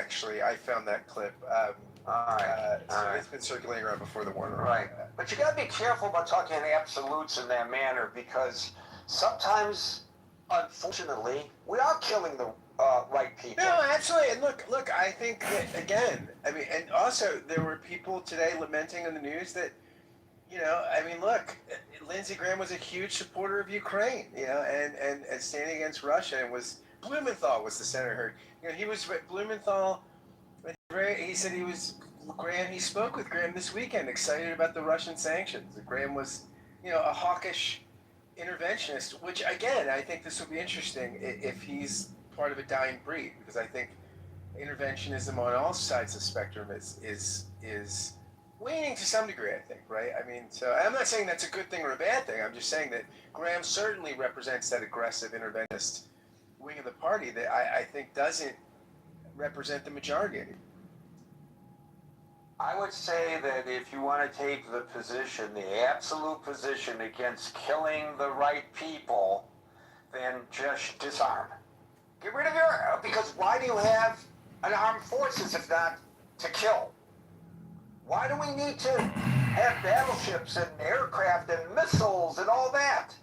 actually. I found that clip. It's been circulating around before the Warner. Right. But you got to be careful about talking in absolutes in that manner, because sometimes, unfortunately, we are killing the right people. No, absolutely. And look, I think that, again, I mean, and also there were people today lamenting in the news that, I mean, look, Lindsey Graham was a huge supporter of Ukraine, and standing against Russia, and Blumenthal was the senator. He was Blumenthal. He said he spoke with Graham this weekend, excited about the Russian sanctions. Graham was, a hawkish interventionist, which, again, I think this will be interesting if he's part of a dying breed, because I think interventionism on all sides of the spectrum is waning to some degree, I think, right? I mean, so I'm not saying that's a good thing or a bad thing. I'm just saying that Graham certainly represents that aggressive interventionist wing of the party that I think doesn't represent the majority anymore. I would say that if you want to take the position, the absolute position against killing the right people, then just disarm. Get rid of because why do you have an armed forces if not to kill? Why do we need to have battleships and aircraft and missiles and all that?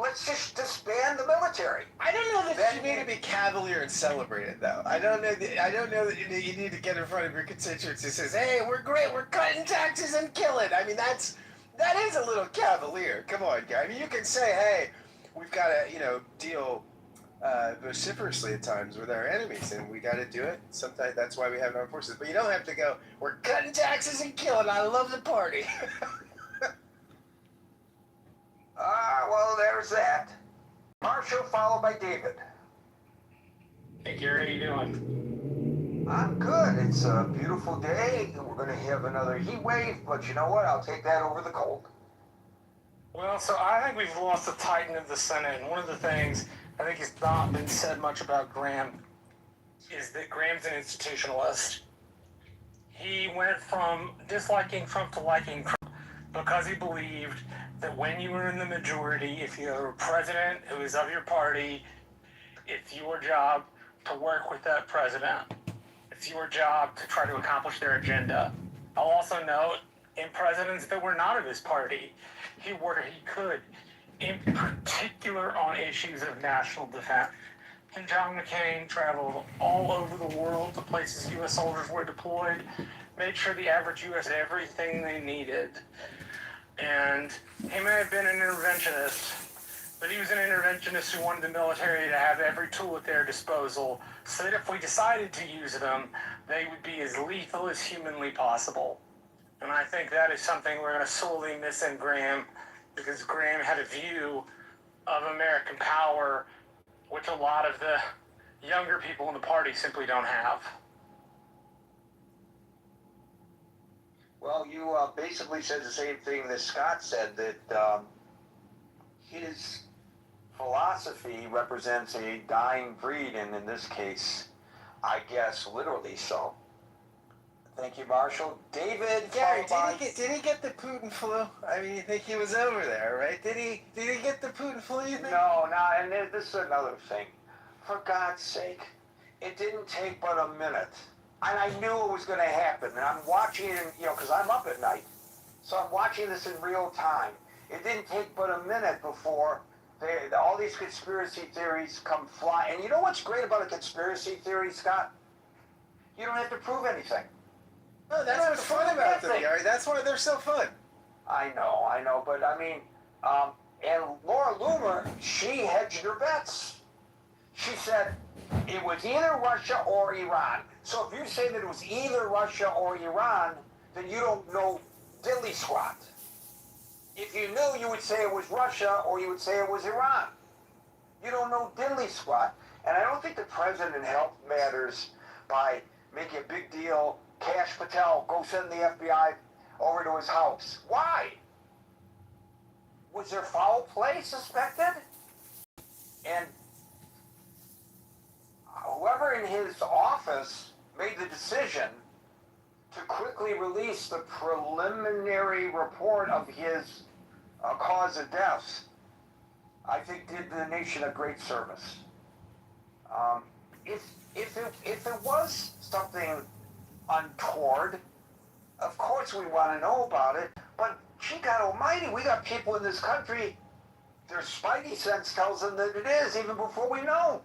Let's just disband the military. I don't know that you need to be cavalier and celebrate it, though. I don't know that you need to get in front of your constituents and says, "Hey, we're great. We're cutting taxes and killing." I mean, that is a little cavalier. Come on, guy. I mean, you can say, "Hey, we've got to, deal vociferously at times with our enemies, and we got to do it." Sometimes that's why we have armed forces. But you don't have to go, "We're cutting taxes and killing. I love the party." Well, there's that. Marshall, followed by David. Hey, Gary, how you doing? I'm good. It's a beautiful day. We're going to have another heat wave, but you know what? I'll take that over the cold. Well, so I think we've lost the titan of the Senate, and one of the things I think has not been said much about Graham is that Graham's an institutionalist. He went from disliking Trump to liking Trump because he believed that when you were in the majority, if you were a president who is of your party, it's your job to work with that president. It's your job to try to accomplish their agenda. I'll also note, in presidents that were not of his party, he worked where he could, in particular on issues of national defense. And John McCain traveled all over the world to places U.S. soldiers were deployed, made sure the average U.S. had everything they needed. And he may have been an interventionist, but he was an interventionist who wanted the military to have every tool at their disposal so that if we decided to use them, they would be as lethal as humanly possible. And I think that is something we're going to sorely miss in Graham, because Graham had a view of American power which a lot of the younger people in the party simply don't have. Well, you basically said the same thing that Scott said, that his philosophy represents a dying breed, and in this case, I guess literally so. Thank you, Marshall. David, Gary, did he get the Putin flu? I mean, you think he was over there, right? Did he get the Putin flu, you think? No, and this is another thing. For God's sake, it didn't take but a minute. And I knew it was going to happen. And I'm watching it, because I'm up at night. So I'm watching this in real time. It didn't take but a minute before all these conspiracy theories come fly. And you know what's great about a conspiracy theory, Scott? You don't have to prove anything. No, that's what's fun about them, Gary. That's why they're so fun. I know. But I mean, and Laura Loomer, she hedged her bets. She said it was either Russia or Iran. So if you say that it was either Russia or Iran, then you don't know diddly squat. If you knew, you would say it was Russia or you would say it was Iran. You don't know diddly squat. And I don't think the president helped matters by making a big deal. Kash Patel, go send the FBI over to his house. Why? Was there foul play suspected? And whoever in his office made the decision to quickly release the preliminary report of his cause of death, I think did the nation a great service. If it was something untoward, of course we want to know about it. But gee, God Almighty, we got people in this country, their spidey sense tells them that it is even before we know.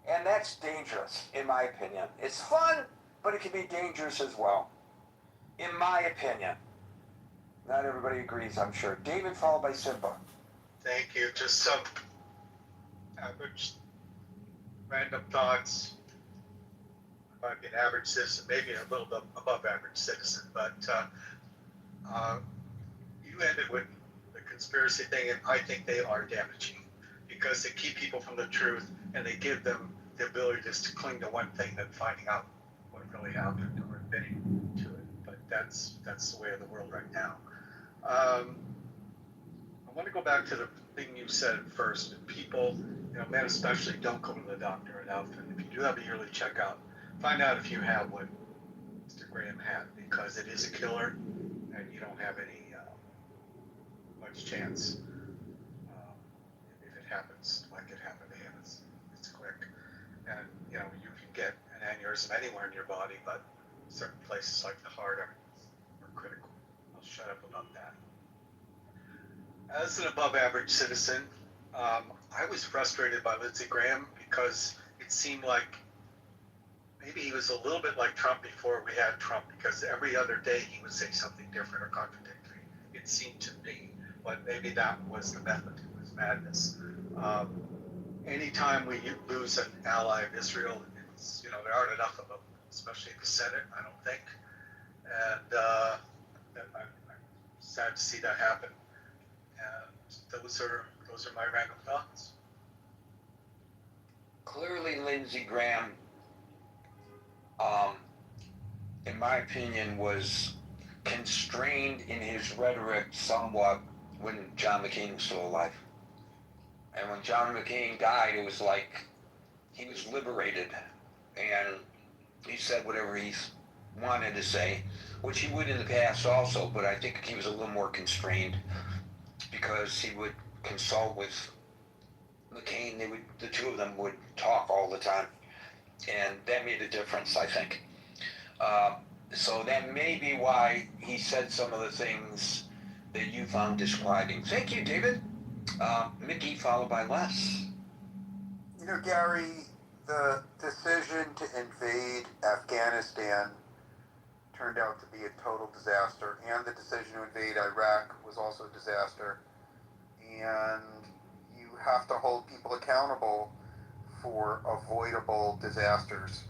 And that's dangerous, in my opinion. It's fun, but it can be dangerous as well, in my opinion. Not everybody agrees, I'm sure. David, followed by Simba. Thank you. Just some average random thoughts. I might be an average citizen, maybe a little bit above average citizen, but you ended with the conspiracy thing, and I think they are damaging because they keep people from the truth and they give them the ability just to cling to one thing than finding out what really happened or admitting to it. But that's the way of the world right now. I want to go back to the thing you said at first. People, men especially, don't go to the doctor enough. And if you do have a yearly checkout, find out if you have what Mr. Graham had, because it is a killer, and you don't have any much chance. If it happens like it happened to him, it's quick, and you can get an aneurysm anywhere in your body, but certain places like the heart are critical. I'll shut up about that. As an above average citizen, I was frustrated by Lindsey Graham because it seemed like maybe he was a little bit like Trump before we had Trump, because every other day he would say something different or contradictory. It seemed to me, but maybe that was the method. It was madness. Anytime we lose an ally of Israel, it's, there aren't enough of them, especially in the Senate, I don't think. And I'm sad to see that happen. And those are my random thoughts. Clearly, Lindsey Graham, in my opinion, was constrained in his rhetoric somewhat when John McCain was still alive. And when John McCain died, it was like he was liberated, and he said whatever he wanted to say, which he would in the past also, but I think he was a little more constrained because he would consult with McCain. The two of them would talk all the time, and that made a difference, I think. So that may be why he said some of the things that you found disquieting. Thank you, David. Mickey, followed by Les. Gary, the decision to invade Afghanistan turned out to be a total disaster, and the decision to invade Iraq was also a disaster. And you have to hold people accountable for avoidable disasters.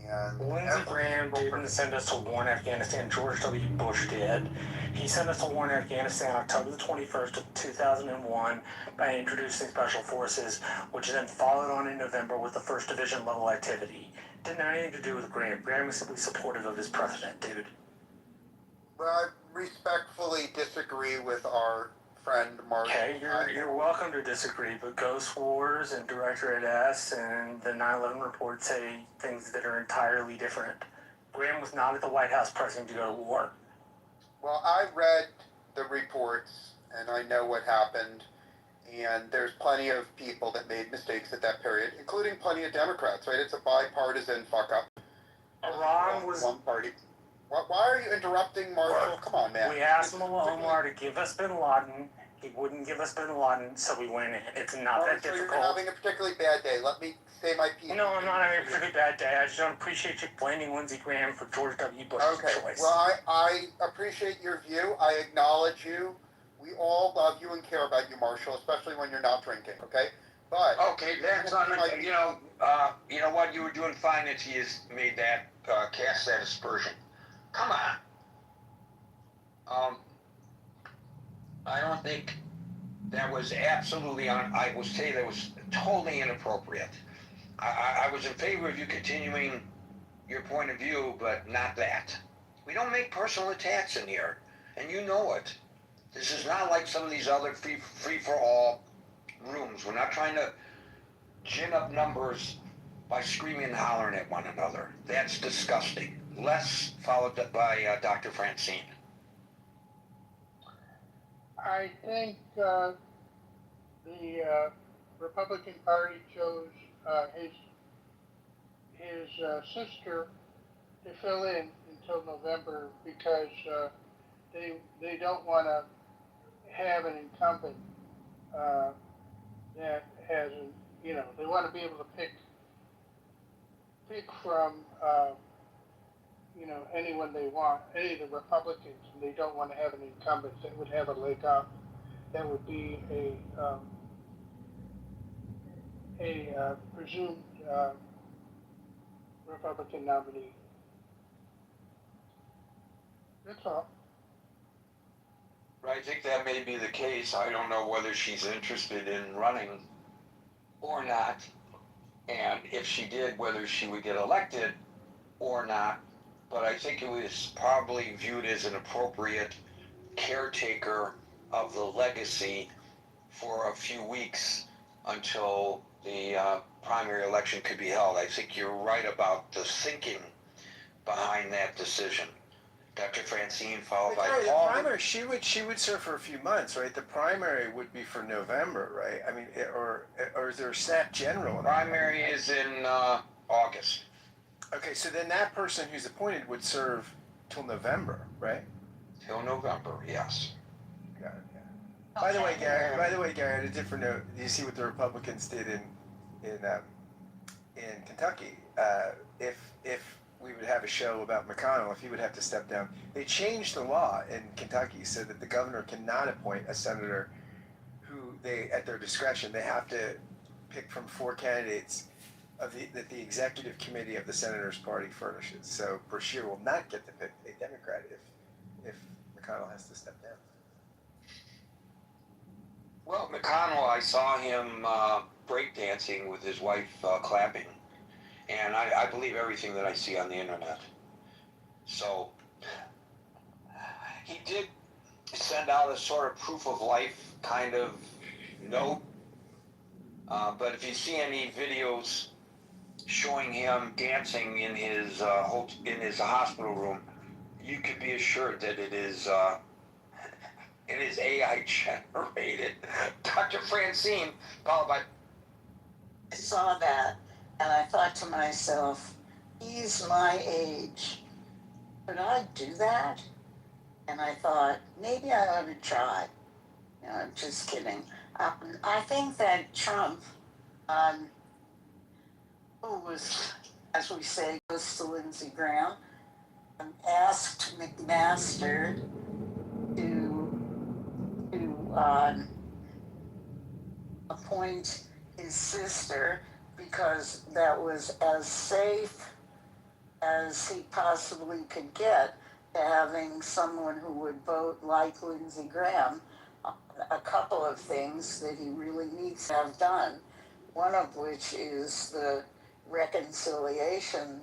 And Lindsey Graham didn't send us to war in Afghanistan. George W. Bush did. He sent us to war in Afghanistan October the 21st of 2001 by introducing special forces, which then followed on in November with the 1st Division level activity. Didn't have anything to do with Graham. Graham was simply supportive of his president, David. Well, I respectfully disagree with our friend Mark. Okay, you're welcome to disagree, but Ghost Wars and Directorate S and the 9/11 report say things that are entirely different. Graham was not at the White House pressing to go to war. Well, I read the reports, and I know what happened, and there's plenty of people that made mistakes at that period, including plenty of Democrats, right? It's a bipartisan fuck-up. Iran was... One party. Why are you interrupting, Marshall? Come on, man. We asked Omar to give us bin Laden. He wouldn't give us bin Laden, so we went in. It's not that So difficult. you're having a particularly bad day. Let me say my piece. No, I'm not having a pretty bad day. I just don't appreciate you blaming Lindsey Graham for George W. Bush's choice. Well, I appreciate your view. I acknowledge you. We all love you and care about you, Marshall, especially when you're not drinking, okay? But Okay, that's on, you know what, you were doing fine that he has made that, cast that aspersion. Come on. I don't think that was absolutely I will say that was totally inappropriate. I was in favor of you continuing your point of view, but not that. We don't make personal attacks in here, and you know it. This is not like some of these other free-for-all rooms. We're not trying to gin up numbers by screaming and hollering at one another. That's disgusting. Les, followed by Dr. Francine. I think the Republican Party chose his sister to fill in until November because they don't want to have an incumbent that hasn't, they want to be able to pick from, anyone they want, any of the Republicans, and they don't want to have an incumbent that would have a leg up. That would be a presumed Republican nominee. That's all. I think that may be the case. I don't know whether she's interested in running or not, and if she did, whether she would get elected or not. But I think it was probably viewed as an appropriate caretaker of the legacy for a few weeks until the primary election could be held. I think you're right about the thinking behind that decision. Dr. Francine, followed by The Paul. primary, she would serve for a few months, right? The primary would be for November, right? I mean, or is there a snap general? Primary is in August. Okay, so then that person who's appointed would serve till November, right? Till November, yes. Got it. Yeah. By the way, Gary, on a different note, do you see what the Republicans did in Kentucky? If we would have a show about McConnell, if he would have to step down, they changed the law in Kentucky so that the governor cannot appoint a senator who they, at their discretion, they have to pick from 4 candidates that the executive committee of the senator's party furnishes. So Brashear will not get to pick a Democrat if McConnell has to step down. Well, McConnell, I saw him breakdancing with his wife clapping, and I believe everything that I see on the internet. So he did send out a sort of proof of life kind of note, but if you see any videos showing him dancing in his hospital room, you could be assured that it is AI generated. Dr. Francine, followed by. I saw that and I thought to myself, he's my age. Could I do that? And I thought, maybe I ought to try. I'm just kidding. I think that Trump, who was, as we say, goes to Lindsey Graham, asked McMaster to appoint his sister because that was as safe as he possibly could get to having someone who would vote like Lindsey Graham. A couple of things that he really needs to have done, one of which is the reconciliation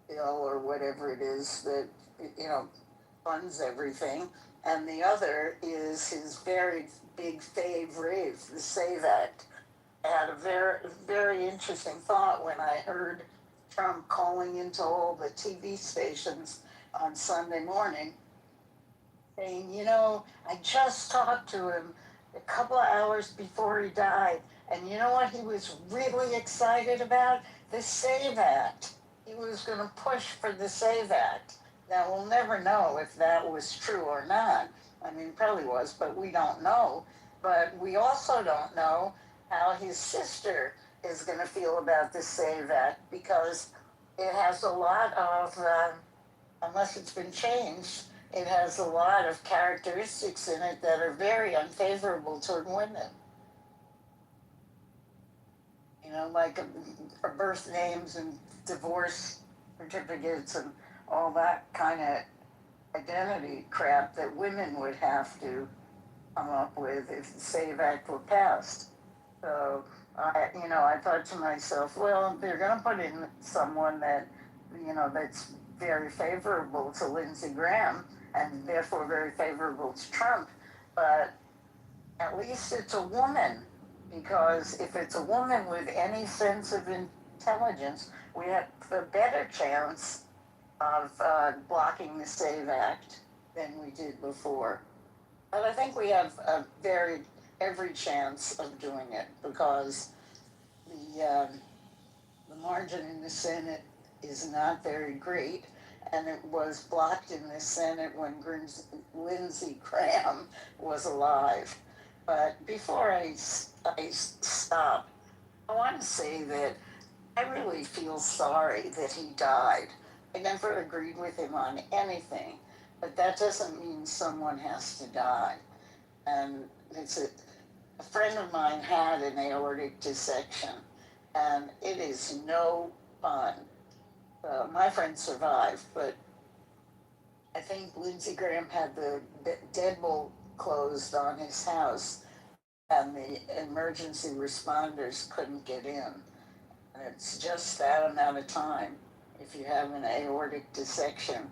bill or whatever it is that, funds everything. And the other is his very big fave, the SAVE Act. I had a very, very interesting thought when I heard Trump calling into all the TV stations on Sunday morning saying, I just talked to him a couple of hours before he died, and you know what he was really excited about? The SAVE Act. He was going to push for the SAVE Act. Now, we'll never know if that was true or not. I mean, it probably was, but we don't know. But we also don't know how his sister is going to feel about the SAVE Act, because it has a lot of, unless it's been changed, it has a lot of characteristics in it that are very unfavorable toward women. Like birth names and divorce certificates and all that kind of identity crap that women would have to come up with if the SAVE Act were passed. So, I thought to myself, well, they're going to put in someone that, that's very favorable to Lindsey Graham and therefore very favorable to Trump, but at least it's a woman, because if it's a woman with any sense of intelligence, we have a better chance of blocking the SAVE Act than we did before. But I think we have every chance of doing it, because the margin in the Senate is not very great, and it was blocked in the Senate when Lindsey Graham was alive. But before I stop, I want to say that I really feel sorry that he died. I never agreed with him on anything, but that doesn't mean someone has to die. And it's a friend of mine had an aortic dissection, and it is no fun. My friend survived, but I think Lindsey Graham had the deadbolt closed on his house, and the emergency responders couldn't get in. And it's just that amount of time if you have an aortic dissection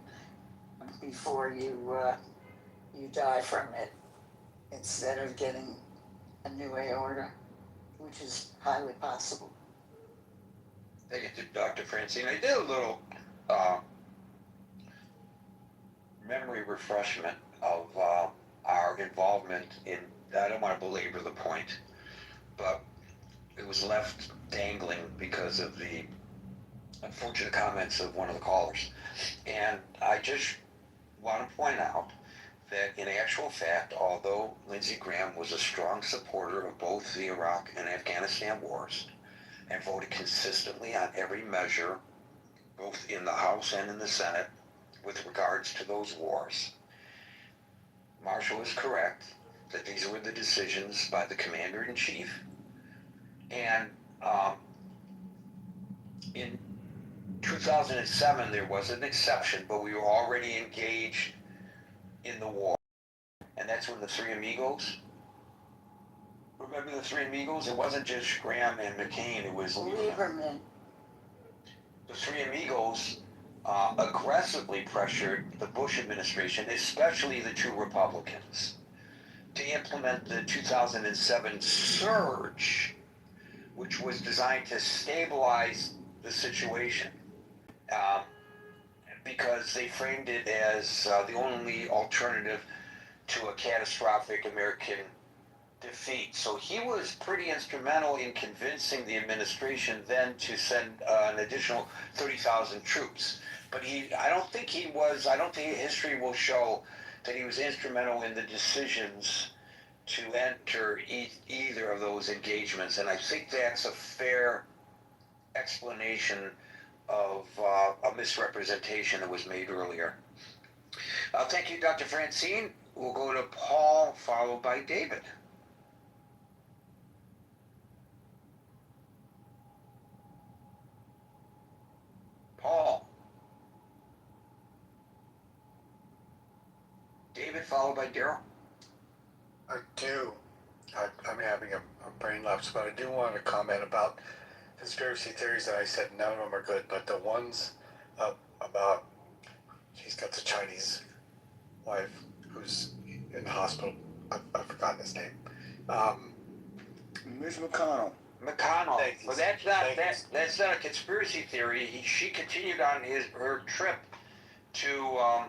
before you die from it, instead of getting a new aorta, which is highly possible. Thank you, Dr. Francine. I did a little memory refreshment of our involvement in, I don't want to belabor the point, but it was left dangling because of the unfortunate comments of one of the callers. And I just want to point out that in actual fact, although Lindsey Graham was a strong supporter of both the Iraq and Afghanistan wars and voted consistently on every measure, both in the House and in the Senate, with regards to those wars, Marshall is correct that these were the decisions by the Commander-in-Chief. And in 2007, there was an exception, but we were already engaged in the war. And that's when the Three Amigos, remember the Three Amigos? It wasn't just Graham and McCain, it was Lieberman. The Three Amigos aggressively pressured the Bush administration, especially the two Republicans, to implement the 2007 surge, which was designed to stabilize the situation, because they framed it as the only alternative to a catastrophic American defeat. So he was pretty instrumental in convincing the administration then to send an additional 30,000 troops. But I don't think history will show that he was instrumental in the decisions to enter either of those engagements. And I think that's a fair explanation of a misrepresentation that was made earlier. Thank you, Dr. Francine. We'll go to Paul, followed by David. Paul. David, followed by Daryl. I do. I'm having a brain lapse, but I do want to comment about conspiracy theories that I said none of them are good, but the ones about she's got the Chinese wife who's in the hospital. I've forgotten his name. Ms. McConnell. Well, that's not a conspiracy theory. She continued on her trip to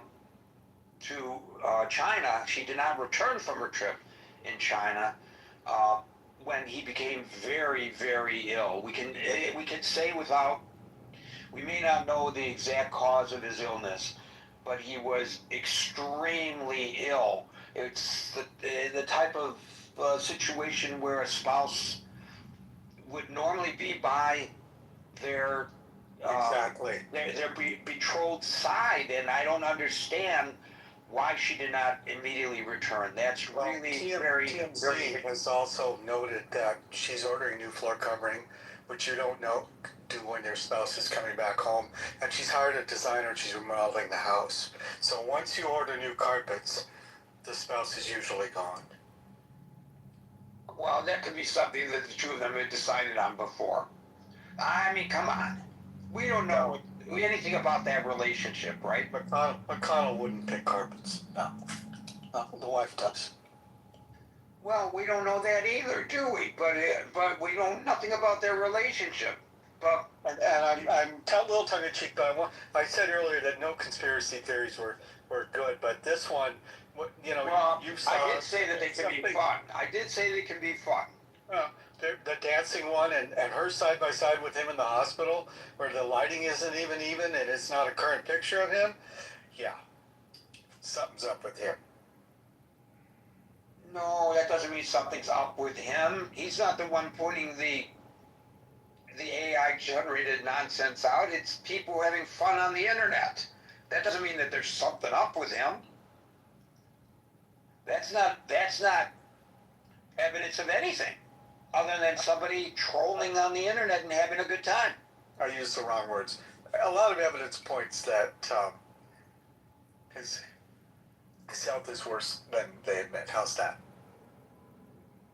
China. She did not return from her trip in China when he became very, very ill. We can say we may not know the exact cause of his illness, but he was extremely ill. It's the type of situation where a spouse would normally be by their their betrothed side, and I don't understand why she did not immediately return. That's really very TMZ has also noted that she's ordering new floor covering, which you don't do when your spouse is coming back home, and she's hired a designer and she's remodeling the house. So once you order new carpets, the spouse is usually gone. Well, that could be something that the two of them had decided on before. I mean, come on. We don't know anything about that relationship, right? McConnell wouldn't pick carpets. No, the wife does. Well, we don't know that either, do we? But we know nothing about their relationship. But I'm a little tongue-in-cheek, but I said earlier that no conspiracy theories were good, but this one, you saw. I did say that they can be fun. I did say they can be fun. the dancing one and her side by side with him in the hospital where the lighting isn't even and it's not a current picture of him, yeah, something's up with him. No, that doesn't mean something's up with him. He's not the one putting the AI generated nonsense out. It's people having fun on the internet. That doesn't mean that there's something up with him. That's not evidence of anything other than somebody trolling on the internet and having a good time. I used the wrong words. A lot of evidence points that his health is worse than they admit. How's that?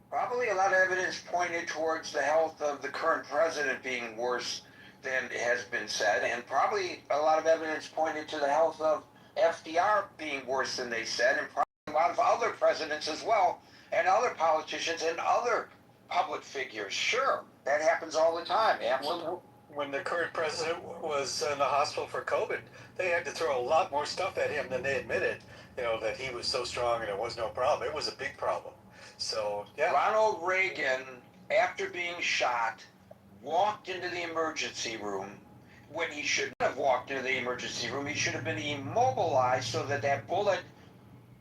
Probably a lot of evidence pointed towards the health of the current president being worse than has been said, and probably a lot of evidence pointed to the health of FDR being worse than they said, and probably a lot of other presidents as well, and other politicians and other public figures. Sure, that happens all the time. Absolutely. When the current president was in the hospital for COVID, they had to throw a lot more stuff at him than they admitted, that he was so strong and it was no problem. It was a big problem. So, yeah. Ronald Reagan, after being shot, walked into the emergency room when he should not have walked into the emergency room. He should have been immobilized so that that bullet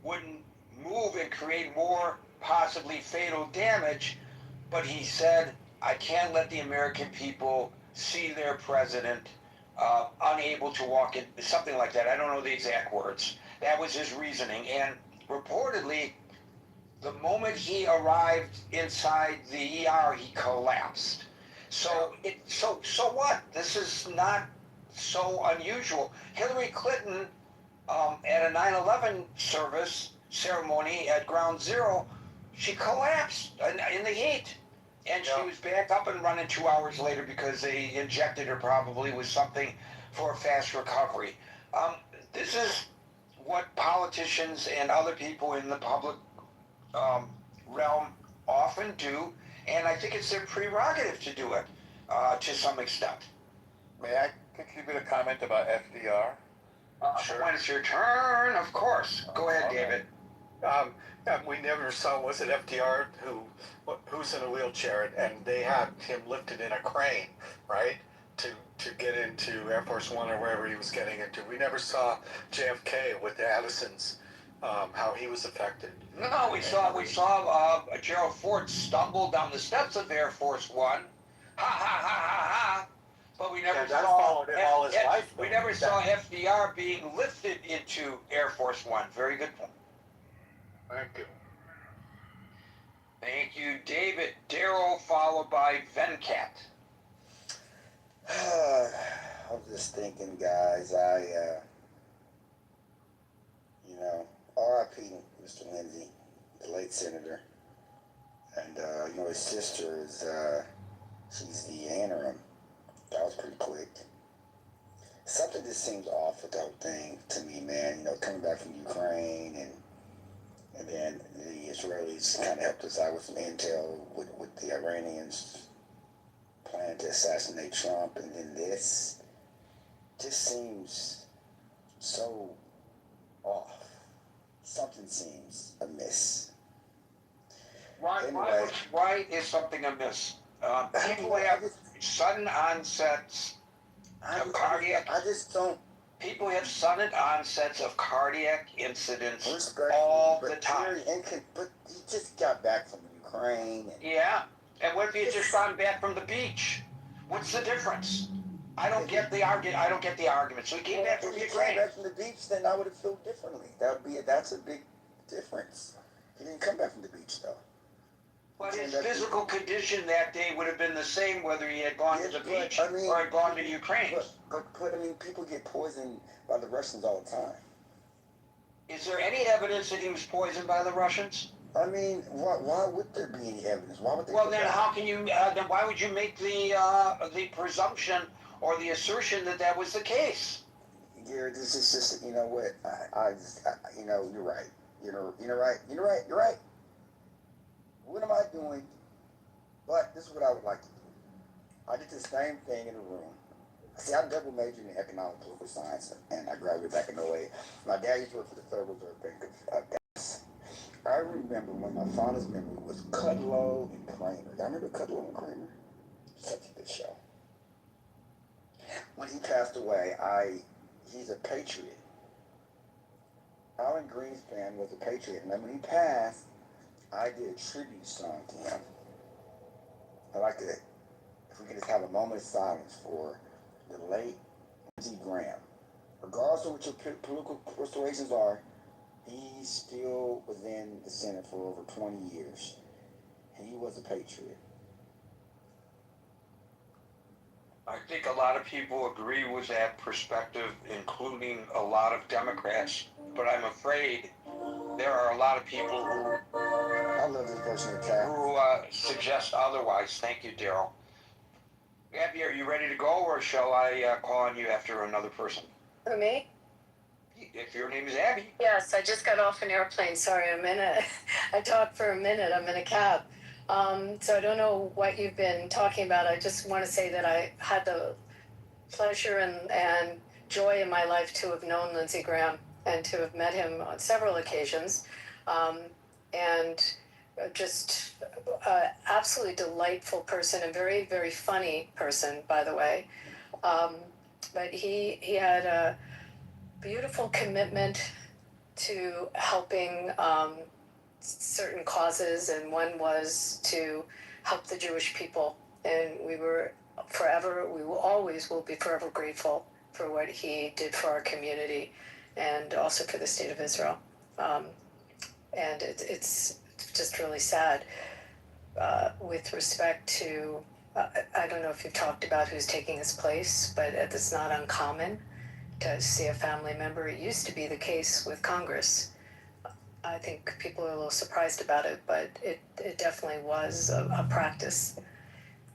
wouldn't move and create more possibly fatal damage. But he said, I can't let the American people see their president unable to walk in, something like that. I don't know the exact words. That was his reasoning. And reportedly, the moment he arrived inside the ER, he collapsed. So what? This is not so unusual. Hillary Clinton, at a 9/11 ceremony at Ground Zero, she collapsed in the heat. And she was back up and running 2 hours later because they injected her probably with something for a fast recovery. This is what politicians and other people in the public realm often do, and I think it's their prerogative to do it to some extent. May I contribute a comment about FDR? Sure. When it's your turn, of course. Go ahead, David. We never saw, was it FDR who's in a wheelchair, and they had him lifted in a crane, right, to get into Air Force One or wherever he was getting into. We never saw JFK with the Addisons, how he was affected. No, we saw Gerald Ford stumble down the steps of Air Force One. Ha ha ha ha ha. But we never saw we never saw FDR being lifted into Air Force One. Very good point. Thank you. Thank you, David. Darrell, followed by Venkat. I'm just thinking, guys, R.I.P. Mr. Lindsay, the late senator. And, his sister is, she's the interim. That was pretty quick. Something just seems off with the whole thing to me, man. Coming back from Ukraine and then the Israelis kind of helped us out with some intel with the Iranians planning to assassinate Trump, and then this just seems so off. Something seems amiss. Why is something amiss? People have sudden onsets of cardiac. I just don't. People have sudden onsets of cardiac incidents all the time. But he just got back from Ukraine. Yeah, and what if he had just gotten back from the beach? What's the difference? I don't get the argument. So he came back from Ukraine. If he came back from the beach, then I would have felt differently. That's a big difference. He didn't come back from the beach though. But his physical condition that day would have been the same whether he had gone to the beach or had gone to Ukraine. But people get poisoned by the Russians all the time. Is there any evidence that he was poisoned by the Russians? Why would there be any evidence? Why would they? Well, then how can you? Then why would you make the presumption or the assertion that that was the case? Gary, this is just you're right. You're right. What am I doing? But this is what I would like to do. I did the same thing in a room. See, I double majored in economic and political science, and I graduated back in 08. My dad used to work for the Federal Reserve Bank of Dallas. I remember when my fondest memory was Kudlow and Kramer. I remember Kudlow and Kramer. Such a good show. When he passed away, he's a patriot. Alan Greenspan was a patriot, and then when he passed, I did a tribute song to him. I'd like to, if we could just have a moment of silence for the late Lindsey Graham. Regardless of what your political persuasions are, he still was in the Senate for over 20 years, and he was a patriot. I think a lot of people agree with that perspective, including a lot of Democrats, but I'm afraid there are a lot of people I love this version of Cat. who suggest otherwise. Thank you, Daryl. Abby, are you ready to go, or shall I call on you after another person? For me? If your name is Abby. Yes, I just got off an airplane. Sorry, I talked for a minute. I'm in a cab. So I don't know what you've been talking about. I just want to say that I had the pleasure and joy in my life to have known Lindsey Graham and to have met him on several occasions. And just absolutely delightful person and very, very funny person, by the way. But he had a beautiful commitment to helping certain causes, and one was to help the Jewish people. And we always will be forever grateful for what he did for our community and also for the state of Israel. And it's just really sad with respect to, I don't know if you've talked about who's taking his place, but it's not uncommon to see a family member. It used to be the case with Congress. I think people are a little surprised about it, but it definitely was a practice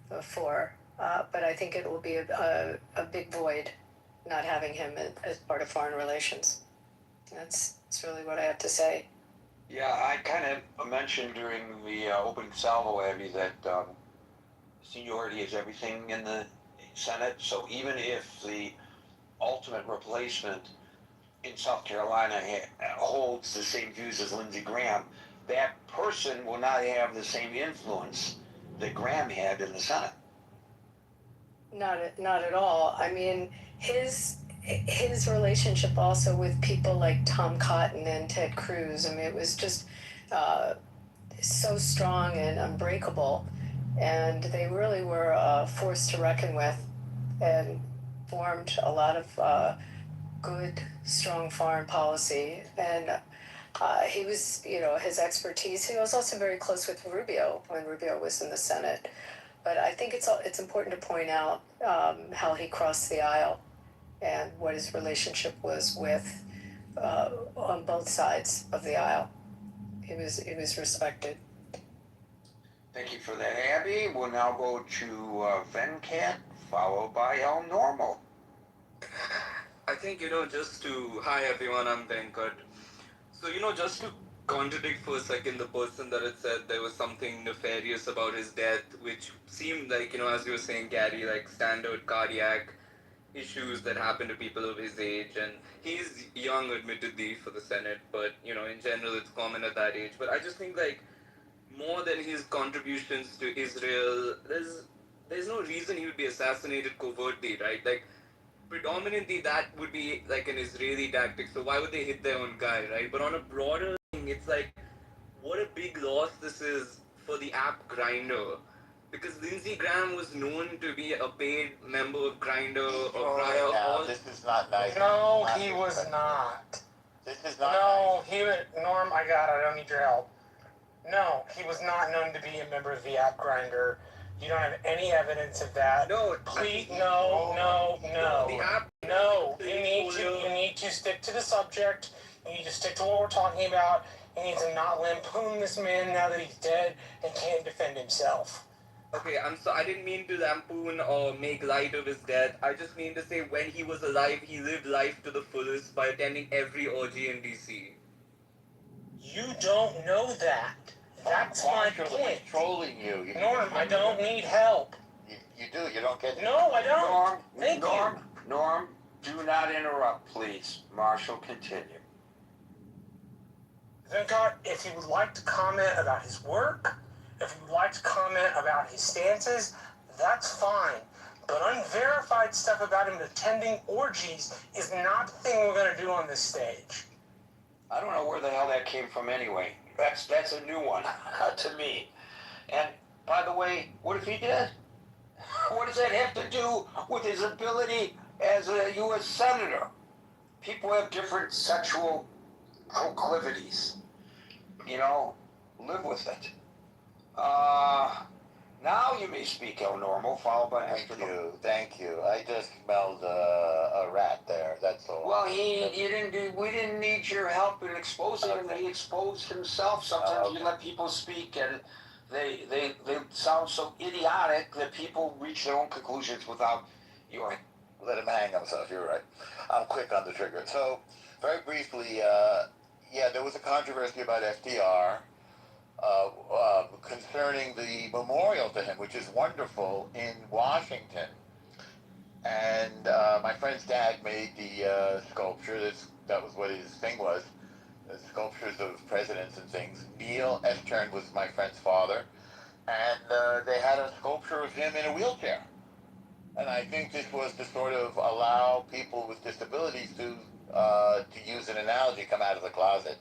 before. But I think it will be a big void not having him as part of foreign relations. That's really what I have to say. Yeah, I kind of mentioned during the opening salvo, Abby, that seniority is everything in the Senate. So even if the ultimate replacement in South Carolina holds the same views as Lindsey Graham, that person will not have the same influence that Graham had in the Senate. Not at all. I mean, his relationship also with people like Tom Cotton and Ted Cruz. I mean, it was just so strong and unbreakable, and they really were a force to reckon with, and formed a lot of good, strong foreign policy. And he was, his expertise. He was also very close with Rubio when Rubio was in the Senate. But I think it's important to point out how he crossed the aisle and what his relationship was with on both sides of the aisle. He was respected. Thank you for that, Abby. We'll now go to Venkat, followed by El Normal. I think, just to, hi everyone, I'm Venkat. So, just to contradict for a second the person that had said there was something nefarious about his death, which seemed like, as you were saying, Gary, like standard cardiac issues that happen to people of his age. And he's young, admittedly, for the Senate, but, in general, it's common at that age. But I just think, like, more than his contributions to Israel, there's no reason he would be assassinated covertly, right? Like, predominantly that would be like an Israeli tactic, so why would they hit their own guy, right? But on a broader thing, it's like, what a big loss this is for the app Grindr. Because Lindsey Graham was known to be a paid member of Grindr or This is not nice. No, he was not. This is not No, he was, Norm, I don't need your help. No, he was not known to be a member of the app Grindr. You don't have any evidence of that. No, Please, no. The app. No, you need to stick to the subject. You need to stick to what we're talking about. You need to not lampoon this man now that he's dead and can't defend himself. Okay, I didn't mean to lampoon or make light of his death. I just mean to say when he was alive, he lived life to the fullest by attending every orgy in DC. You don't know that. That's my point. trolling you. Norm, I don't need help. You do. You don't get. No, I don't. Norm, do not interrupt, please. Marshall, continue. Venkart, if he would like to comment about his work, if he would like to comment about his stances, that's fine. But unverified stuff about him attending orgies is not the thing we're going to do on this stage. I don't know where the hell that came from anyway. That's a new one to me. And by the way, what if he did? What does that have to do with his ability as a U.S. Senator? People have different sexual proclivities. You know, live with it. Now you may speak, El Normo, followed by Thank you. I just smelled a rat there. That's all. Well, we didn't need your help in exposing him. He exposed himself. Sometimes you let people speak, and they sound so idiotic that people reach their own conclusions without you. Let him hang himself. You're right. I'm quick on the trigger. So, very briefly, yeah, there was a controversy about FDR. Concerning the memorial to him, which is wonderful, in Washington. And my friend's dad made the sculpture. That was what his thing was. The sculptures of presidents and things. Neil Eastern was my friend's father. And they had a sculpture of him in a wheelchair. And I think this was to sort of allow people with disabilities to use an analogy, come out of the closet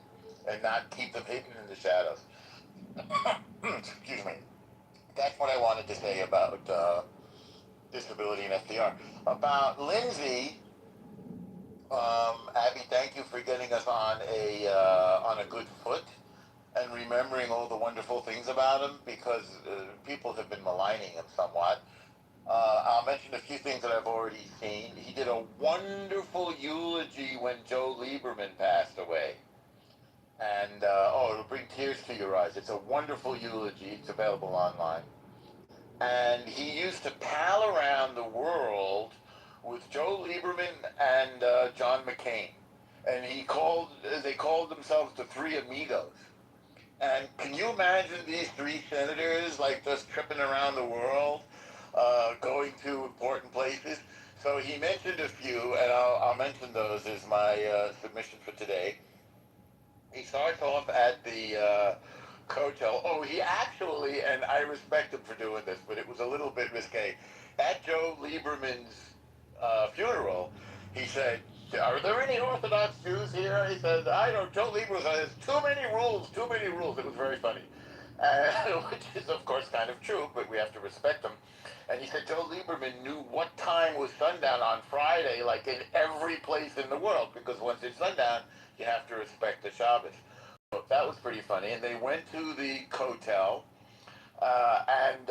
and not keep them hidden in the shadows. Excuse me. That's what I wanted to say about disability and FDR. About Lindsay, Abby, thank you for getting us on a good foot and remembering all the wonderful things about him, because people have been maligning him somewhat. I'll mention a few things that I've already seen. He did a wonderful eulogy when Joe Lieberman passed away. And, it'll bring tears to your eyes. It's a wonderful eulogy. It's available online. And he used to pal around the world with Joe Lieberman and John McCain. And they called themselves the Three Amigos. And can you imagine these three senators, like, just tripping around the world, going to important places? So he mentioned a few, and I'll mention those as my submission for today. He starts off at the hotel. Oh, he actually, and I respect him for doing this, but it was a little bit risque. At Joe Lieberman's funeral, he said, "Are there any Orthodox Jews here?" He said, "I don't." Joe Lieberman says, "Too many rules, too many rules." It was very funny, which is, of course, kind of true, but we have to respect him. And he said Joe Lieberman knew what time was sundown on Friday, like in every place in the world, because once it's sundown, you have to respect the Shabbos. So that was pretty funny. And they went to the hotel, and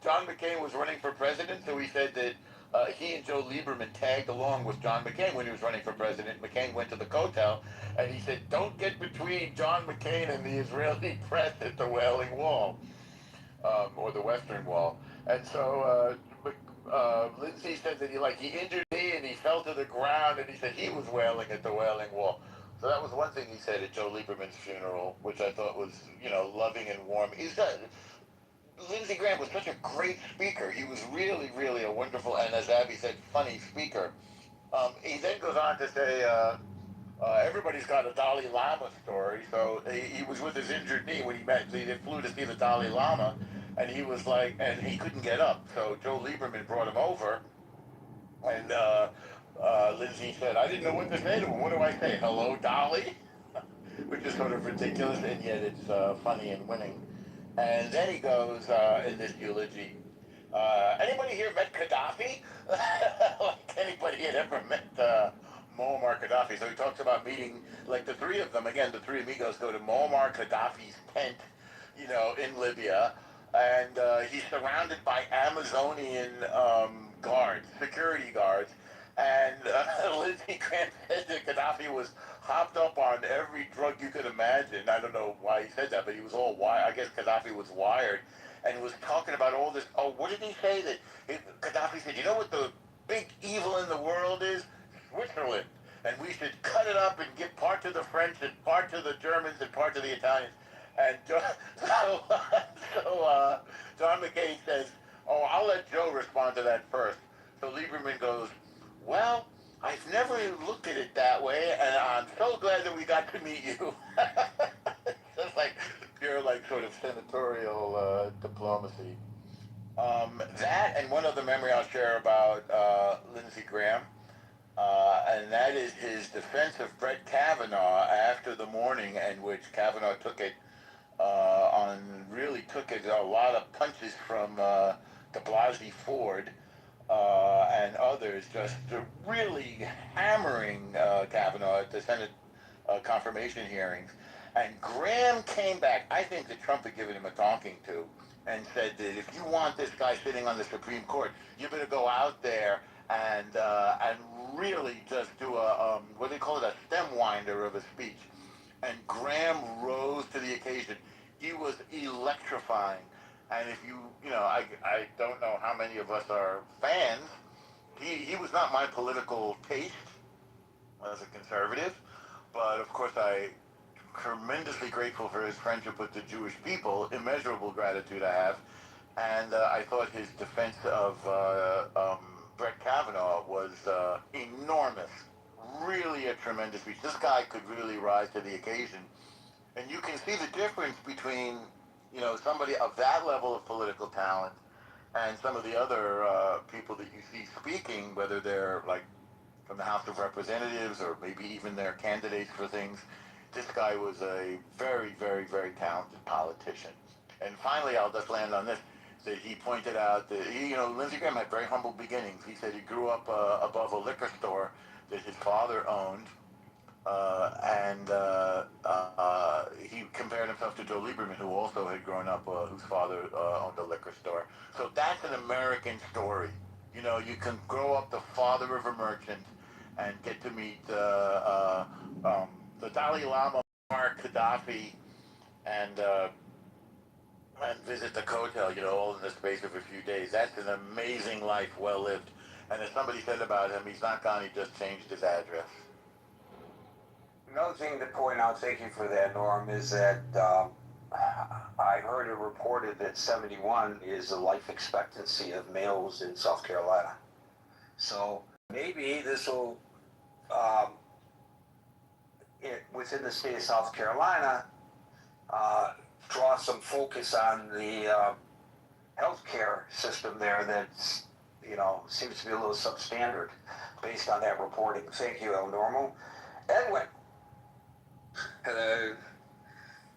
John McCain was running for president, so he said that he and Joe Lieberman tagged along with John McCain when he was running for president. McCain went to the hotel, and he said, "Don't get between John McCain and the Israeli press at the Wailing Wall, or the Western Wall." And so Lindsay said that he injured me and he fell to the ground, and he said he was wailing at the Wailing Wall. So that was one thing he said at Joe Lieberman's funeral, which I thought was, loving and warm. Lindsey Graham was such a great speaker. He was really, really a wonderful, and as Abby said, funny speaker. He then goes on to say, everybody's got a Dalai Lama story. So he was with his injured knee when they flew to see the Dalai Lama, and he was like, and he couldn't get up. So Joe Lieberman brought him over, and Lindsay said, "I didn't know what to say to him. What do I say? Hello, Dolly?" Which is sort of ridiculous, and yet it's funny and winning. And then he goes in this eulogy, anybody here met Gaddafi? Like anybody had ever met Muammar Gaddafi. So he talks about meeting, like the three of them, again, the three amigos go to Muammar Gaddafi's tent, in Libya. And he's surrounded by Amazonian guards, security guards. And Lindsey Graham said that Gaddafi was hopped up on every drug you could imagine. I don't know why he said that, but he was all wired. I guess Gaddafi was wired and was talking about all this. Oh, what did he say? Gaddafi said, "You know what the big evil in the world is? Switzerland. And we should cut it up and give part to the French and part to the Germans and part to the Italians." And John McCain says, "Oh, I'll let Joe respond to that first." So Lieberman goes, "Well, I've never looked at it that way, and I'm so glad that we got to meet you. Just like you're like sort of senatorial diplomacy. That and one other memory I'll share about Lindsey Graham, and that is his defense of Brett Kavanaugh after the morning in which Kavanaugh took it really took it a lot of punches from de Blasio Ford and others, just really hammering Kavanaugh at the Senate confirmation hearings. And Graham came back. I think that Trump had given him a talking to and said that if you want this guy sitting on the Supreme Court, you better go out there and really just do a what do they call it, a stem winder of a speech. And Graham rose to the occasion. He was electrifying. And if I don't know how many of us are fans. He was not my political taste as a conservative, but of course I tremendously grateful for his friendship with the Jewish people, immeasurable gratitude I have, and I thought his defense of Brett Kavanaugh was enormous, really a tremendous speech. This guy could really rise to the occasion, and you can see the difference between somebody of that level of political talent and some of the other people that you see speaking, whether they're like from the House of Representatives or maybe even their candidates for things. This guy was a very, very, very talented politician. And finally, I'll just land on this, that he pointed out that Lindsey Graham had very humble beginnings. He said he grew up above a liquor store that his father owned, and he compared himself to Joe Lieberman, who also had grown up, whose father owned a liquor store. So that's an American story. You can grow up the father of a merchant and get to meet the Dalai Lama, Mark Gaddafi, and visit the hotel, all in the space of a few days. That's an amazing life, well lived. And as somebody said about him, he's not gone, he just changed his address. Another thing to point out, thank you for that, Norm, is that I heard it reported that 71 is the life expectancy of males in South Carolina. So maybe this will, within the state of South Carolina, draw some focus on the healthcare system there that's, seems to be a little substandard based on that reporting. Thank you, El Normo. Edwin. Hello.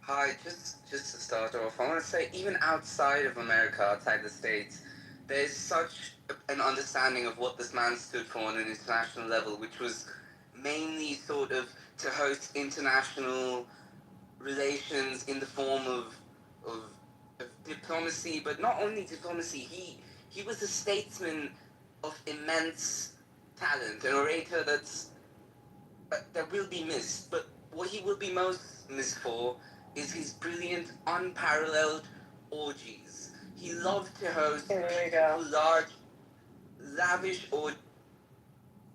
Hi, just to start off, I want to say even outside of America, outside the States, there's such an understanding of what this man stood for on an international level, which was mainly sort of to host international relations in the form of diplomacy, but not only diplomacy, he was a statesman of immense talent, an orator that will be missed, but what he will be most missed for is his brilliant, unparalleled orgies. He loved to host large, lavish orgies.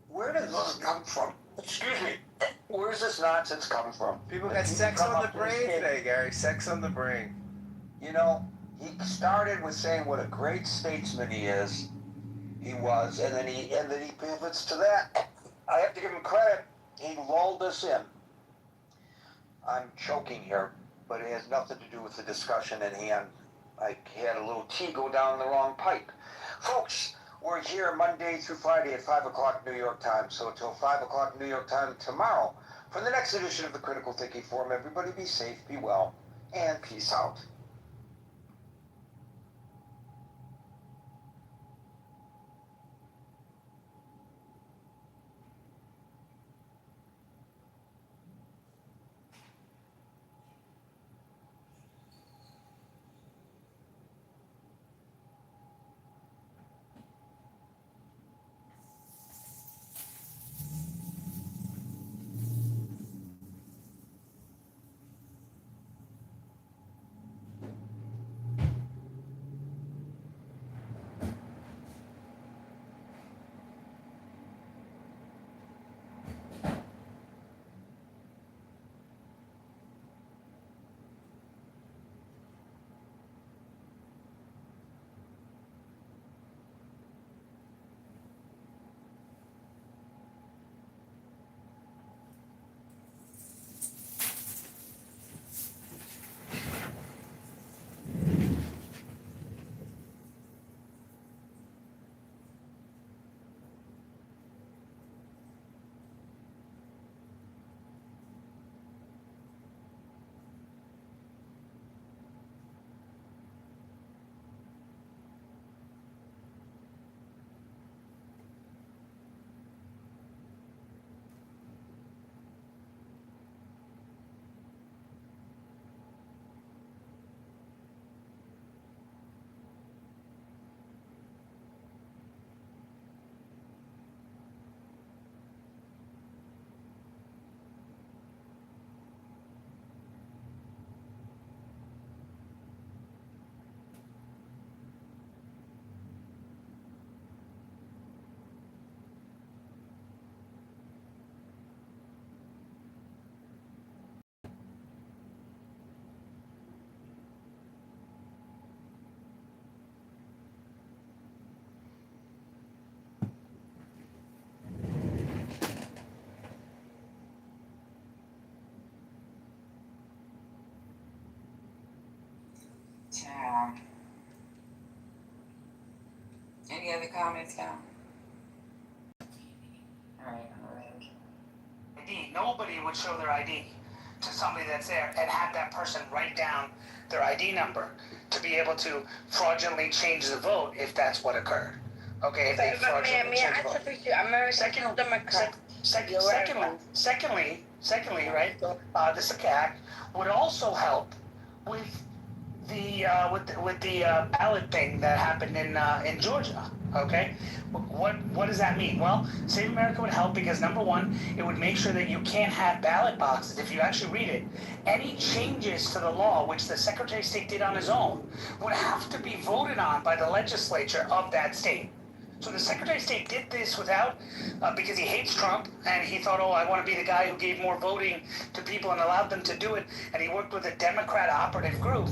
Where does this come from? Excuse me. Where's this nonsense come from? People got sex on the brain today, Gary. Sex on the brain. He started with saying what a great statesman he was, and then he pivots to that. I have to give him credit. He lulled us in. I'm choking here, but it has nothing to do with the discussion at hand. I had a little tea go down the wrong pipe. Folks, we're here Monday through Friday at 5 o'clock New York time. So until 5 o'clock New York time tomorrow, for the next edition of the Critical Thinking Forum, everybody be safe, be well, and peace out. Any other comments now? Alright, ID. Nobody would show their ID to somebody that's there and have that person write down their ID number to be able to fraudulently change the vote if that's what occurred. Okay, if they fraudulently change the vote. Secondly, right, the Second Act would also help with the ballot thing that happened in Georgia. Okay, what does that mean? Well, Save America would help because number one, it would make sure that you can't have ballot boxes. If you actually read it, any changes to the law, which the Secretary of State did on his own, would have to be voted on by the legislature of that state. So the Secretary of State did this without, because he hates Trump, and he thought, oh, I want to be the guy who gave more voting to people and allowed them to do it, and he worked with a Democrat operative group,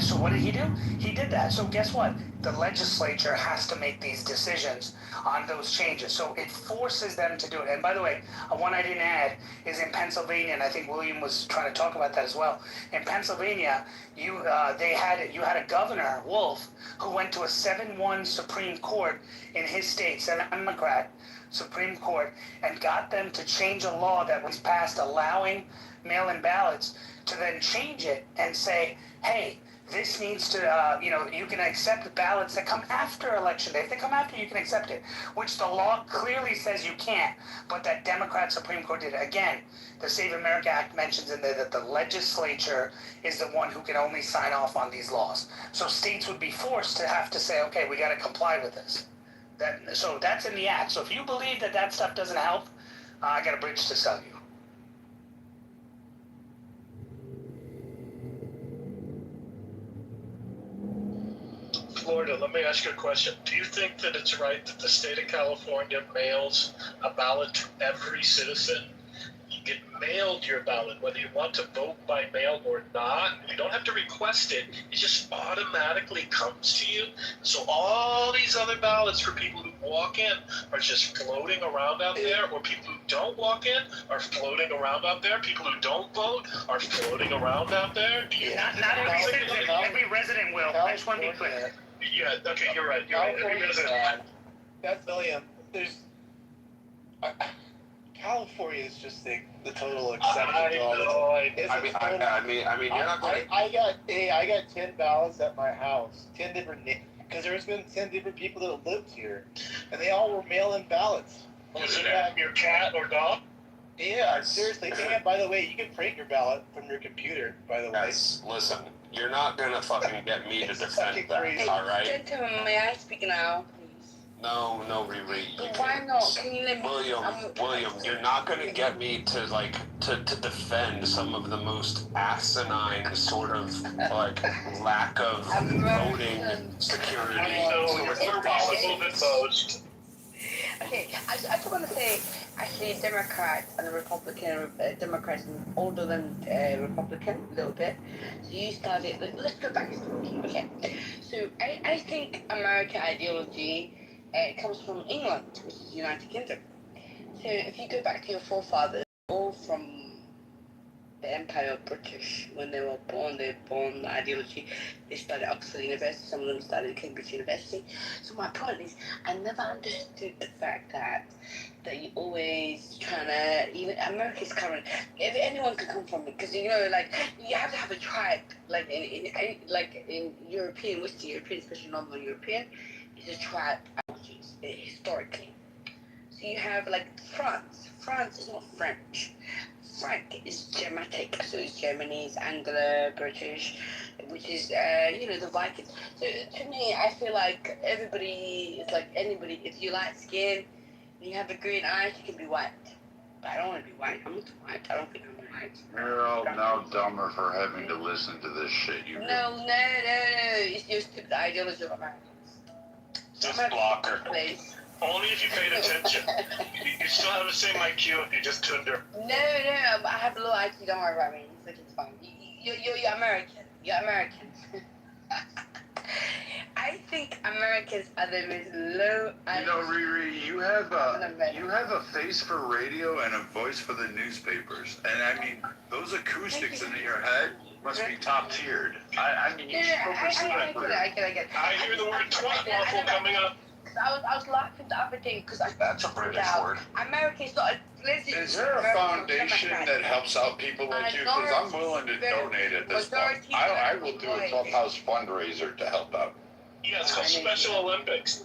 so what did he do? He did that. So guess what? The legislature has to make these decisions on those changes. So it forces them to do it. And by the way, one I didn't add is in Pennsylvania, and I think William was trying to talk about that as well. In Pennsylvania, you had a governor, Wolf, who went to a 7-1 Supreme Court in his state, Democrat Supreme Court, and got them to change a law that was passed allowing mail-in ballots to then change it and say, hey, this needs to, you can accept ballots that come after Election Day. If they come after, you can accept it, which the law clearly says you can't, but that Democrat Supreme Court did it. Again, the Save America Act mentions in there that the legislature is the one who can only sign off on these laws. So states would be forced to have to say, okay, we got to comply with this. So that's in the act. So if you believe that stuff doesn't help, I got a bridge to sell you. Florida, let me ask you a question. Do you think that it's right that the state of California mails a ballot to every citizen? You get mailed your ballot, whether you want to vote by mail or not. You don't have to request it. It just automatically comes to you. So all these other ballots for people who walk in are just floating around out there, or people who don't walk in are floating around out there. People who don't vote are floating around out there. Not every citizen, every resident will. I just want to be clear. Yeah, okay, you're right. Every resident. That's William. California is just the total exception to all this. I mean, you're not going to. I got 10 ballots at my house, 10 different names, because there's been 10 different people that have lived here, and they all were mail-in ballots. Was it your cat or dog? Yeah, seriously. And by the way, you can print your ballot from your computer. By the way. Guys, listen. You're not gonna fucking get me to defend that, all right? Gentlemen, may I speak now, please? No, Riri. Why not? Can you let me? William, you're not gonna get me to defend some of the most asinine sort of lack of voting security. It's more possible than most. Okay, I just want to say, actually, Democrats and the Republican, Democrats are older than Republican, a little bit. So you started, let's go back. Okay, so I think American ideology comes from England, which is the United Kingdom. So if you go back to your forefathers, all from the Empire of British, when they were born the ideology. They studied Oxford University, some of them studied Cambridge University. So my point is, I never understood the fact that you always trying to, even America's current, if anyone could come from it, because you have to have a tribe, like in European, Western European, especially Northern European, it's a tribe historically. So you have France is not French. Frank is Germanic, so it's Germany's, Anglo, British, which is, the Vikings. So to me, I feel like everybody is like anybody. If you light skin and you have a green eyes, you can be white. But I don't want to be white. I'm not white. I don't think I'm white. You're all now dumber for having to listen to this shit you do. No. It's your stupid ideology of Americans. Just block her. Place. Only if you paid attention. You still have the same IQ if you just tuned her. No, I have a low IQ, don't worry about me. It's fine. You're American. You're American. I think Americans are the most low IQ. You know, Riri, you have a face for radio and a voice for the newspapers. And I mean, those acoustics in your head Must be top tiered. I mean, you should go pursue that career. I get it. I hear the word twat waffle coming up. I was laughing the other day because I That's a British word. America's not a listen. Is there a foundation that helps out people like you? Because I'm willing to donate at this point. I will do a clubhouse fundraiser to help out. Yeah, it's called Special Olympics.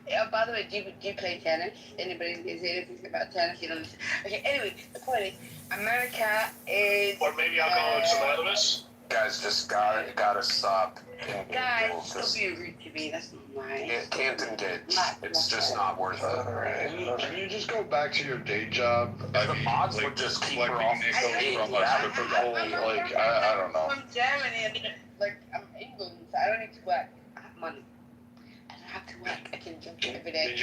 Yeah, by the way, do you play tennis? Anybody is anything about tennis? You don't listen. Okay, anyway, the point is, America is... Or maybe Alcoholics Anonymous? Guys, just gotta stop. Guys, don't be rude to me, that's not nice. It can't engage. It's just not worth it. Can you just go back to your day job? The mods would just keep her off nickels from a stripper pole, like, I don't know. I'm from Germany, and like, I'm England, so I don't need to work. I have money. I don't have to work. I can drink every day.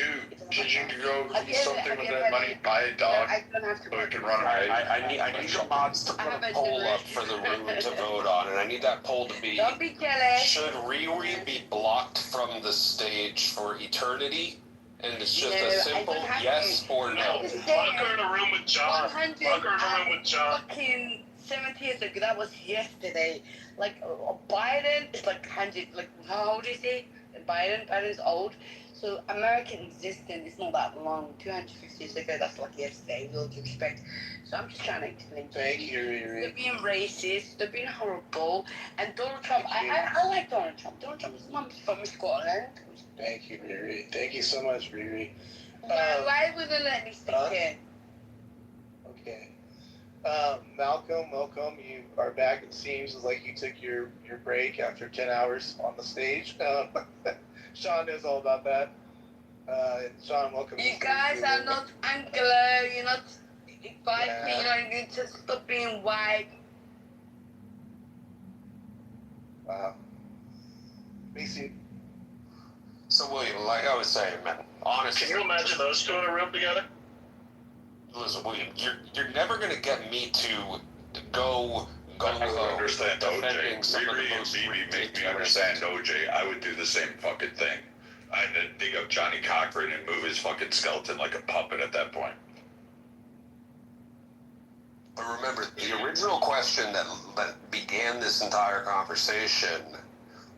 Did you go do something with that money? Buy a dog I don't have to so work. it can run away? I need the mods to put a poll up for the room to vote on, and I need that poll to be: Don't be jealous. should Riri be blocked from the stage for eternity? And it's just a simple yes or no. Lock her in a room with John. Lock her in a room with John. Fucking 70 years ago, that was yesterday. Like, Biden is like 100, like, how old is he? Biden's old. So American existence is not that long. 250 years ago, that's like yesterday, with all due respect. So I'm just trying to explain to you. They're being racist, they're being horrible, and Donald Trump, I like Donald Trump. Donald Trump's mom's from Scotland. Thank you, Riri. Thank you so much, Riri. Why wouldn't let me speak in? Okay. Malcolm, welcome. You are back. It seems like you took your break after 10 hours on the stage. Sean knows all about that. And Sean, welcome. You guys are not Anglo. You're not white people. You need to stop being white. Wow. Macy. So William, like I was saying, man, honestly, can you imagine those two in a room together? Listen, William, you're never gonna get me to go I don't understand OJ. defending some of the Riri and most Bibi make me ridiculous- understand OJ. I would do the same fucking thing. I'd dig up Johnny Cochran and move his fucking skeleton like a puppet at that point. But remember, the original question that began this entire conversation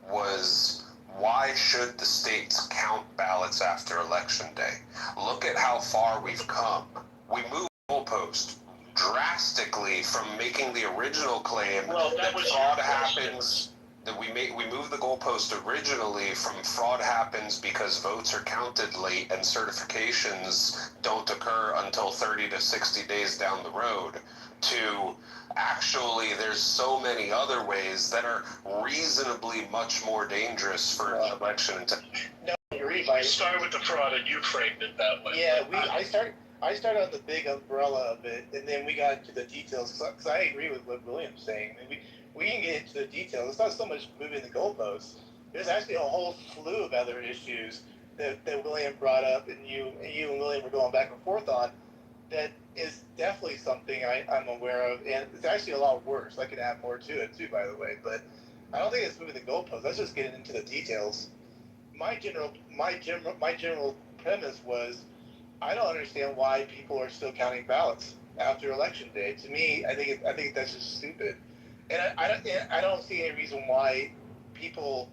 was, why should the states count ballots after Election Day? Look at how far we've come. We moved the goalpost drastically from making the original claim that fraud happens. That we moved the goalpost originally from fraud happens because votes are counted late and certifications don't occur until 30 to 60 days down the road, to actually there's so many other ways that are reasonably much more dangerous for an election. No, I started with the fraud and you framed it that way. Yeah, I started on the big umbrella of it, and then we got into the details, because I agree with what William's saying. I mean, we can get into the details. It's not so much moving the goalposts. There's actually a whole slew of other issues that William brought up, and you and William were going back and forth on, that is definitely something I'm aware of, and it's actually a lot worse. I can add more to it, too, by the way, but I don't think it's moving the goalposts. Let's just get into the details. My general premise was, I don't understand why people are still counting ballots after Election Day. To me, I think that's just stupid, and I don't see any reason why people,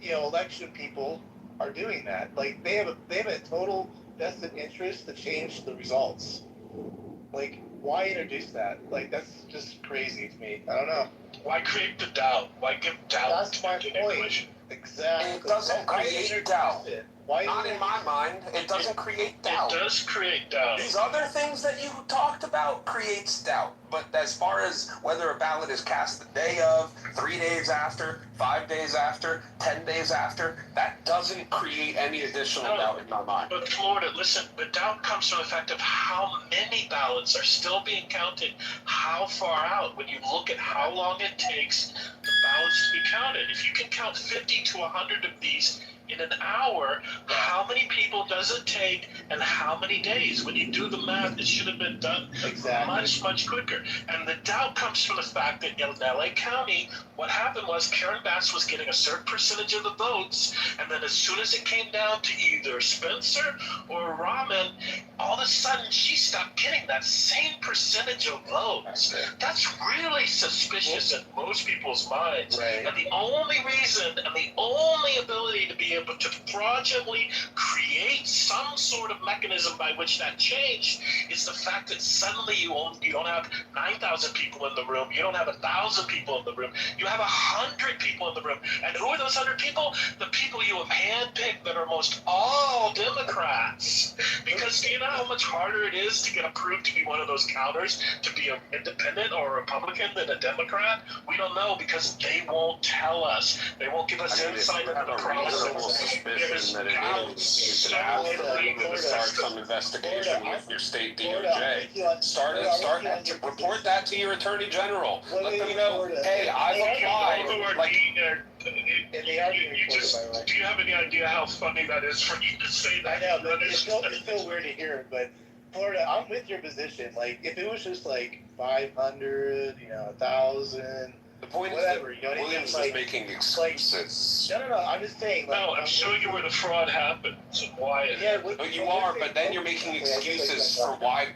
election people, are doing that. Like they have a total vested interest to change the results. Like, why introduce that? Like, that's just crazy to me. I don't know. Why create the doubt? Why give doubt? That's my point. Exactly. It doesn't create doubt. Not in my mind. It doesn't create doubt. It does create doubt. These other things that you talked about creates doubt. But as far as whether a ballot is cast the day of, 3 days after, 5 days after, 10 days after, that doesn't create any additional doubt in my mind. But Florida, listen, the doubt comes from the fact of how many ballots are still being counted, how far out. When you look at how long it takes the ballots to be counted, if you can count 50 to 100 of these in an hour, how many people does it take and how many days? When you do the math, it should have been done much, much quicker. And the doubt comes from the fact that in LA County, what happened was Karen Bass was getting a certain percentage of the votes, and then as soon as it came down to either Spencer or Rahman, all of a sudden she stopped getting that same percentage of votes. That's really suspicious in most people's minds. Right. And the only reason and the only ability to be able to fraudulently create some sort of mechanism by which that changed is the fact that suddenly you don't have 9,000 people in the room, you don't have 1,000 people in the room, you have 100 people in the room. And who are those 100 people? The people you have handpicked that are most all Democrats. Because do you know how much harder it is to get approved to be one of those counters, to be an independent or a Republican than a Democrat? We don't know because they won't tell us. They won't give us insight into the process. Suspicion that it is, you should ask them to start some investigation with your state DOJ. Report that to your attorney general. Let them know, hey, I've applied. Like, and they are being reported, by the way. Do you have any idea how funny that is for you to say that? I know, but it's still weird to hear. But Florida, I'm with your position. Like, if it was just like 500, 1,000. the point whatever, is you know that what I mean? Williams Like, is making excuses. No. I'm just saying. Like, No, I'm showing you where the fraud happened. So why? But you are. But then you're making excuses for why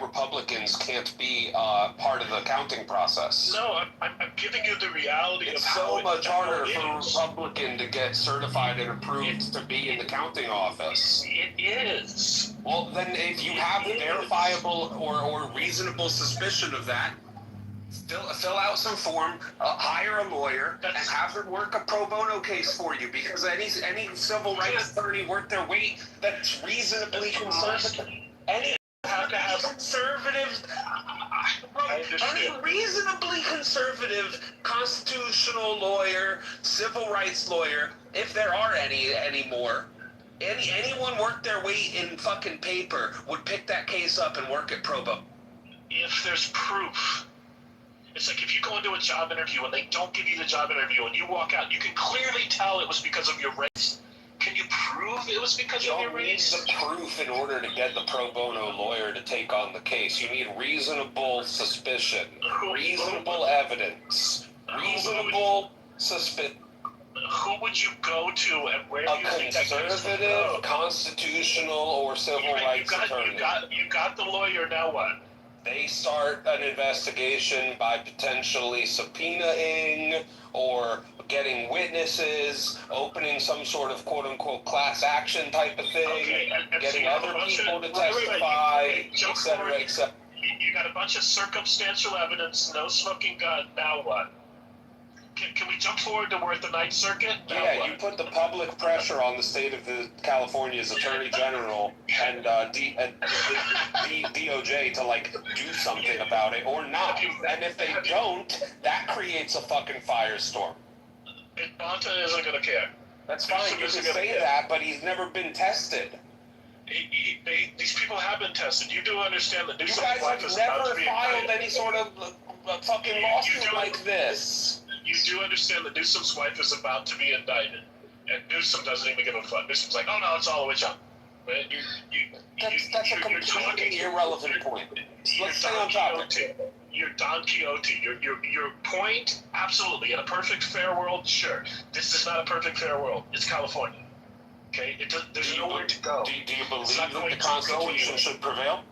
Republicans can't be part of the counting process. No, I'm giving you the reality It's of how so much harder for a is. Republican to get certified and approved to be in the counting office. It is. Well, then if you have verifiable or reasonable suspicion of that, fill out some form, hire a lawyer, and have them work a pro bono case for you. Because any civil rights attorney worth their weight that's reasonably conservative, any reasonably conservative constitutional lawyer, civil rights lawyer, if there are any anymore. Anyone worth their weight in fucking paper would pick that case up and work it pro bono. If there's proof. It's like if you go into a job interview and they don't give you the job interview and you walk out, you can clearly tell it was because of your race. Can you prove it was because of your race? You don't need the proof in order to get the pro bono lawyer to take on the case. You need reasonable suspicion, reasonable evidence, reasonable suspicion. Who would you go to and where do you think that conservative, constitutional, or civil rights attorney? You got the lawyer, now what? They start an investigation by potentially subpoenaing or getting witnesses, opening some sort of quote-unquote class action type of thing, getting other people to testify, etc., etc. You got a bunch of circumstantial evidence, no smoking gun, now what? Can we jump forward to where the Ninth Circuit? Yeah, you put the public pressure on the state of California's Attorney General and DOJ to, like, do something about it or not. And if they don't, that creates a fucking firestorm. Bonta isn't going to care. That's fine, you can say that, but he's never been tested. These people have been tested. You do understand that Newsom's wife is about to be never filed any sort of fucking lawsuit like this. You do understand that Newsom's wife is about to be indicted, and Newsom doesn't even give a fuck. Newsom's like, oh no, it's all a witch hunt. Right? That's a completely irrelevant point. Let's stay on topic. You're Don Quixote. Your point, absolutely. In a perfect fair world, sure. This is not a perfect fair world. It's California. Okay? There's nowhere to go. Do you believe that the Constitution should prevail?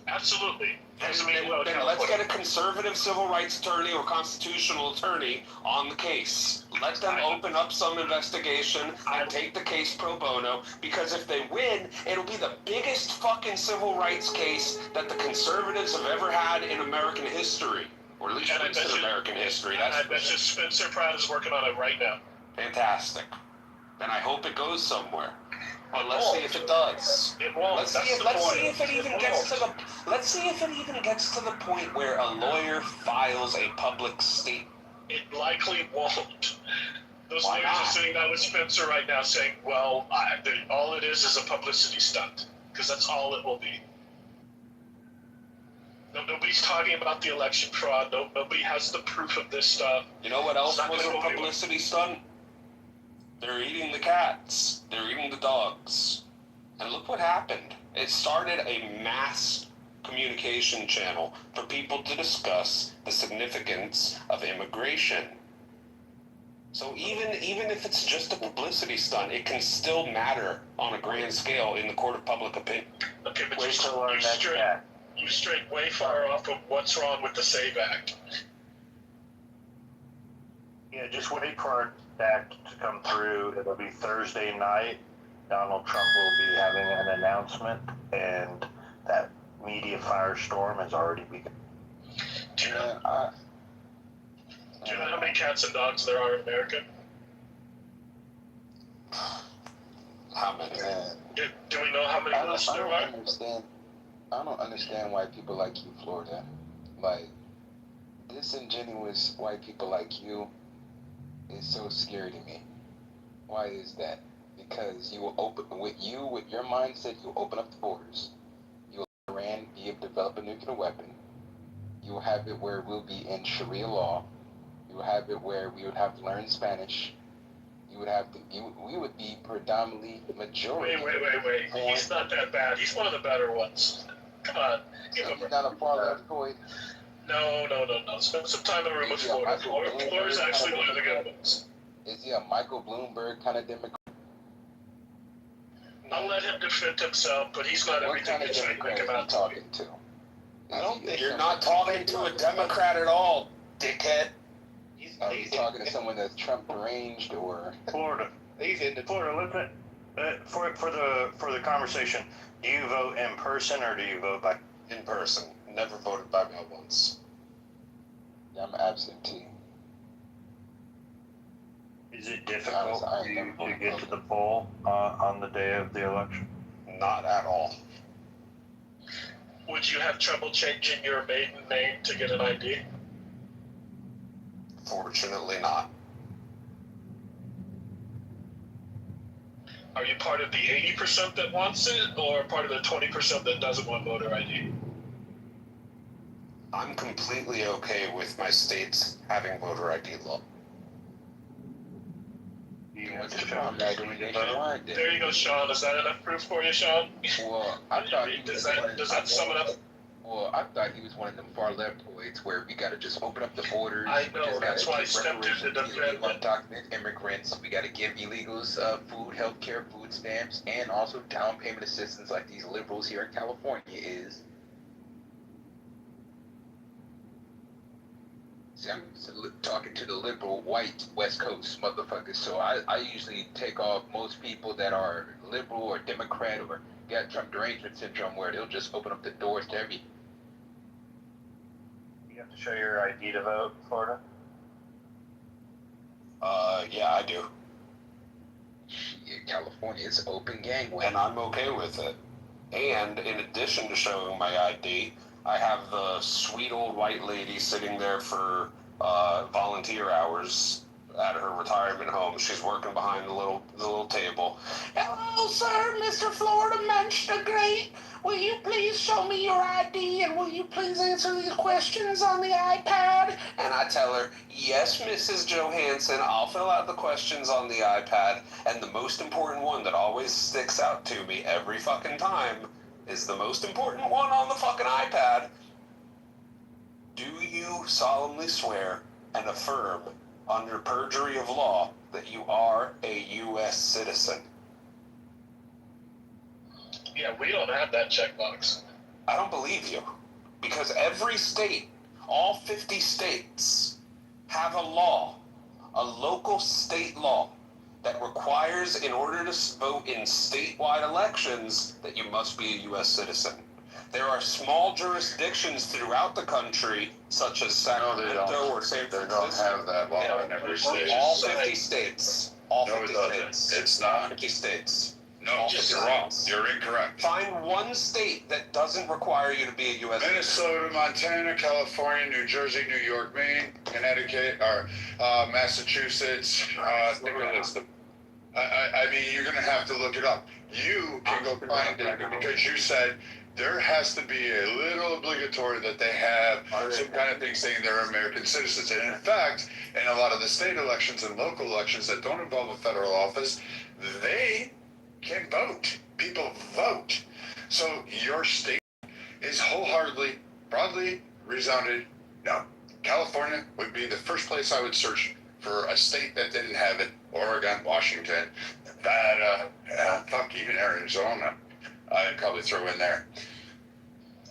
Absolutely. Then let's get a conservative civil rights attorney or constitutional attorney on the case. Let them open up some investigation and take the case pro bono, because if they win, it'll be the biggest fucking civil rights case that the conservatives have ever had in American history. Or at least recent American history. I bet you Spencer Pratt is working on it right now. Fantastic. And I hope it goes somewhere. But let's see if it does. It won't. Let's see if it even gets to the point where a lawyer files a public statement. It likely won't. Those lawyers are sitting down with Spencer right now saying, well, all it is a publicity stunt. Because that's all it will be. Nobody's talking about the election fraud. Nobody has the proof of this stuff. You know what else was a publicity stunt? They're eating the cats. They're eating the dogs. And look what happened. It started a mass communication channel for people to discuss the significance of immigration. So even if it's just a publicity stunt, it can still matter on a grand scale in the court of public opinion. Okay, but Wait till our next chat. you strayed way far off of what's wrong with the SAVE Act. Yeah, just wait for our act to come through. It'll be Thursday night. Donald Trump will be having an announcement, and that media firestorm has already begun. Do you know how many cats and dogs there are in America? How many? Do we know how many lists there are? I don't understand why people like you, Florida. Like, disingenuous white people like you is so scary to me. Why is that? Because you will with your mindset, you'll open up the borders. You'll let Iran be able to develop a nuclear weapon. You'll have it where we'll be in Sharia law. You'll have it where we would have to learn Spanish. We would be predominantly majority. Wait. He's not that bad. He's one of the better ones. Come on. Give him he's not a far left toy. No. Spend some time in the room with Florida. Florida's actually one of the good ones. Is he a Michael Bloomberg kind of Democrat? I'll let him defend himself, but he's not everything that you make him out talking to. I don't think you're not talking to a Democrat at all, dickhead. Are you talking to someone that's Trump deranged or Florida? Florida, listen. For the conversation, do you vote in person or do you vote by in person? Never voted by mail once. Yeah, I'm absentee. Is it difficult for you to get to the poll on the day of the election? Not at all. Would you have trouble changing your maiden name to get an ID? Fortunately not. Are you part of the 80% that wants it, or part of the 20% that doesn't want voter ID? I'm completely okay with my states having voter ID law. There you go, Sean. Is that enough proof for you, Sean? Well, I thought does that sum it up? Well, I thought he was one of them far left boys where we got to just open up the borders. I know, that's why I stepped in to defend them. Undocumented immigrants. We got to give illegals food, health care, food stamps, and also down payment assistance like these liberals here in California is. See, I'm talking to the liberal white West Coast motherfuckers, so I usually take off most people that are liberal or Democrat or got Trump derangement syndrome where they'll just open up the doors to every. You have to show your ID to vote, Florida? Yeah, I do. Shit, California is open gangway. And I'm okay with it. And in addition to showing my ID, I have the sweet old white lady sitting there for volunteer hours at her retirement home. She's working behind the little table. Hello, sir, Mr. Florida Mensch the Great. Will you please show me your ID and will you please answer these questions on the iPad? And I tell her, yes, Mrs. Johansson, I'll fill out the questions on the iPad. And the most important one that always sticks out to me every fucking time is the most important one on the fucking iPad. Do you solemnly swear and affirm under perjury of law that you are a U.S. citizen? Yeah, we don't have that checkbox. I don't believe you. Because every state, all 50 states, have a law, a local state law, that requires, in order to vote in statewide elections, that you must be a U.S. citizen. There are small jurisdictions throughout the country, such as Sacramento or San Francisco. They don't have that law in every state. All 50 states. All 50 No, it doesn't. states. It's not. 50 states. No, you're wrong. You're incorrect. Find one state that doesn't require you to be a U.S. Minnesota, Montana, California, New Jersey, New York, Maine, Connecticut, or Massachusetts. Think of the list. I mean, you're going to have to look it up. You can go find it because you said there has to be a little obligatory that they have some kind of thing saying they're American citizens. And in fact, in a lot of the state elections and local elections that don't involve a federal office, they can vote. People vote. So your state is wholeheartedly, broadly resounded no. California would be the first place I would search for a state that didn't have it, Oregon, Washington, Nevada, fuck, even Arizona, I'd probably throw in there.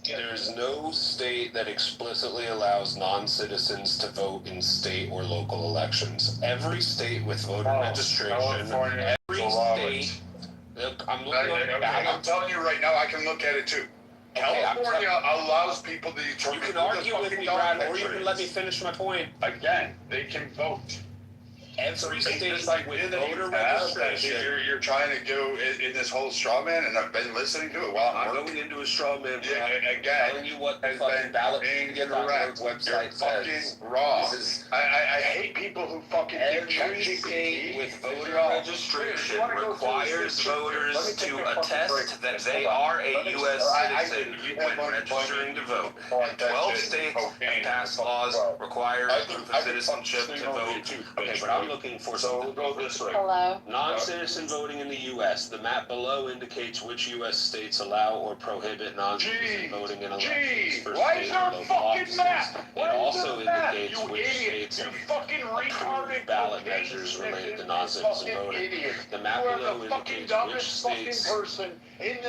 There's no state that explicitly allows non-citizens to vote in state or local elections. Every state with voter registration, California, every state. Look, I'm telling you right now, I can look at it too. California allows people to determine. You can argue with me, Brad, or you can let me finish my point. Again, they can vote. Every state with voter registration. registration. You're trying to go in this whole straw man, and I've been listening to it while I'm going into a straw man. Yeah, again, telling you what the has fucking been ballot incorrect. website says. Fucking wrong. This is I hate people who fucking think every state with voter registration requires voters to attest that they are a U.S. citizen when registering to vote. And 12 states have passed laws requiring proof of citizenship to vote. Okay, but I'm looking for something. Hello. Non-citizen voting in the U.S. The map below indicates which U.S. states allow or prohibit non-citizen voting in elections for state and local offices. It also indicates which states have approved ballot measures related to non-citizen voting. The map below indicates which states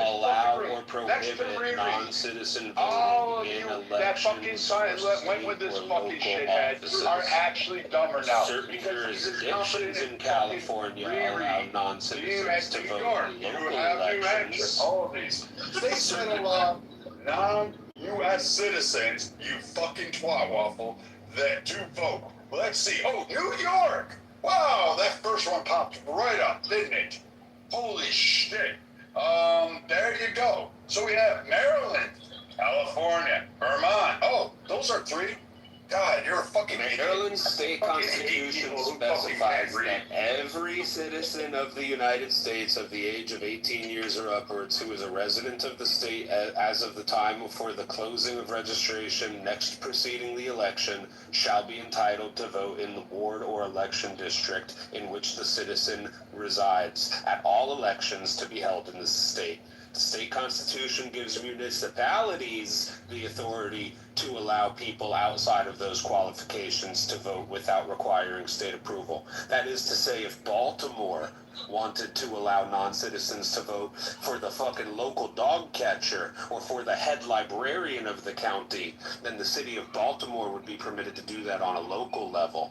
allow or prohibit non-citizen voting in elections for state or local offices. Are actually dumber now. Certain jurisdictions in California allow non-citizens to vote in local elections. All of these. States that allow non-U.S. citizens, you fucking twat waffle, that do vote. Let's see. Oh, New York! Wow, that first one popped right up, didn't it? Holy shit. There you go. So we have Maryland, California, Vermont. Oh, those are three. God, you're a fucking idiot. Maryland's state constitution specifies that every citizen of the United States of the age of 18 years or upwards who is a resident of the state as of the time before the closing of registration next preceding the election shall be entitled to vote in the ward or election district in which the citizen resides at all elections to be held in the state. The state constitution gives municipalities the authority to allow people outside of those qualifications to vote without requiring state approval. That is to say, if Baltimore wanted to allow non-citizens to vote for the fucking local dog catcher or for the head librarian of the county, then the city of Baltimore would be permitted to do that on a local level.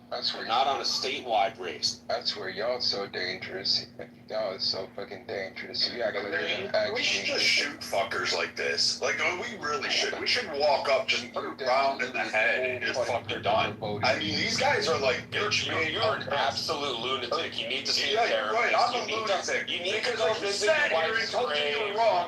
That's where not on a statewide race. That's where y'all so dangerous. Y'all is so fucking dangerous. You gotta we should just shoot fuckers like this. Like, we really should. We should walk up, just put a round in the head, and just fucking done. I mean, these guys are like, you're an absolute lunatic. You need to see a therapist. Right, I'm a lunatic. You need to go visit your wife's grave.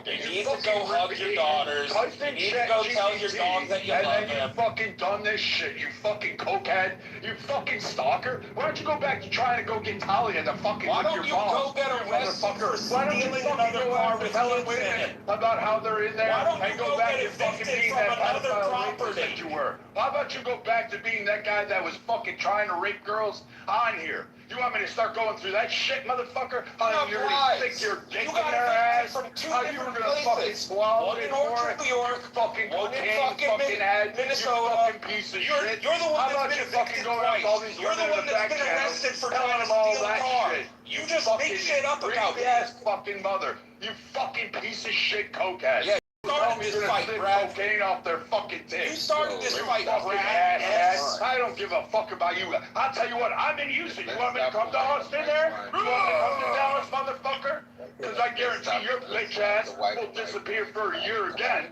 You need to go hug your daughters. You need to go tell your dog that you love him. You fucking done this shit, you fucking cokehead, you fucking stalker. Why don't you go back to trying to go get Talia to fucking Why don't you go get arrested for stealing another car with kids in it? About how they're in there. Why don't you go back get to fucking evicted being from that another pedophile property? that you were? How about you go back to being that guy that was fucking trying to rape girls on here? You want me to start going through that shit, motherfucker? How you already stick your dick in their ass? From two How you were gonna fucking swallow one it in for Orchard, New York, fucking one in cocaine, fucking head, Minnesota. you fucking piece of shit. You're the one How that's about been you fucking evicted going up to all twice. these You're the women one in the that's back been channels, arrested for telling trying to them all steal a that car. shit. You just make shit up about me. Ass fucking mother. You fucking piece of shit cokehead. Yeah, you started this fight, Brad. Cocaine off their fucking tits. You started this fight, fucking Brad. ass. I don't give a fuck about you. I'll tell you what, I'm in Houston. You want me to come to Austin there? You want me to come to Dallas, motherfucker? Because I guarantee your bitch ass will disappear for a year again.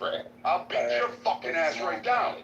I'll beat your fucking ass right down.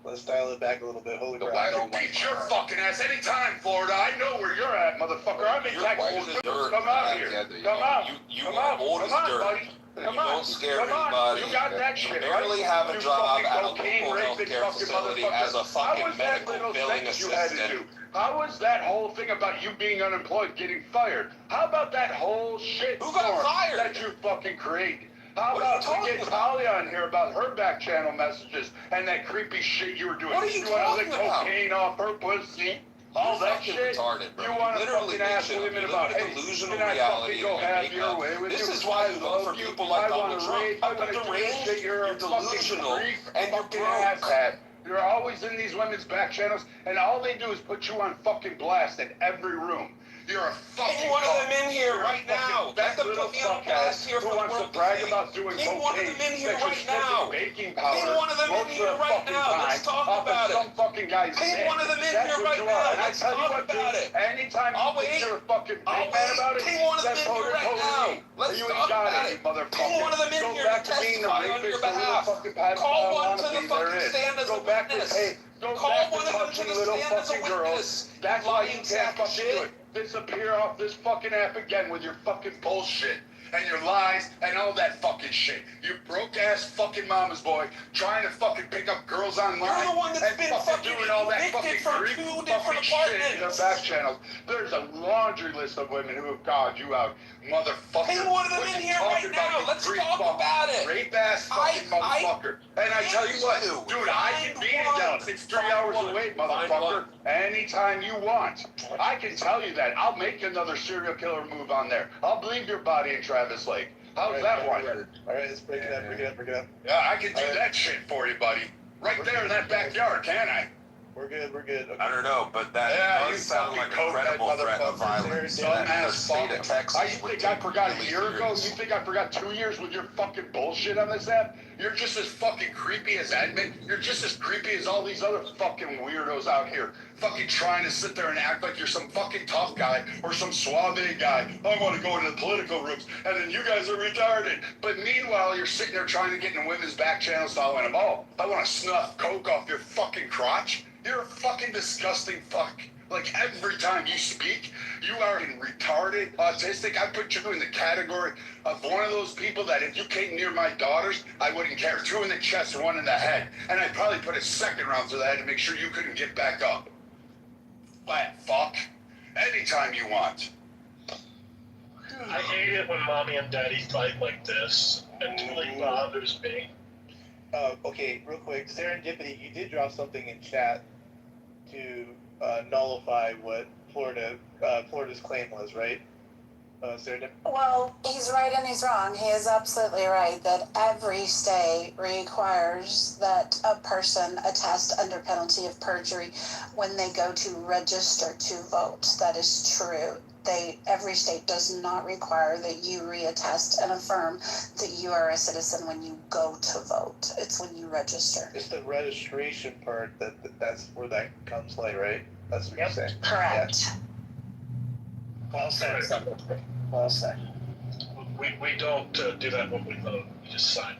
Let's dial it back a little bit. Holy crap. I don't beat your fucking ass anytime, Florida. I know where you're at, motherfucker. I'm in Texas. Come out here. Come out. You are old as dirt. Buddy. You don't scare anybody. You got that shit, You barely right? have a You job fucking at a cocaine local raping healthcare fucking facility motherfucker. as a How fucking was that medical little billing sentence you had to assistant. do? How was that whole thing about you being unemployed getting fired? How about that whole shit Who got fired? that you fucking created? How What are about you we talking get about? Talia on here about her back channel messages and that creepy shit you were doing? What are you wanna talking lick about? cocaine off her pussy? All that fucking shit? retarded, bro. You want to Literally fucking ask make shit up. women You about, live in a hey, delusional can I reality fucking go that you have make your up. way with This you? is why I you vote for love you. people like I Donald wanna Trump. rape, You're I wanna do deranged, shit. You're a you're delusional, fucking freak, and you're fucking broke. asshat. You're always in these women's back channels, and all they do is put you on fucking blast in every room. You're a fucking. Ping one of them in here right now. Let them little put me on fuckhead blast here who for the wants to world to brag see. about doing Ping one of cocaine them in here that you're right sniffing now. baking powder Ping one of them in most here of the right fucking now. Let's time talk off about of some it. fucking guy's Ping dick. one of them in That's here what right you are. now. And I Let's tell you talk what, about dude, it. anytime you think you're a fucking big man about it, Ping one of them that's in here right now. Let's you talk ain't got about it, you it. motherfucker. Ping one of them in Go here back to to being the testify on your rapist, the little behalf. fucking pedophile Call one to the wannabe there fucking is. stand as Go a back to witness. hey, go Call back one to of them to touching the little stand as a fucking girls. witness. That's why you Lying can't sack of fucking do shit. it. Disappear off this fucking app again with your fucking bullshit and your lies and all that fucking shit. You broke ass fucking mama's boy trying to fucking pick up girls online. You're the one that's and been fucking doing all that evicted fucking from creep 2 fucking different shit in their apartments. back channels. There's a laundry list of women who have called you out, motherfucker. Ping one of them What in you here talking right now. about, you Let's creep talk fuck, about it. rape ass fucking motherfucker. And I tell you what, dude, I can be in Dallas. It's 3 hours away, motherfucker. Anytime you want. I can tell you that. I'll make another serial killer move on there. I'll leave your body in Travis Lake. How's that one? All right, let's break it up, break it up. Yeah, I can do that shit for you, buddy. Right there in that backyard, can I? We're good, we're good. Okay. I don't know, but that you does sound fucking like a cokehead credible threat of motherfucker. violence. Some That the ass state fuck. of Texas You would think I take forgot really a year ago? You serious. think I forgot 2 years with your fucking bullshit on this app? You're just as fucking creepy as Edmund. You're just as creepy as all these other fucking weirdos out here. Fucking trying to sit there and act like you're some fucking tough guy or some suave guy. I want to go into the political rooms, and then you guys are retarded. But meanwhile, you're sitting there trying to get in women's back channels following them. Oh, I want to snuff coke off your fucking crotch. You're a fucking disgusting fuck. Like every time you speak, you are retarded, autistic. I put you in the category of one of those people that if you came near my daughters, I wouldn't care. 2 in the chest and 1 in the head. And I'd probably put a second round to the head to make sure you couldn't get back up. Flat fuck. Anytime you want. I hate it when mommy and daddy fight like this. It really bothers me. Okay, real quick, serendipity, you did drop something in chat to nullify what Florida's claim was, right? Serendipity? Well, he's right and he's wrong. He is absolutely right that every state requires that a person attest under penalty of perjury when they go to register to vote. That is true. Every state does not require that you reattest and affirm that you are a citizen when you go to vote. It's when you register. It's the registration part that's where that comes late, right? That's what you're saying. Correct. Yeah. Well said. Well said. We don't do that when we vote. We just sign.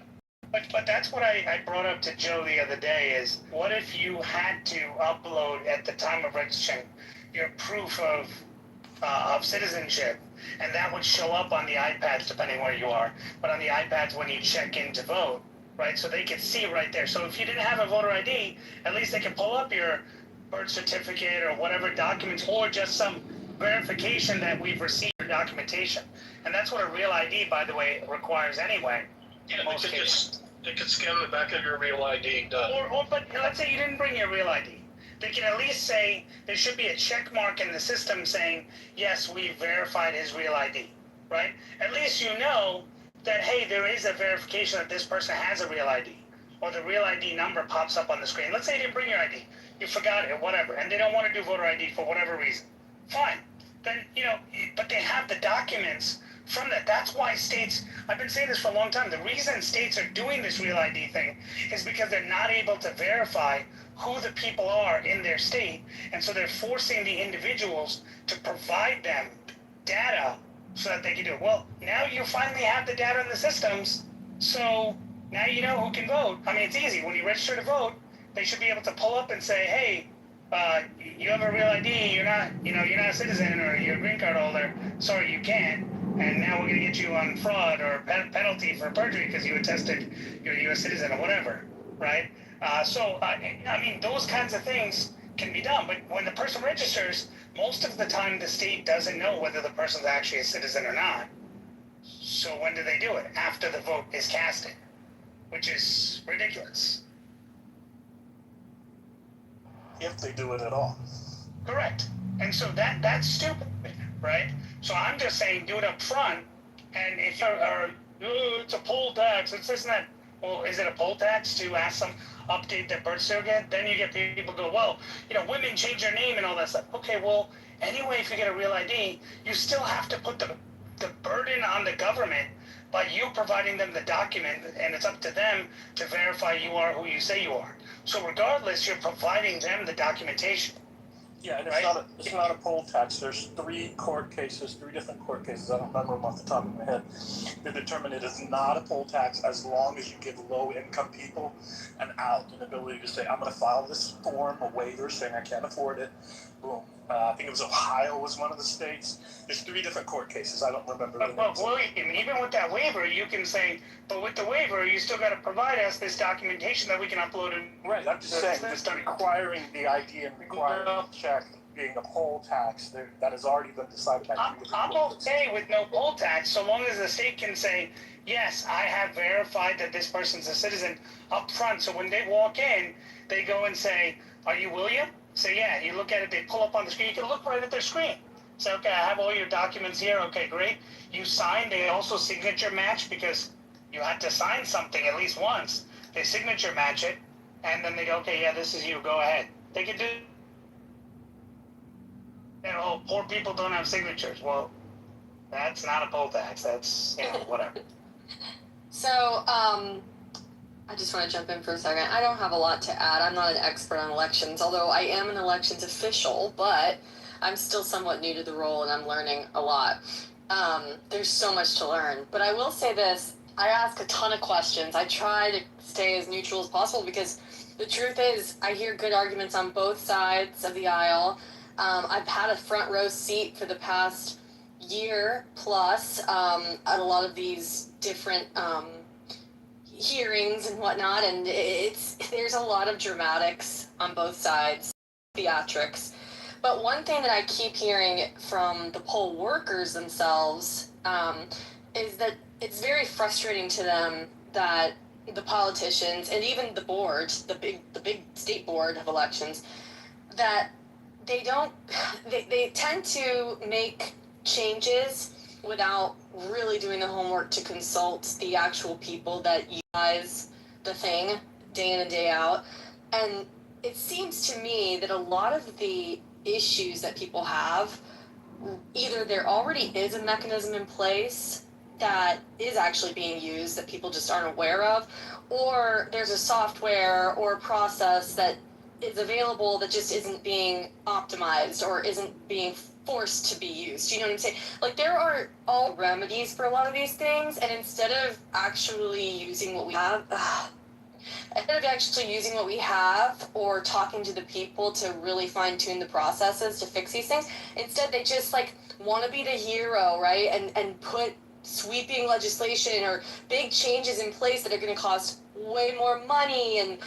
But that's what I brought up to Joe the other day is, what if you had to upload at the time of registration your proof of citizenship, and that would show up on the iPads depending where you are, but on the iPads when you check in to vote, right? So they could see right there. So if you didn't have a voter ID, at least they can pull up your birth certificate or whatever documents, or just some verification that we've received your documentation. And that's what a real ID, by the way, requires anyway. Yeah, they could scan the back of your real ID. Done. But let's say you didn't bring your real ID. They can at least say there should be a check mark in the system saying, yes, we verified his real ID, right? At least you know that, hey, there is a verification that this person has a real ID, or the real ID number pops up on the screen. Let's say you didn't bring your ID, you forgot it, whatever, and they don't want to do voter ID for whatever reason. Fine. Then, but they have the documents from that. That's why states, I've been saying this for a long time, the reason states are doing this real ID thing is because they're not able to verify who the people are in their state, and so they're forcing the individuals to provide them data so that they can do it. Well, now you finally have the data in the systems, so now you know who can vote. I mean, it's easy. When you register to vote, they should be able to pull up and say, hey, you have a real ID, you're not a citizen, or you're a green card holder, sorry, you can't, and now we're going to get you on fraud or penalty for perjury because you attested you're a U.S. citizen or whatever, right? I mean, those kinds of things can be done, but when the person registers, most of the time the state doesn't know whether the person's actually a citizen or not. So when do they do it? After the vote is casted, which is ridiculous. If they do it at all. Correct. And so that's stupid, right? So I'm just saying do it up front, and if you're, it's a poll tax, it's this and that. Well, is it a poll tax to ask some? update their birth certificate, then you get people go, well, women change their name and all that stuff. Okay, well, anyway, if you get a real ID, you still have to put the burden on the government by you providing them the document, and it's up to them to verify you are who you say you are. So regardless, you're providing them the documentation. Yeah, and it's not a poll tax. There's three different court cases, I don't remember them off the top of my head, that determine it is not a poll tax as long as you give low-income people an ability to say, I'm going to file this form, a waiver saying I can't afford it. Boom. I think it was Ohio was one of the states. There's three different court cases. I don't remember the names. But William, even with that waiver, you can say, but with the waiver, you still got to provide us this documentation that we can upload. Right, I'm just saying, just requiring the ID and requiring the check being a poll tax, that has already been decided by three different I'm courts. okay with no poll tax, so long as the state can say, yes, I have verified that this person's a citizen up front. So when they walk in, they go and say, are you William? Say, yeah. You look at it, they pull up on the screen. You can look right at their screen. Say, okay, I have all your documents here. Okay, great. You sign. They also signature match because you had to sign something at least once. They signature match it, and then they go, okay, yeah, this is you. Go ahead. They can do. Oh, poor people don't have signatures. Well, that's not a poll tax. That's, whatever. So, I just want to jump in for a second. I don't have a lot to add. I'm not an expert on elections, although I am an elections official, but I'm still somewhat new to the role and I'm learning a lot. There's so much to learn. But I will say this, I ask a ton of questions. I try to stay as neutral as possible because the truth is I hear good arguments on both sides of the aisle. I've had a front row seat for the past year plus at a lot of these different hearings and whatnot, and there's a lot of dramatics on both sides, theatrics. But one thing that I keep hearing from the poll workers themselves is that it's very frustrating to them that the politicians and even the board, the big state board of elections, that they tend to make changes without really doing the homework to consult the actual people that utilize the thing day in and day out. And it seems to me that a lot of the issues that people have, either there already is a mechanism in place that is actually being used that people just aren't aware of, or there's a software or a process that is available that just isn't being optimized or isn't being forced to be used. You know what I'm saying? Like, there are all remedies for a lot of these things, and instead of actually using what we have, or talking to the people to really fine-tune the processes to fix these things, instead they just want to be the hero, right? And put sweeping legislation or big changes in place that are going to cost way more money, and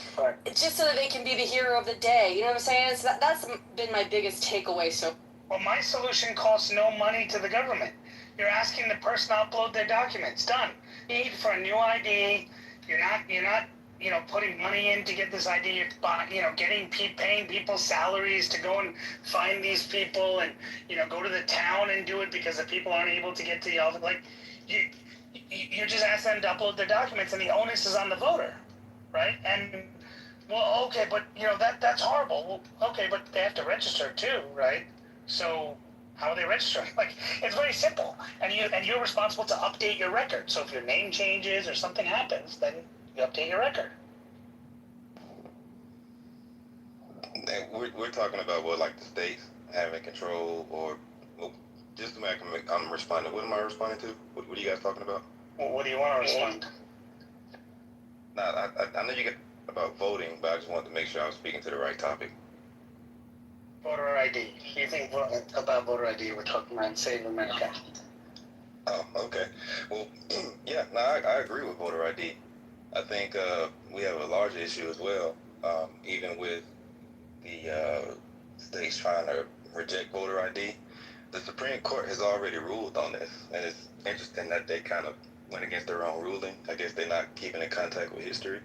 just so that they can be the hero of the day. You know what I'm saying? So that's been my biggest takeaway. So, well, my solution costs no money to the government. You're asking the person to upload their documents. Done. Need for a new ID. You're not putting money in to get this ID. You're paying people salaries to go and find these people and go to the town and do it because the people aren't able to get to the office. You just ask them to upload their documents, and the onus is on the voter, right? And well, okay, but that's horrible. Well, okay, but they have to register too, right? So how are they registering? It's very simple, and you're responsible to update your record. So if your name changes or something happens, then you update your record. We're talking about the states having control, or just to make I'm responding. What am I responding to? What are you guys talking about? Well, what do you want to respond? I know you get about voting, but I just wanted to make sure I was speaking to the right topic. Voter ID. You think about voter ID? We're talking about Save America. Oh, okay. Well, yeah, no, I agree with voter ID. I think we have a larger issue as well, even with the states trying to reject voter ID. The Supreme Court has already ruled on this, and it's interesting that they kind of went against their own ruling. I guess they're not keeping in contact with history.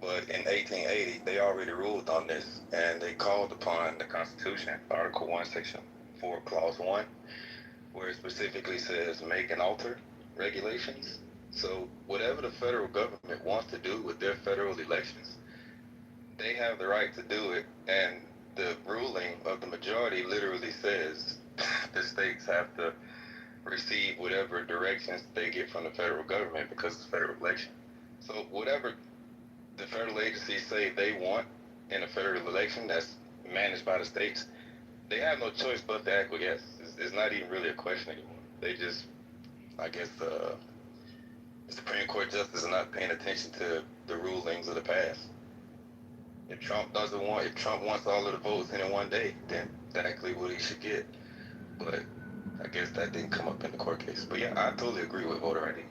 But in 1880, they already ruled on this, and they called upon the Constitution, Article 1, Section 4, Clause 1, where it specifically says make and alter regulations. So whatever the federal government wants to do with their federal elections, they have the right to do it, and the ruling of the majority literally says the states have to receive whatever directions they get from the federal government because it's a federal election. So whatever the federal agencies say they want in a federal election that's managed by the states, they have no choice but to acquiesce. It's not even really a question anymore. They just, I guess, the Supreme Court justices are not paying attention to the rulings of the past. If Trump wants all of the votes in one day, then exactly what he should get. But I guess that didn't come up in the court case. But yeah, I totally agree with voter ID.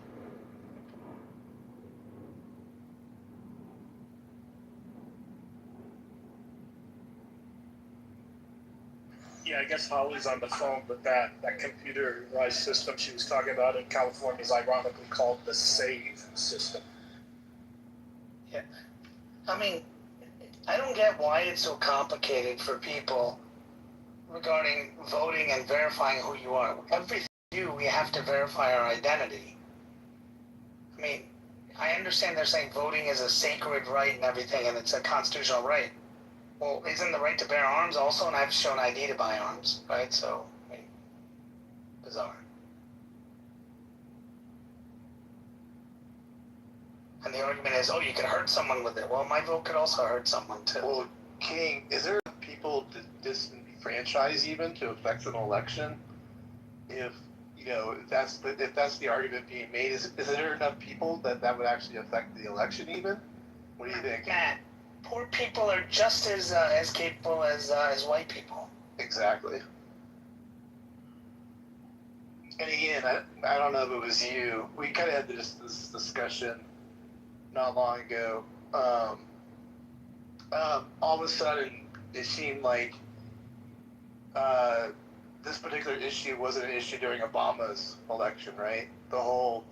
Yeah, I guess Holly's on the phone, but that computerized system she was talking about in California is ironically called the SAVE system. Yeah. I mean, I don't get why it's so complicated for people regarding voting and verifying who you are. Everything we do, we have to verify our identity. I mean, I understand they're saying voting is a sacred right and everything, and it's a constitutional right. Well, isn't the right to bear arms also? And I've shown ID to buy arms, right? So, I mean, bizarre. And the argument is, oh, you could hurt someone with it. Well, my vote could also hurt someone too. Well, King, is there people to disenfranchise even to affect an election? If if that's the argument being made, is there enough people that would actually affect the election even? What do you think? Matt, poor people are just as capable as white people. Exactly. And again, I don't know if it was you. We kind of had this discussion not long ago. All of a sudden, it seemed like this particular issue wasn't an issue during Obama's election, right? The whole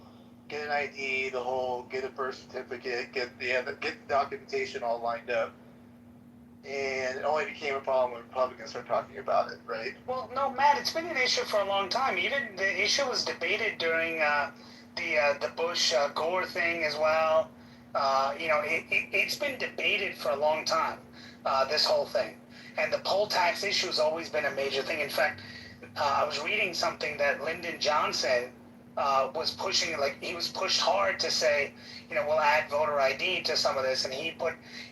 get an ID, the whole get a birth certificate, get the documentation all lined up. And it only became a problem when Republicans started talking about it, right? Well, no, Matt, it's been an issue for a long time. Even the issue was debated during the Bush Gore thing as well. It's been debated for a long time, this whole thing. And the poll tax issue has always been a major thing. In fact, I was reading something that Lyndon Johnson was pushing, he was pushed hard to say, we'll add voter ID to some of this. And he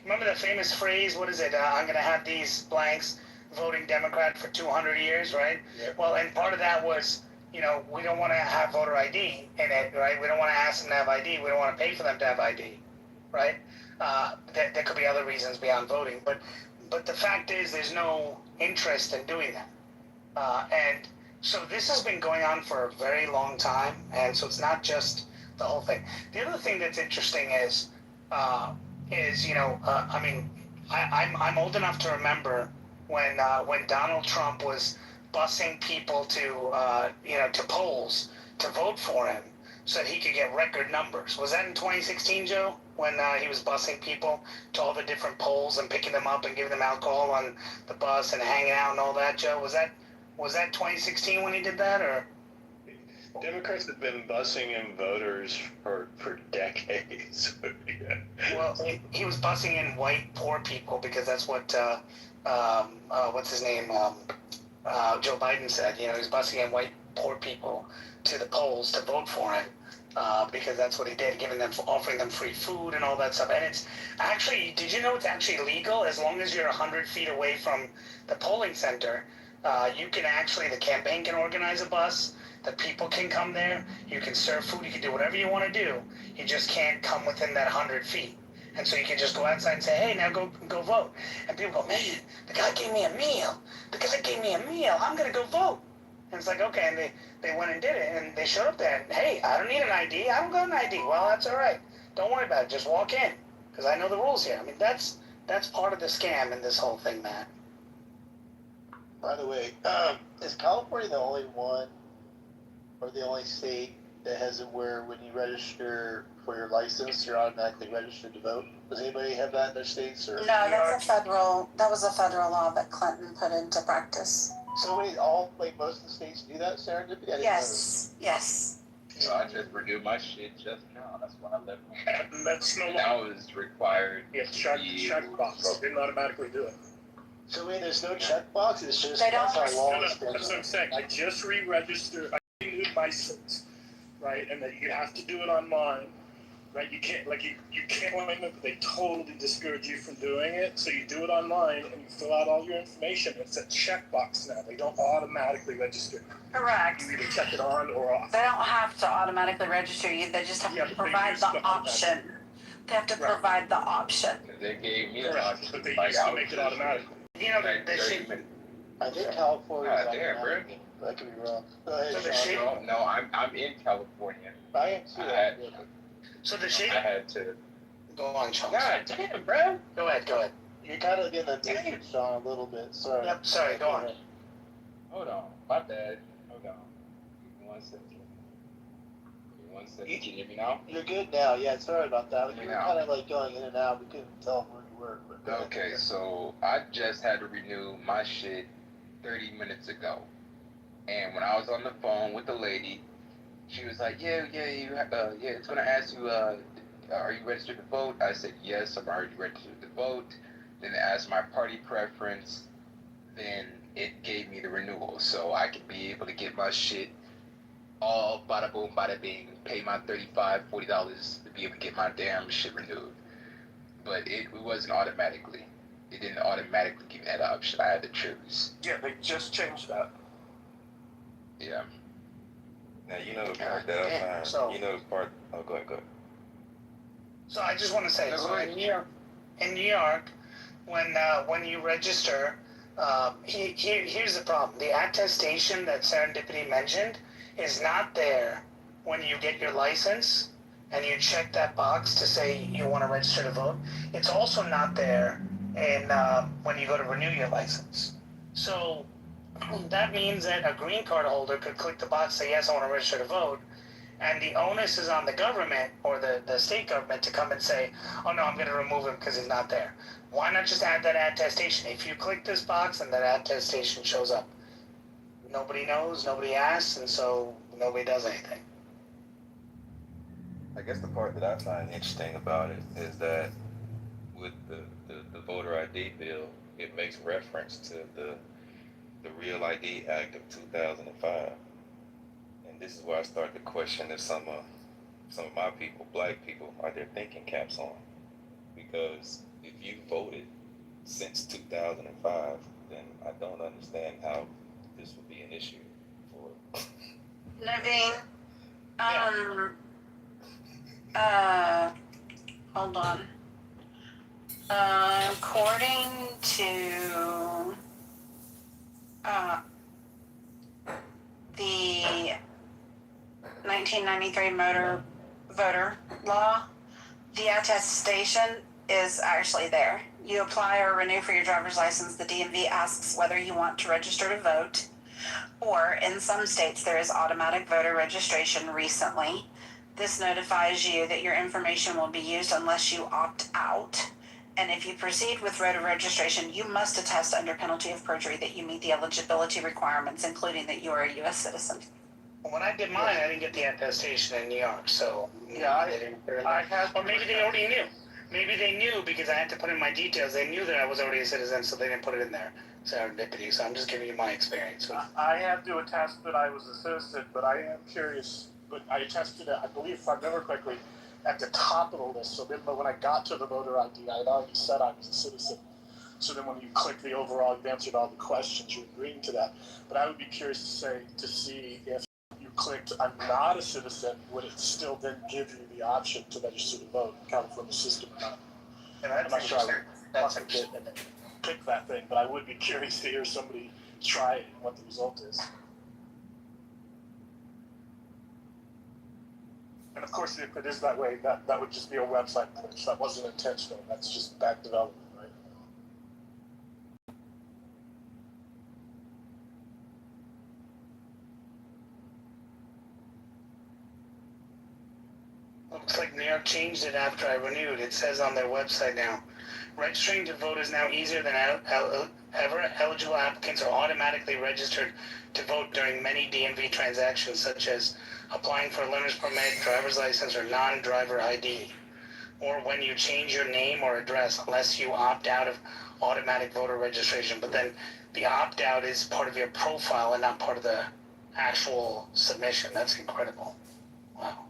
remember the famous phrase, what is it? I'm going to have these blanks voting Democrat for 200 years, right? Yep. Well, and part of that was, we don't want to have voter ID in it, right? We don't want to ask them to have ID. We don't want to pay for them to have ID, right? There could be other reasons beyond voting. But the fact is, there's no interest in doing that. And so this has been going on for a very long time, and so it's not just the whole thing. The other thing that's interesting is I'm old enough to remember when Donald Trump was busing people to polls to vote for him so that he could get record numbers. Was that in 2016, Joe? When he was busing people to all the different polls and picking them up and giving them alcohol on the bus and hanging out and all that, Joe? Was that 2016 when he did that, or? Democrats have been busing in voters for decades. Yeah. Well, he was busing in white poor people because that's what what's his name Joe Biden said. He was busing in white poor people to the polls to vote for him because that's what he did, offering them free food and all that stuff. And it's actually, did you know it's actually legal as long as you're 100 feet away from the polling center? You can actually, the campaign can organize a bus, the people can come there, you can serve food, you can do whatever you want to do. You just can't come within that 100 feet. And so you can just go outside and say, hey, now go vote. And people go, man, the guy gave me a meal. I'm going to go vote. And it's like, okay, and they went and did it, and they showed up there, and hey, I don't need an ID, I don't got an ID. Well, that's all right. Don't worry about it, just walk in, because I know the rules here. I mean, that's part of the scam in this whole thing, Matt. By the way, is California the only one or the only state that has it where when you register for your license, you're automatically registered to vote? Does anybody have that in their states? Or? No, that was a federal law that Clinton put into practice. So most of the states do that, Serendipity? Yes. So I just renewed my shit just now. That's when I left. And that's no That longer. was required. Yeah, checkbox. They didn't automatically do it. So wait, there's no checkbox. It's just They don't- that's our law. That's what I'm saying. I just re-registered. I renewed my license, right? And that you have to do it online, right? You can't you can't claim it, but they totally discourage you from doing it. So you do it online and you fill out all your information. It's a checkbox now. They don't automatically register. Correct. You either check it on or off. They don't have to automatically register you. They just have Yeah, to but they provide used the to option. They have to provide the option. They gave me an Correct, option. but they Like, used to I was make it just- automatic. You know, like, the 30 shit. minutes. I think California. God damn, bro. But I could be wrong. Go ahead, So the Sean. No, I'm in California. I am too. So the shit. I had to. Go on, Sean. God damn, bro. Go ahead. You're kind of getting a matrix, Sean, a little bit. Sorry. Yep, sorry, go on. Hold on. My bad. Hold on. Give me 1 second. Give me 1 second. Can you hear me now? You're good now. Yeah, sorry about that. You were Now. kind of like going in and out. We couldn't tell where you were. But go ahead. Okay, so I just had to renew my shit 30 minutes ago. And when I was on the phone with the lady, she was like, yeah, it's gonna ask you, are you registered to vote? I said, yes, I'm already registered to vote. Then it asked my party preference. Then it gave me the renewal. So I could be able to get my shit all bada boom, bada bing, pay my $35, $40 to be able to get my damn shit renewed. But it wasn't automatically. It didn't automatically give me that option. I had to choose. Yeah, they just changed that. Yeah. Now you know the part that I find. So- You know the part. Oh, go ahead. So I just want to say, No, so go ahead. in New York, when you register, here's the problem: the attestation that Serendipity mentioned is not there when you get your license and you check that box to say you want to register to vote. It's also not there in when you go to renew your license. So that means that a green card holder could click the box, say yes, I want to register to vote. And the onus is on the government or the state government to come and say, oh no, I'm going to remove him because he's not there. Why not just add that attestation? If you click this box and that attestation shows up, nobody knows, nobody asks, and so nobody does anything. I guess the part that I find interesting about it is that with the voter ID bill, it makes reference to the Real ID Act of 2005. And this is where I start to question if some of my people, black people, are their thinking caps on. Because if you voted since 2005, then I don't understand how this would be an issue for. Naveen, hold on. According to the 1993 motor voter law, the attestation is actually there. You apply or renew for your driver's license, the DMV asks whether you want to register to vote, or in some states there is automatic voter registration recently. This notifies you that your information will be used unless you opt out. And if you proceed with voter registration, you must attest under penalty of perjury that you meet the eligibility requirements, including that you are a U.S. citizen. When I did mine, I didn't get the attestation in New York, so Yeah, they didn't put it in I there. have. Or maybe they already knew. Maybe they knew because I had to put in my details. They knew that I was already a citizen, so they didn't put it in there. Serendipity. So I'm just giving you my experience. I have to attest that I was a citizen, but I am curious. But I attested, I believe, if I remember correctly, at the top of the list. So then when I got to the voter ID, I had already said I was a citizen. So then when you click the overall, you've answered all the questions, you're agreeing to that. But I would be curious to see if you clicked I'm not a citizen, would it still then give you the option to register to vote in California system or not? And I'm not sure I would That's fucking get and then pick that thing, but I would be curious to hear somebody try it and what the result is. And of course, if it is that way, that would just be a website glitch. That wasn't intentional. That's just bad development, right? Looks like New York changed it after I renewed. It says on their website now, Registering to vote is now easier than ever. Eligible applicants are automatically registered to vote during many DMV transactions, such as applying for a learner's permit, driver's license, or non-driver ID, or when you change your name or address, unless you opt out of automatic voter registration. But then the opt-out is part of your profile and not part of the actual submission. That's incredible. Wow.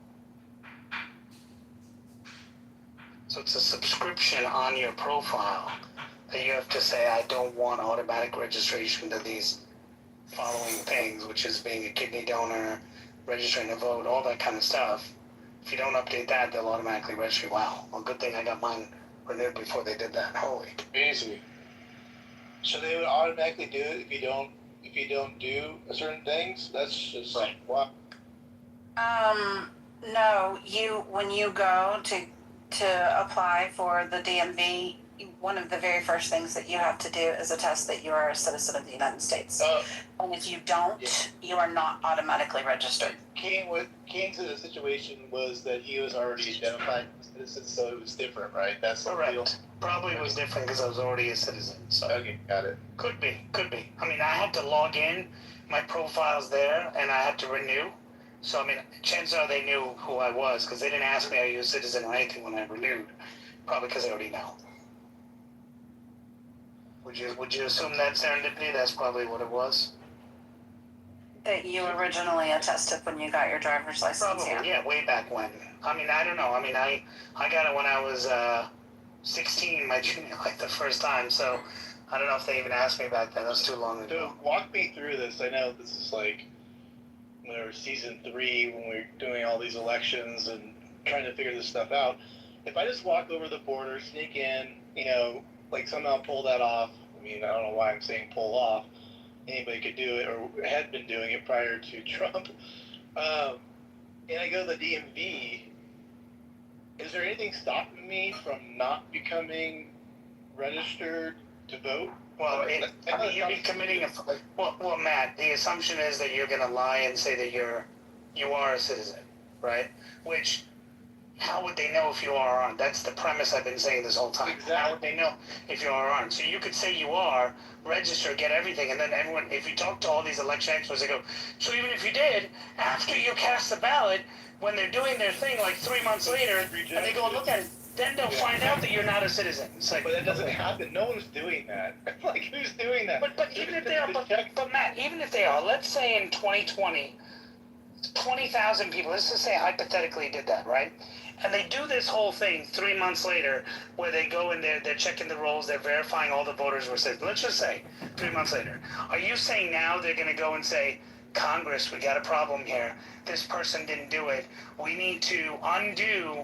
So it's a subscription on your profile that you have to say, I don't want automatic registration to these following things, which is being a kidney donor, registering to vote, all that kind of stuff. If you don't update that, they'll automatically register you. Wow. Well, good thing I got mine renewed before they did that. Holy. Easy. So they would automatically do it if you don't do certain things? That's just right. Wow. No, when you go to apply for the DMV, one of the very first things that you have to do is attest that you are a citizen of the United States. And if you don't, you are not automatically registered. King's situation was that he was already identified as a citizen, so it was different, right? That's correct. The deal. Probably was different because I was already a citizen. So okay, got it. Could be. I mean, I had to log in, my profile's there, and I had to renew. So, I mean, chances are they knew who I was because they didn't ask me are you a citizen or anything when I renewed. Probably because they already know. Would you assume that serendipity? That's probably what it was. That you originally attested when you got your driver's license. Probably, yeah, way back when. I mean, I don't know. I mean, I got it when I was 16, my junior, like the first time. So I don't know if they even asked me back then. That was too long ago. So walk me through this. I know this is like season 3 when we're doing all these elections and trying to figure this stuff out. If I just walk over the border, sneak in, like somehow pull that off. I mean, I don't know why I'm saying pull off. Anybody could do it or had been doing it prior to Trump. And I go to the DMV. Is there anything stopping me from not becoming registered to vote? Well, you'd be committing well, Matt, the assumption is that you're going to lie and say that you are a citizen, right? Which, how would they know if you are or aren't? That's the premise I've been saying this whole time. Exactly. How would they know if you are or aren't? So you could say you are, register, get everything, and then everyone, if you talk to all these election experts, they go, so even if you did, after you cast the ballot, when they're doing their thing like 3 months later, and they go look at it, then they'll find out that you're not a citizen. It's like, but that doesn't happen. No one's doing that. Like, who's doing that? But even if they are, but Matt, even if they are, let's say in 2020, 20,000 people, let's just say hypothetically did that, right? And they do this whole thing 3 months later where they go in there, they're checking the rolls, they're verifying all the voters were citizens. Let's just say 3 months later. Are you saying now they're going to go and say, Congress, we got a problem here. This person didn't do it. We need to undo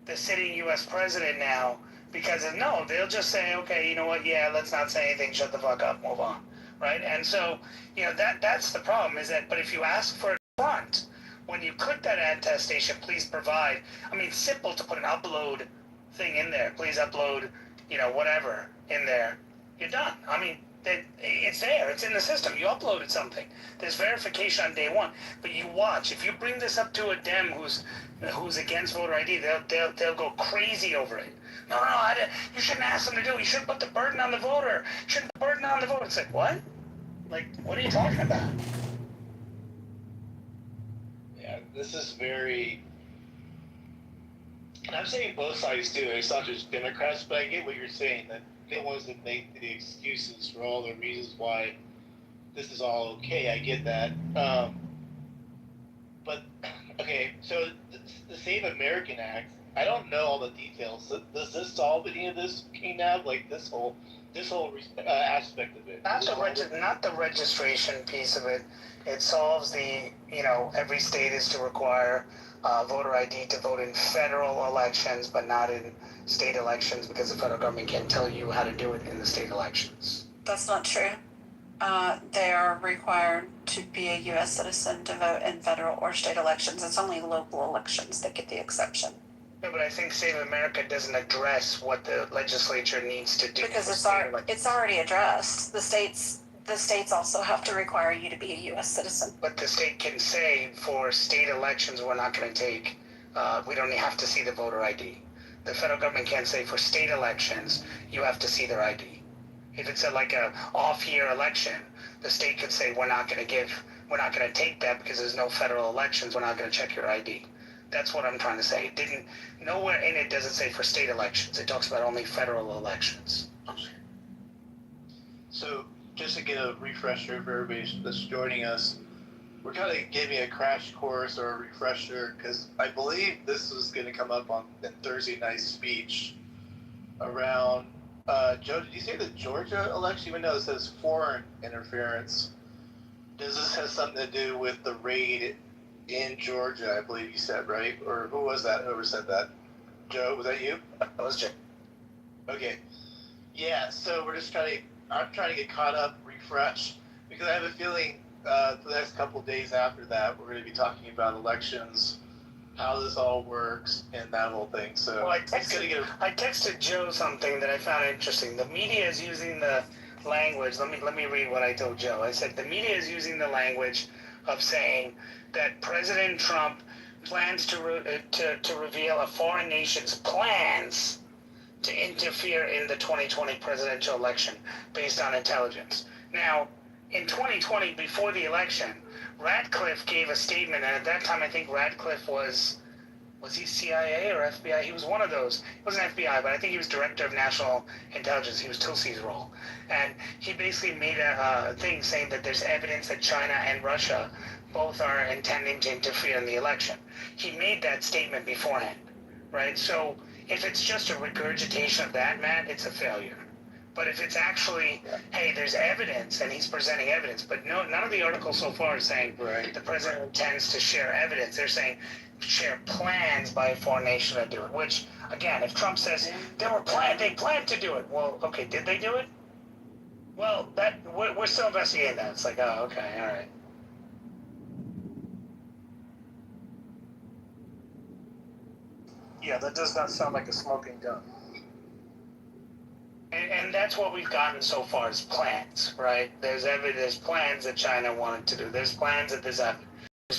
the sitting U.S. president now because no, they'll just say, okay, you know what? Yeah, let's not say anything. Shut the fuck up. Move on. Right? And so, that's the problem is that, but if you ask for it front, when you click that attestation, please provide, simple to put an upload thing in there. Please upload, whatever in there. You're done. It's there. It's in the system. You uploaded something. There's verification on day one. But you watch. If you bring this up to a Dem who's against voter ID, they'll go crazy over it. No, you shouldn't ask them to do it. You shouldn't put the burden on the voter. You shouldn't put the burden on the voter. It's like, what? Like, what are you talking about? Yeah, this is very... And I'm saying both sides too. It's not just Democrats, but I get what you're saying, that they want to make the excuses for all the reasons why this is all okay. I get that. But, okay, so the Save American Act, I don't know all the details. Does this solve any of this, Keenab? Like this whole aspect of it? Not the registration piece of it. It solves the, every state is to require voter ID to vote in federal elections, but not in state elections because the federal government can't tell you how to do it in the state elections. That's not true. They are required to be a U.S. citizen to vote in federal or state elections. It's only local elections that get the exception. No, but I think Save America doesn't address what the legislature needs to do. Because it's already addressed. The states also have to require you to be a U.S. citizen. But the state can say for state elections, we're not going to take, we don't have to see the voter ID. The federal government can't say for state elections, you have to see their ID. If it's like a off-year election, the state could say, we're not going to take that because there's no federal elections, we're not going to check your ID. That's what I'm trying to say. Nowhere in it does it say for state elections. It talks about only federal elections. So, just to get a refresher for everybody that's joining us, we're kind of giving a crash course or a refresher because I believe this is going to come up in Thursday night's speech around, Joe, did you say the Georgia election? Even though it says foreign interference, does this have something to do with the raid in Georgia, I believe you said, right? Or who was that? Whoever said that? Joe, was that you? That was Joe. Okay. Yeah, so I'm trying to get caught up, refresh, because I have a feeling for the next couple of days after that, we're going to be talking about elections, how this all works, and that whole thing. So well, I texted Joe something that I found interesting. The media is using the language. Let me read what I told Joe. I said the media is using the language of saying that President Trump plans to reveal a foreign nation's plans to interfere in the 2020 presidential election based on intelligence. Now, in 2020, before the election, Radcliffe gave a statement, and at that time, I think Radcliffe was he CIA or FBI? He was one of those. He wasn't FBI, but I think he was Director of National Intelligence. He was Tulsi's role. And he basically made a thing saying that there's evidence that China and Russia both are intending to interfere in the election. He made that statement beforehand, right? So if it's just a regurgitation of that, Matt, it's a failure. But if it's actually, hey, there's evidence, and he's presenting evidence, but none of the articles so far are saying the president intends to share evidence. They're saying share plans by a foreign nation to do it, which, again, if Trump says they planned to do it, well, okay, did they do it? Well, we're still investigating that. It's like, oh, okay, all right. Yeah, that does not sound like a smoking gun. And that's what we've gotten so far is plans, right? There's plans that China wanted to do. There's plans that there's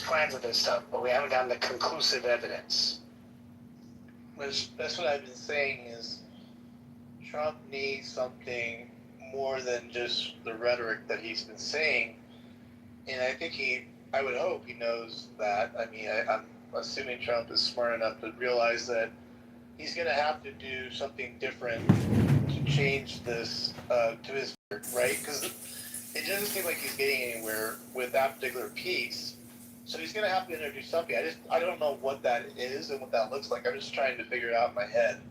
plans of this stuff, but we haven't gotten the conclusive evidence. That's what I've been saying is Trump needs something more than just the rhetoric that he's been saying. And I think I would hope he knows that. I mean, I'm assuming Trump is smart enough to realize that he's going to have to do something different to change this to his right? Because it doesn't seem like he's getting anywhere with that particular piece. So he's going to have to introduce something. I don't know what that is and what that looks like. I'm just trying to figure it out in my head.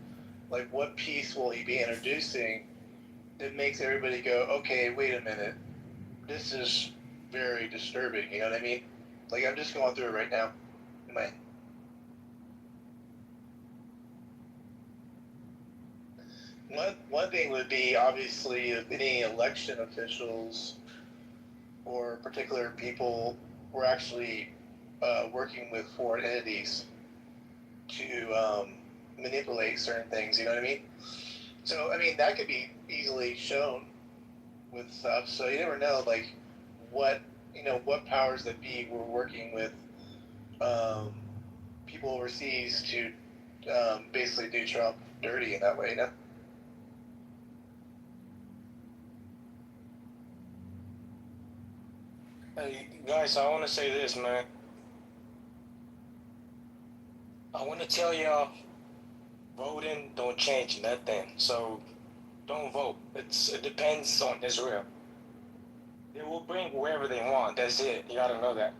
Like, what piece will he be introducing that makes everybody go, okay, wait a minute, this is very disturbing. You know what I mean? Like, I'm just going through it right now. One thing would be, obviously, if any election officials or particular people were actually working with foreign entities to manipulate certain things, you know what I mean? So, I mean, that could be easily shown with stuff. So you never know, like, what powers that be were working with people overseas to basically do Trump dirty in that way, you know? Hey, guys, I want to say this, man. I want to tell y'all, voting don't change nothing. So, don't vote. It depends on Israel. They will bring whoever they want. That's it. You gotta know that.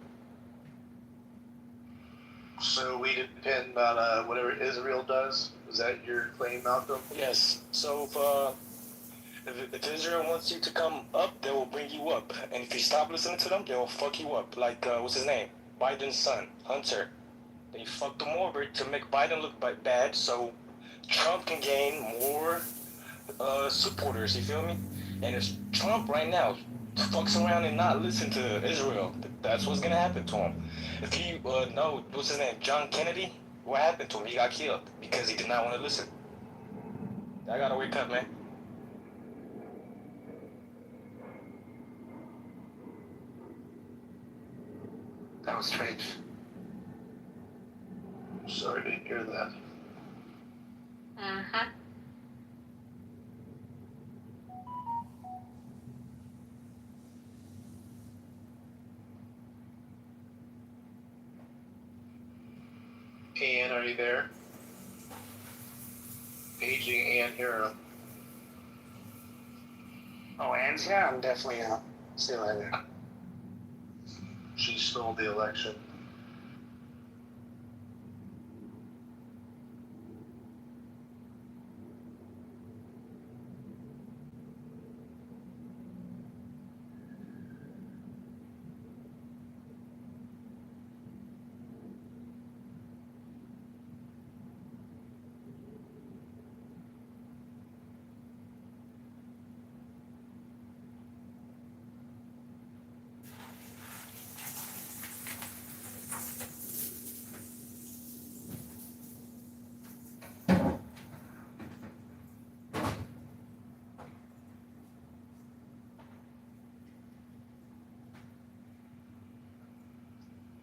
So we depend on whatever Israel does? Is that your claim, Malcolm? Yes. So if Israel wants you to come up, they will bring you up. And if you stop listening to them, they will fuck you up. Like, what's his name? Biden's son, Hunter. They fucked him over to make Biden look bad so Trump can gain more supporters, you feel me? And if Trump right now fucks around and not listen to Israel, that's what's gonna happen to him. If you know, what's his name, John Kennedy, what happened to him? He got killed because he did not want to listen. I gotta wake up, man. That was strange. Sorry to hear that. Mm-hmm. Ann, are you there? Paging Ann here. Oh, and yeah, I'm definitely out. See you later. She stole the election.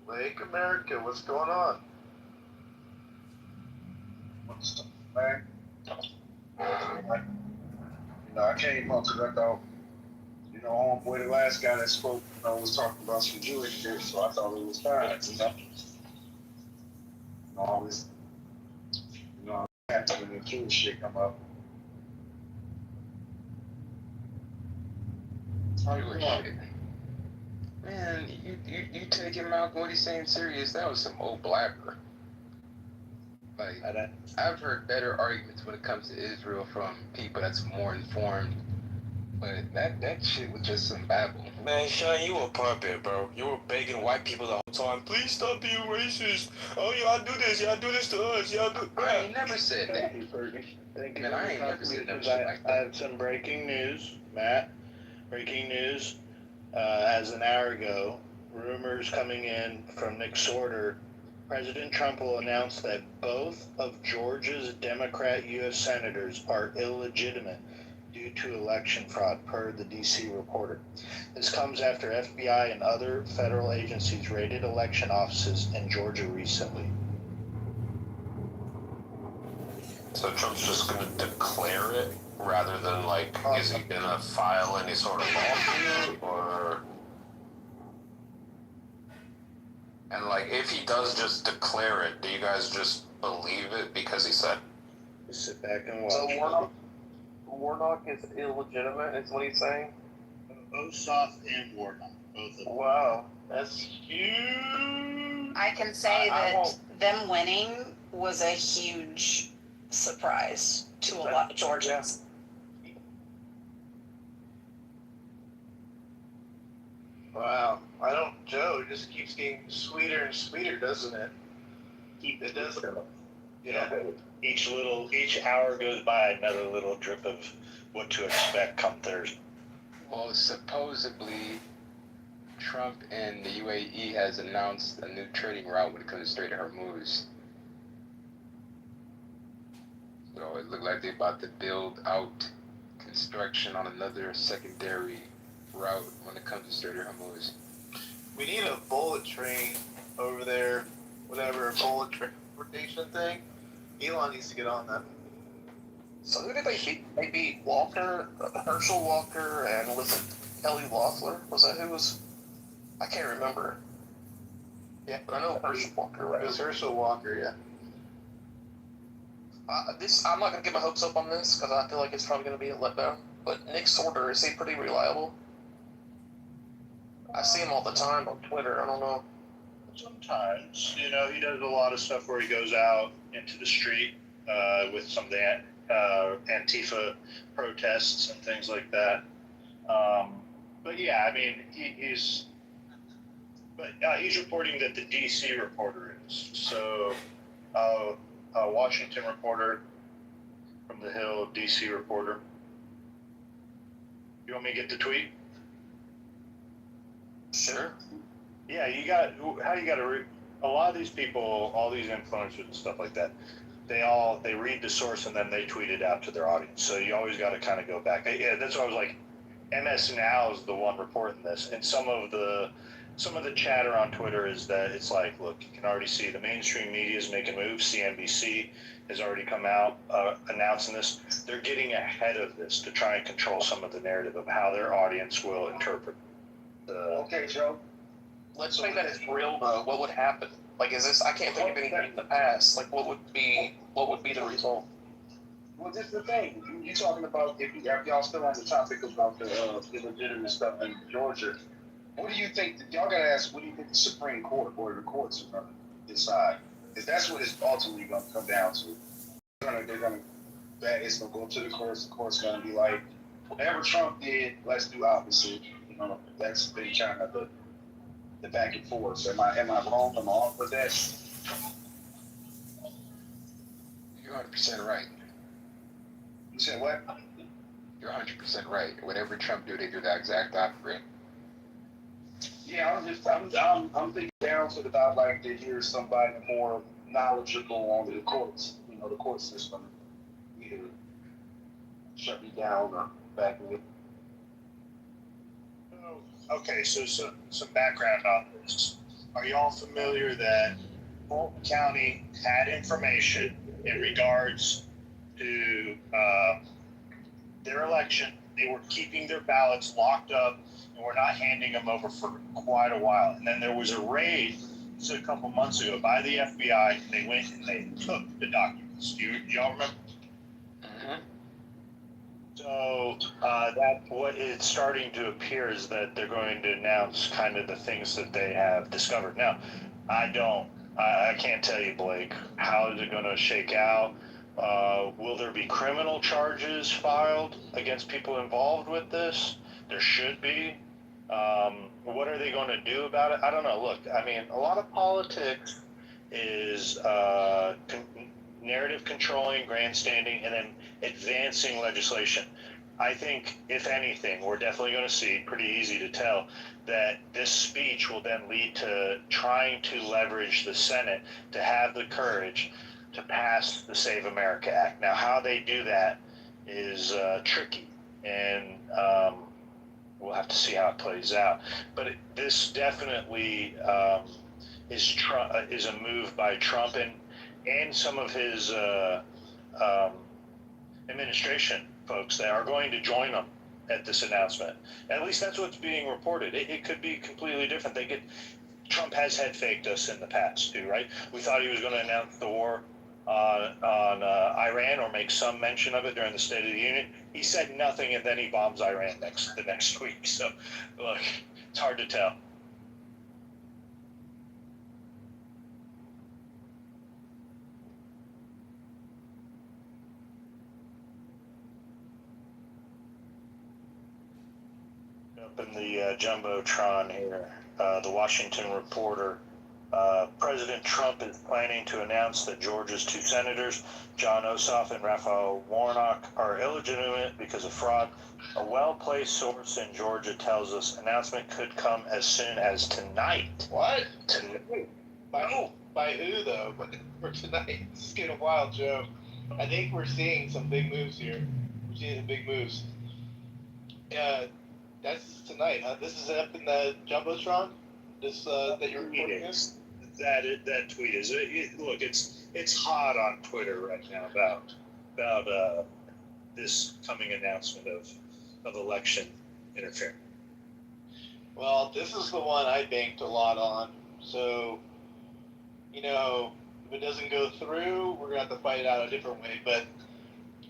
Lake America, what's going on? Man, I came up because I thought, homeboy, the last guy that spoke, was talking about some Jewish shit, so I thought it was fine, always, happy when the Jewish shit come up. Hollywood shit. Man, you taking Malcolm what he's saying serious? That was some old blabber. Like, I've heard better arguments when it comes to Israel from people that's more informed, but that shit was just some babble. Man, Sean, you a puppet, bro. You were begging white people the whole time, please stop being racist. Oh, y'all do this to us. Y'all do. I ain't never said that. Thank you, Fergie. Thank you. Man, I ain't never said no shit like I that. have some breaking news, Matt. Breaking news. As an hour ago, rumors coming in from Nick Sorter. President Trump will announce that both of Georgia's Democrat U.S. senators are illegitimate due to election fraud, per the D.C. Reporter. This comes after FBI and other federal agencies raided election offices in Georgia recently. So Trump's just going to declare it rather than, like, is he going to file any sort of lawsuit, or... And, like, if he does just declare it, do you guys just believe it because he said? Just sit back and watch. So Warnock is illegitimate, is what he's saying? Ossoff and Warnock, both of them. Wow, that's huge. I can say that them winning was a huge surprise to a lot of Georgians. Wow, Joe, it just keeps getting sweeter and sweeter, doesn't it? It does. Yeah. Each hour goes by, another little drip of what to expect come Thursday. Well, supposedly, Trump and the UAE has announced a new trading route when it comes to Strait of Hormuz. So it looked like they're about to build out construction on another secondary route when it comes to Strait of Hormuz. We need a bullet train over there, whatever, a bullet transportation thing. Elon needs to get on that. So who did they beat? They beat Walker, Herschel Walker, and was it Kelly Loeffler? Was that who was? I can't remember. Yeah, but I know Herschel Walker, right? It was Herschel Walker, yeah. I'm not gonna get my hopes up on this because I feel like it's probably gonna be a letdown. But Nick Sorter, is he pretty reliable? I see him all the time on Twitter. I don't know. Sometimes, he does a lot of stuff where he goes out into the street with some of the Antifa protests and things like that. But yeah, I mean, he's reporting that the DC reporter is. So, Washington reporter from the Hill, DC reporter. You want me to get the tweet? Sure. Yeah, a lot of these people, all these influencers and stuff like that, they read the source and then they tweet it out to their audience. So you always got to kind of go back. Yeah, that's why I was like, MS Now is the one reporting this, and some of the some of the chatter on Twitter is that it's like, look, you can already see the mainstream media is making moves. CNBC has already come out announcing this. They're getting ahead of this to try and control some of the narrative of how their audience will interpret. Okay, Joe. Let's make that as real, though. What would happen? Like, is this? I can't think of anything in the past. Like, what would be the result? Well, this is the thing. You talking about if y'all still on the topic about the illegitimate stuff in Georgia? What do you think? Y'all gotta ask. What do you think the Supreme Court or the courts are gonna decide? Because that's what it's ultimately gonna come down to. It's gonna go to the courts. The court's gonna be like, whatever Trump did, let's do opposite. You know, that's been kind of the back and forth. Am I wrong? Am I off with that? You're 100% right. You said what? You're 100% right. Whatever Trump do, they do the exact opposite. Yeah, I'm thinking down to that I'd like to hear somebody more knowledgeable on the courts. You know, the court system, either shut me down or back me. Okay, so some background on this. Are y'all familiar that Fulton County had information in regards to their election? They were keeping their ballots locked up and were not handing them over for quite a while. And then there was a raid a couple months ago by the FBI, and they went and they took the documents. Do y'all remember? Mm-hmm. So that what it's starting to appear is that they're going to announce kind of the things that they have discovered. Now, I can't tell you, Blake, how is it going to shake out? Will there be criminal charges filed against people involved with this? There should be. What are they going to do about it? I don't know. Look, I mean, a lot of politics is narrative controlling, grandstanding, and then advancing legislation. I think, if anything, we're definitely going to see, pretty easy to tell, that this speech will then lead to trying to leverage the Senate to have the courage to pass the Save America Act. Now, how they do that is tricky, and we'll have to see how it plays out. But this definitely is a move by Trump and some of his administration folks that are going to join them at this announcement. At least that's what's being reported. It could be completely different. Trump has head faked us in the past too, right? We thought he was going to announce the war on Iran or make some mention of it during the State of the Union. He said nothing, and then he bombs Iran the next week. So, look, it's hard to tell. Up in the Jumbotron here, the Washington Reporter. President Trump is planning to announce that Georgia's two senators, John Ossoff and Raphael Warnock, are illegitimate because of fraud. A well-placed source in Georgia tells us announcement could come as soon as tonight. What? By who, though? For tonight? This is getting wild, Joe. I think we're seeing some big moves here. We're seeing some big moves. That's tonight, huh? This is up in the Jumbotron? That you're reporting this? That tweet is look, it's hot on Twitter right now about this coming announcement of election interference. Well, this is the one I banked a lot on. So, if it doesn't go through, we're gonna have to fight it out a different way. But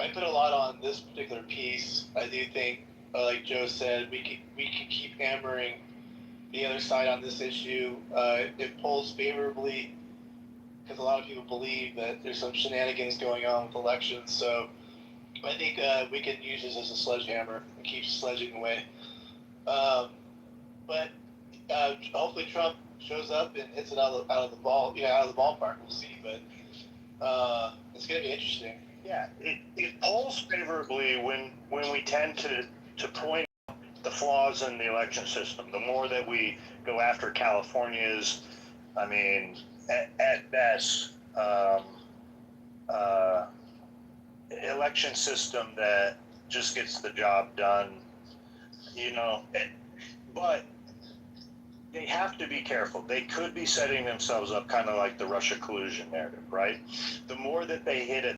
I put a lot on this particular piece. I do think, like Joe said, we can keep hammering the other side on this issue. It polls favorably because a lot of people believe that there's some shenanigans going on with elections. So I think we can use this as a sledgehammer and keep sledging away. But hopefully Trump shows up and hits it out of the ballpark. We'll see, but it's going to be interesting. Yeah, it polls favorably when we tend to point out the flaws in the election system. The more that we go after California's, I mean, at best, election system that just gets the job done, but they have to be careful. They could be setting themselves up kind of like the Russia collusion narrative, right? The more that they hit it,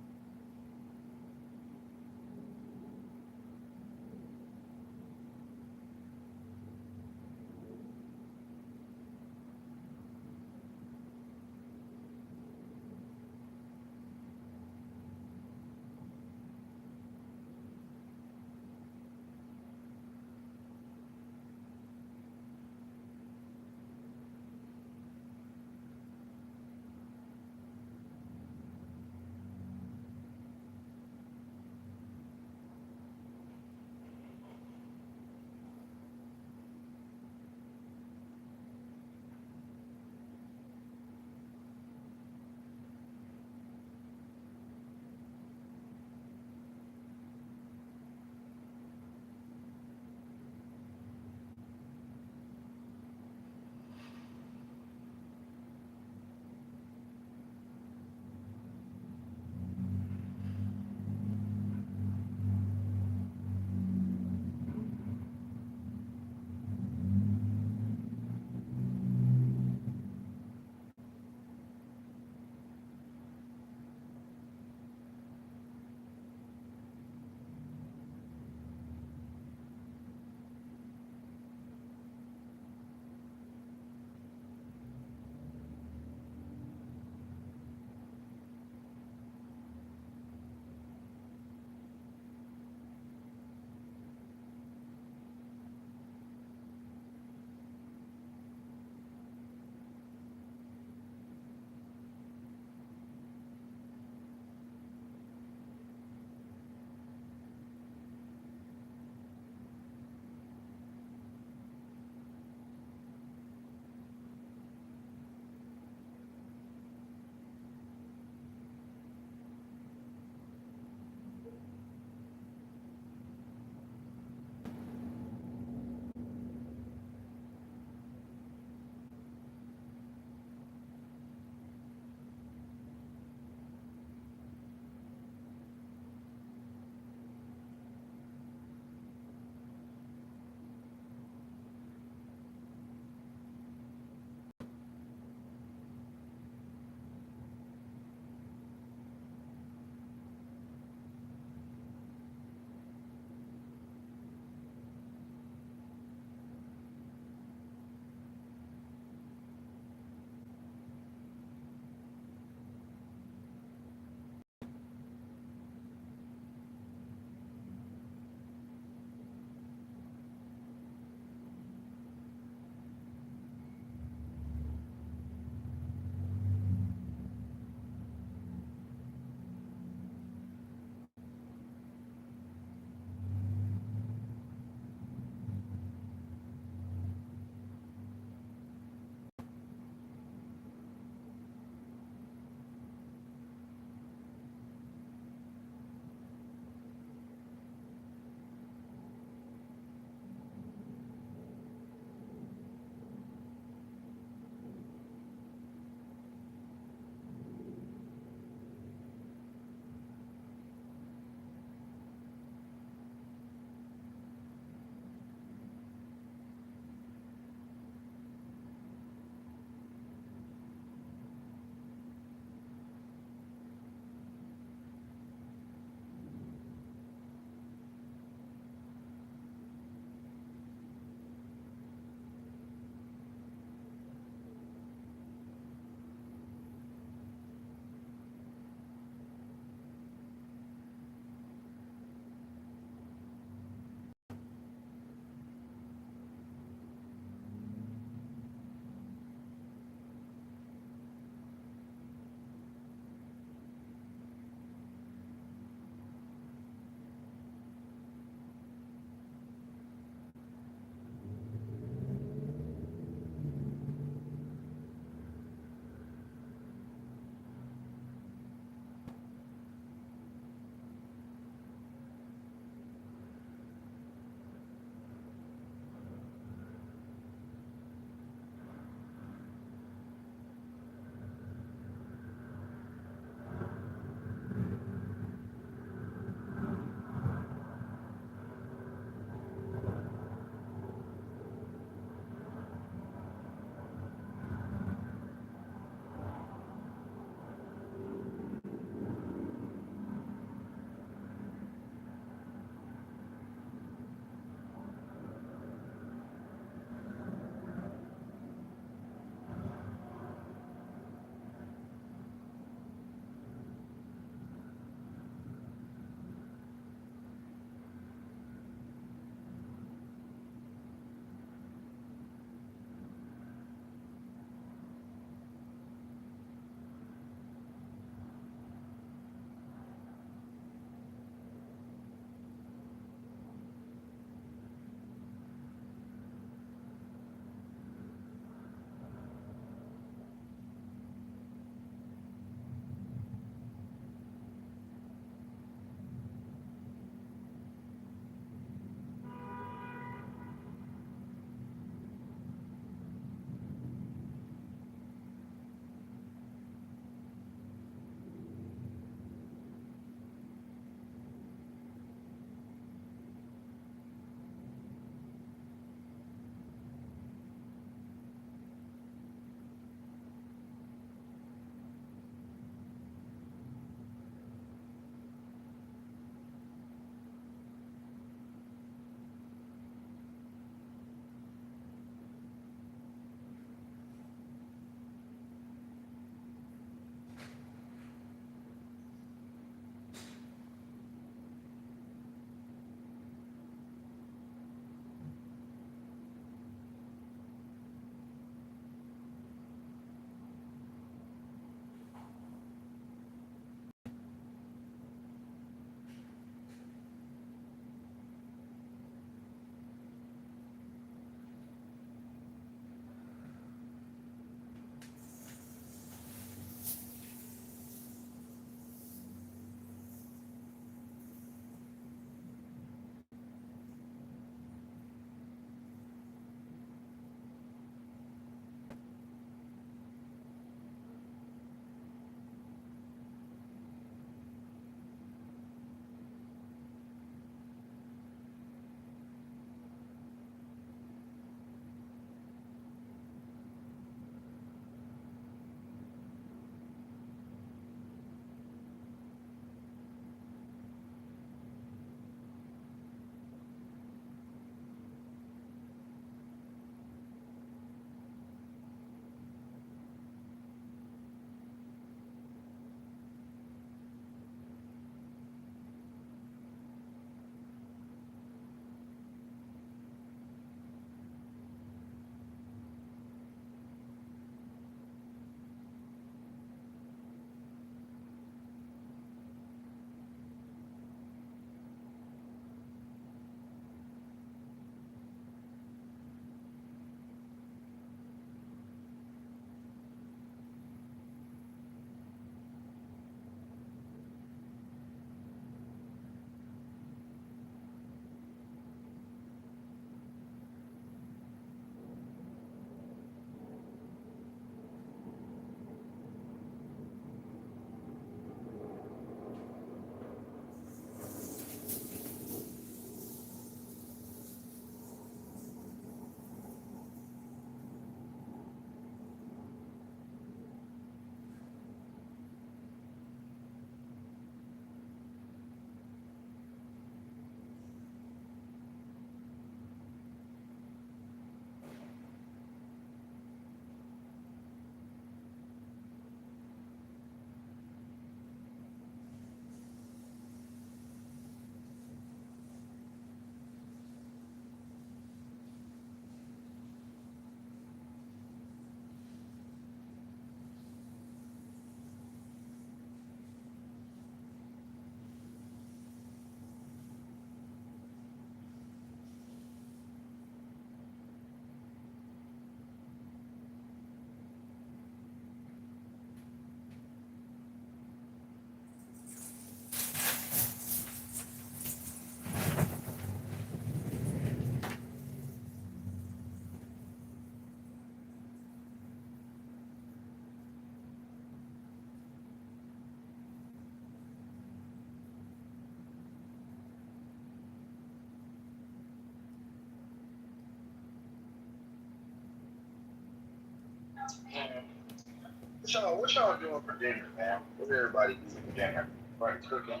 What y'all doing for dinner, man? What everybody doing for dinner? Everybody cooking,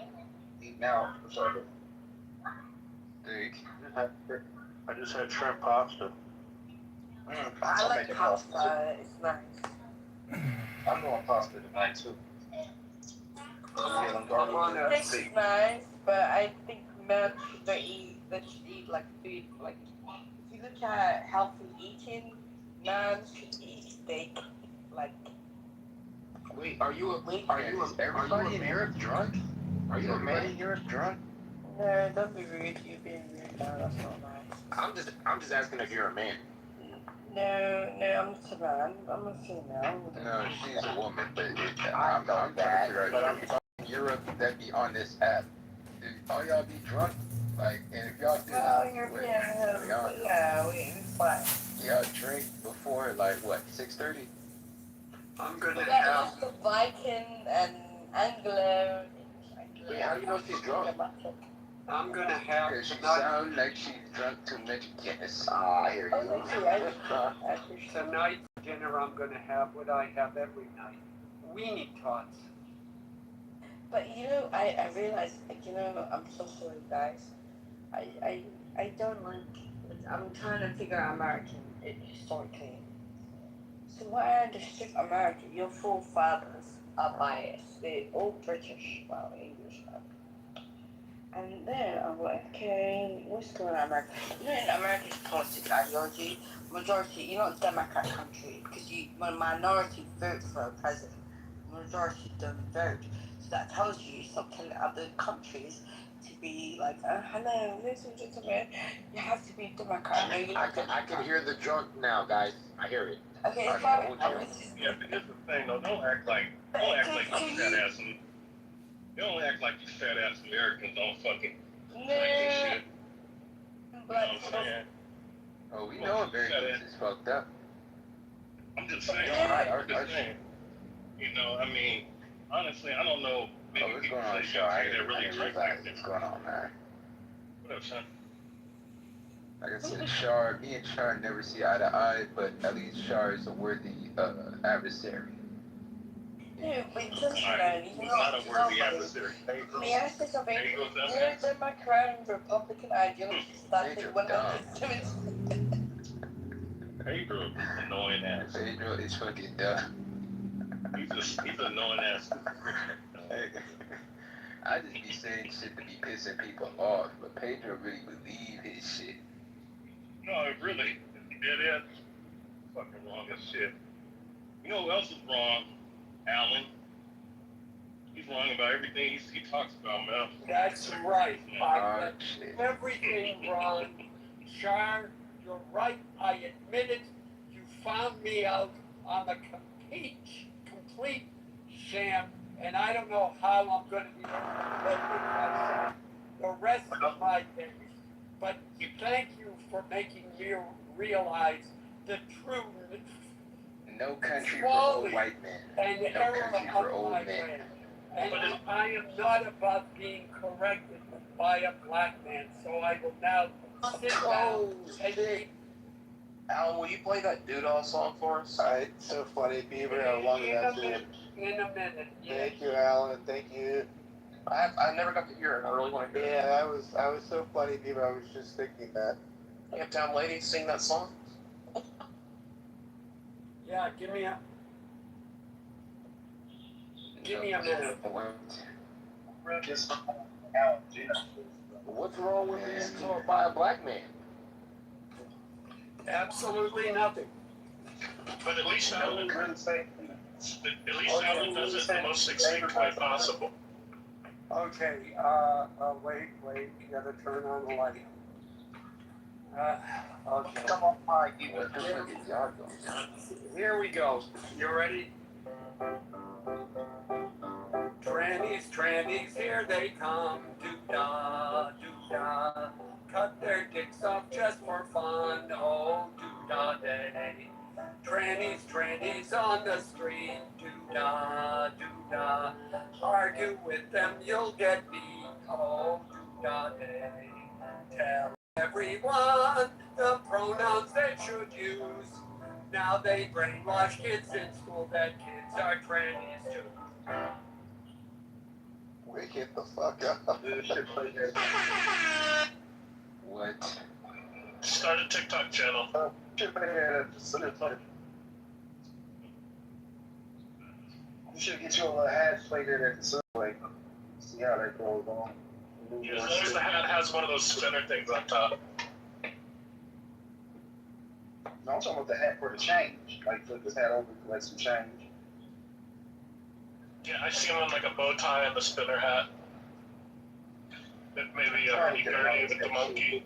eating out. What y'all doing? Steak. I just had shrimp pasta. I like pasta. It's nice. I'm doing pasta tonight too. Steak is nice, but I think men should eat like food. Like if you look at healthy eating, men should eat steak. Like Wait, are you everybody in Europe drunk? Are you a man in Europe drunk? no, don't be rude. You're being rude now. That's not nice. I'm just asking if you're a man. No, I'm not a man. I'm a female. No, she's a woman, but I'm trying to figure out but I'm in Europe that be on this app. Do all y'all be drunk? Like, and if y'all do, Well, we're fine. y'all drink before like what, 6:30? I'm gonna have just the Viking and Anglo. Wait, how do you know she's drunk? I'm gonna have Cause she sounds like she's drunk too much Guinness. I hear you. Tonight for dinner, I'm gonna have what I have every night: weenie tots. But I realized, I'm so sorry, guys. I don't like. I'm trying to figure out American historically. So what I understood America, your forefathers are biased. They're all British, well, English. And then I'm like, okay, what's going on in America? In America's politics ideology, majority, Democrat country, because when a minority vote for a president, majority don't vote. So that tells you stop telling other countries to be like, hello, ladies and gentlemen, you have to be Democrat. I can hear the drunk now, guys. I hear it. Okay, it's fine. Yeah, but here's the thing, though. Don't act like you fat ass. Don't act like you fat ass Americans don't fucking drink and shit. You know what I'm saying? Oh, we know Americans is fucked up. I'm just saying. I mean, honestly, I don't know. Maybe what's people going on, say Shaw? I that really didn't drink realize like what's going on, man. What up, son? Like I said, Shar, me and Shar never see eye to eye, but at least Shar is a worthy adversary. No, but just not a worthy adversary. May I say something? Democrat and Republican ideology started when I was 17. Pedro is annoying ass. Pedro is fucking dumb. He's annoying ass. I just be saying shit to be pissing people off, but Pedro really believe his shit. No, really, it is fucking wrong as shit. You know who else is wrong? Alan. He's wrong about everything he talks about, man. That's right. I got everything wrong. Char, you're right. I admit it. You found me out. I'm a complete sham, and I don't know how I'm going to be able to live with myself the rest of my days. But thank you for making me realize the true no country for old white men. And no country for old men. And I am not above being corrected by a black man, so I will now sit down and be. Alan, will you play that Doodah song for us? It's so funny, Beaver, how long that's been. In a minute. Thank you, Alan. Thank you. I never got to hear it. I really want to hear it. Yeah, I was so funny, Beaver. I was just thinking that. Uptown Lady, sing that song. Yeah, give me a minute. What's wrong with being taught by a black man? Absolutely nothing. But at least Alan does it the most succinct way possible. Okay, wait, you gotta turn on the light. Okay. Come on, Mike. Here we go. You ready? Trannies, here they come. Doo-dah, doo-dah. Cut their dicks off just for fun. Oh, doo-dah day. Trannies on the street. Doo-dah, doo-dah. Argue with them, you'll get beat. Oh, doo-dah day. Tell everyone the pronouns they should use. Now they brainwash kids in school that kids are trannies too. Wake it the fuck up. What? Start a TikTok channel. You should get you a little hat plated at the subway. See how that goes on. Yeah, as long as the hat has one of those spinner things on top. No, I'm talking about the hat for the change. Like, flip this hat over to collect some change. Yeah, I see him on like a bow tie and the spinner hat. Maybe a hurdy-gurdy with the monkey.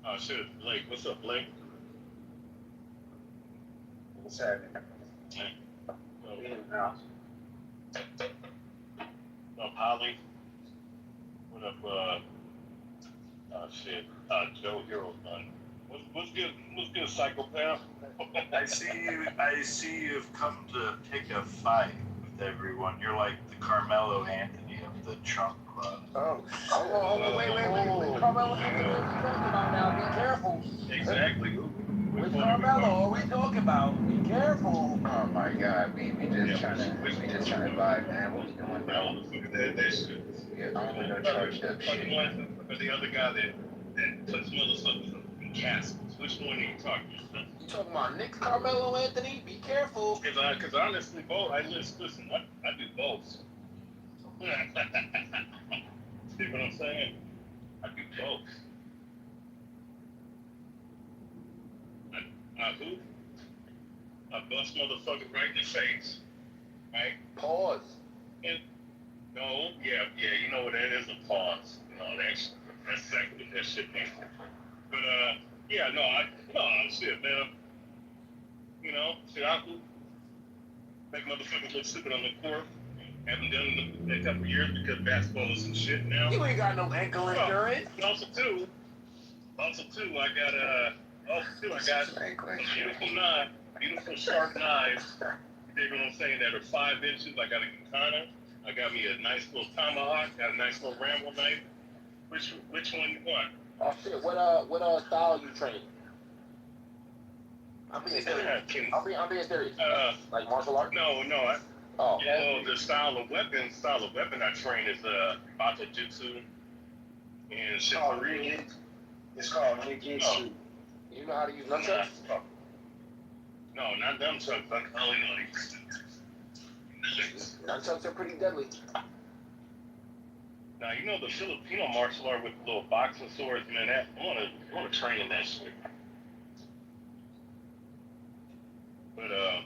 Oh shit, Blake. What's up, Blake? What's happening? What up, Holly? What up, Joe Hero Gun? What's good, psychopath? I see you've come to pick a fight with everyone. You're like the Carmelo Anthony of the Trump Club. Oh, wait. Carmelo Anthony, what are we talking about now? Be careful. Exactly. Which Carmelo are we talking about? Be careful. Oh my God, we just trying to vibe, man. What we doing, bro? Yeah, I'm gonna charge up shit. But the other guy that puts motherfuckers in castles. Which one are you talking about? You talking about Nick Carmelo Anthony? Be careful. Because honestly, both. Listen. I do both. See what I'm saying? I do both. I bust motherfuckers right in the face. Right? Pause. No, yeah, you know what that is, a pause. You know, that's exactly what that shit means. But, shit, man. You know, shit, I make motherfuckers look stupid on the court. Haven't done it in a couple of years because basketball is some shit now. You ain't got no ankle insurance. Also, too, I got beautiful sharp knives. You dig what I'm saying? That are 5 inches. I got a katana. I got me a nice little tomahawk. Got a nice little ramble knife. Which one you want? Oh shit! What style you train? I'm being serious. Like martial arts? No. The style of weapon I train is Bata Jutsu and Shikari. It's called Ninjutsu. You know how to use nunchucks? No, not nunchucks. I only know these. Nunchucks are pretty deadly. Now you know the Filipino martial art with little boxing swords, man. I want to train in that shit. But oh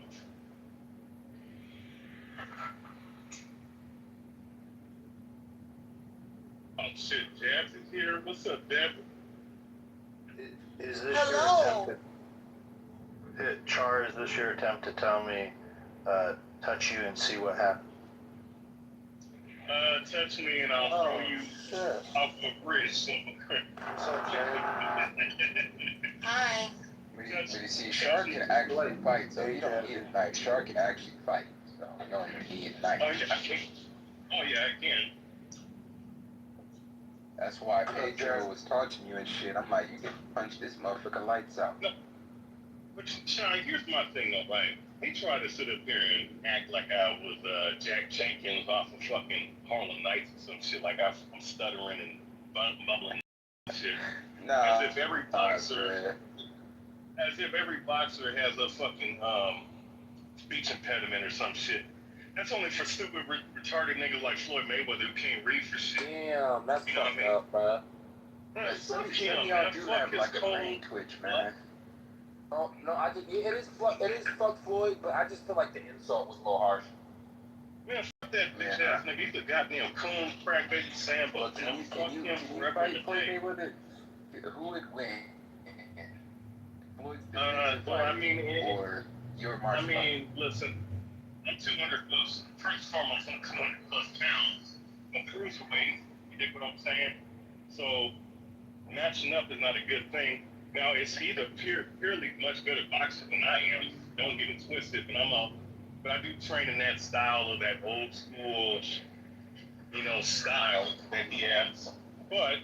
shit, Jabs is here. What's up, Deb? Is this Hello. Char, is this your attempt to tell me, touch you and see what happens? Touch me and I'll throw you off a bridge. What's up, Jerry? Hi. But you see, Shark can actually fight, so you don't need a knife. Shark can actually fight, so you don't need a knife. Oh yeah, I can. That's why Pedro was taunting you and shit. I'm like, you can punch this motherfucker lights out. No. But Sean, here's my thing though, right? He tried to sit up there and act like I was Jack Jenkins off of fucking Harlem Nights or some shit, like I'm stuttering and bumbling and shit. Nah. As if every boxer has a fucking speech impediment or some shit. That's only for stupid, retarded niggas like Floyd Mayweather who can't read for shit. Damn, that's fucked up, bro. Some people do have like a brain twitch, man. Oh no, it is fuck Floyd, but I just feel like the insult was a little harsh. Man, fuck that bitch ass nigga. He's a goddamn coon, crack baby Sambo. Can you fight Floyd Mayweather? Who would win? Floyd's or your martial listen, I'm 200 plus. First and foremost, I'm 200 plus pounds. I'm cruiserweight. You dig what I'm saying? So matching up is not a good thing. Now, is he the purely much better boxer than I am? Don't get it twisted, but I do train in that style of that old school, style that he has. But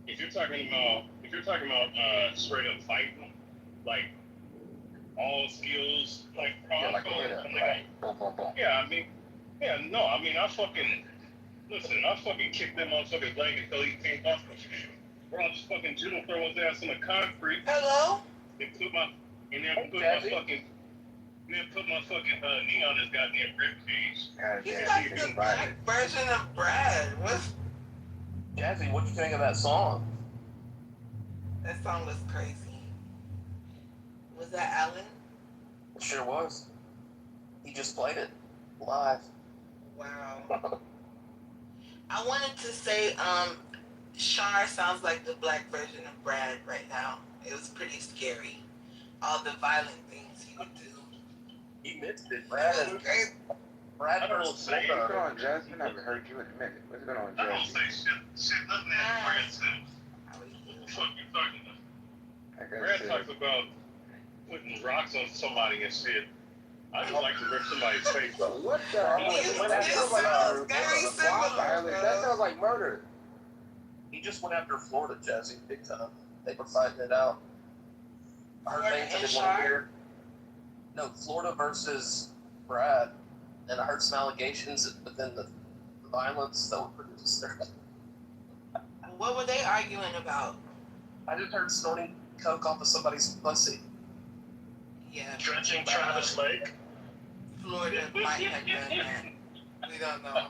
if you're talking about straight up fighting, like all skills, like, Yeah, like a hitter. Right. Boom, boom, boom. yeah, I mean, I fucking, listen, I fucking kicked that motherfucker's leg until he came off. Bro, I just fucking judo throw his ass on the concrete. Hello? And put my fucking knee on his goddamn rib cage. He's like the black version of Brad. What's Jazzy, what'd you think of that song? that song was crazy. Was that Alan? It sure was. He just played it live. Wow. I wanted to say, Shar sounds like the black version of Brad right now. It was pretty scary. All the violent things he would do. He mixed it. Brad Brad versus What's going on, Jasmine? I haven't heard you in a minute. What's going on, I don't Jasmine? say shit nothing that Brad said. What the fuck you talking about? Brad talks about putting rocks on somebody and shit. I just like to rip somebody's face off. What the hell? That sounds like murder. He just went after Florida, Jazzy, big time. They were fighting it out. I heard things I didn't want to hear. No, Florida versus Brad. And I heard some allegations within the violence that were produced there. What were they arguing about? I just heard snorting coke off of somebody's pussy. Yeah. Dredging Travis Lake. Florida might have done that. We don't know.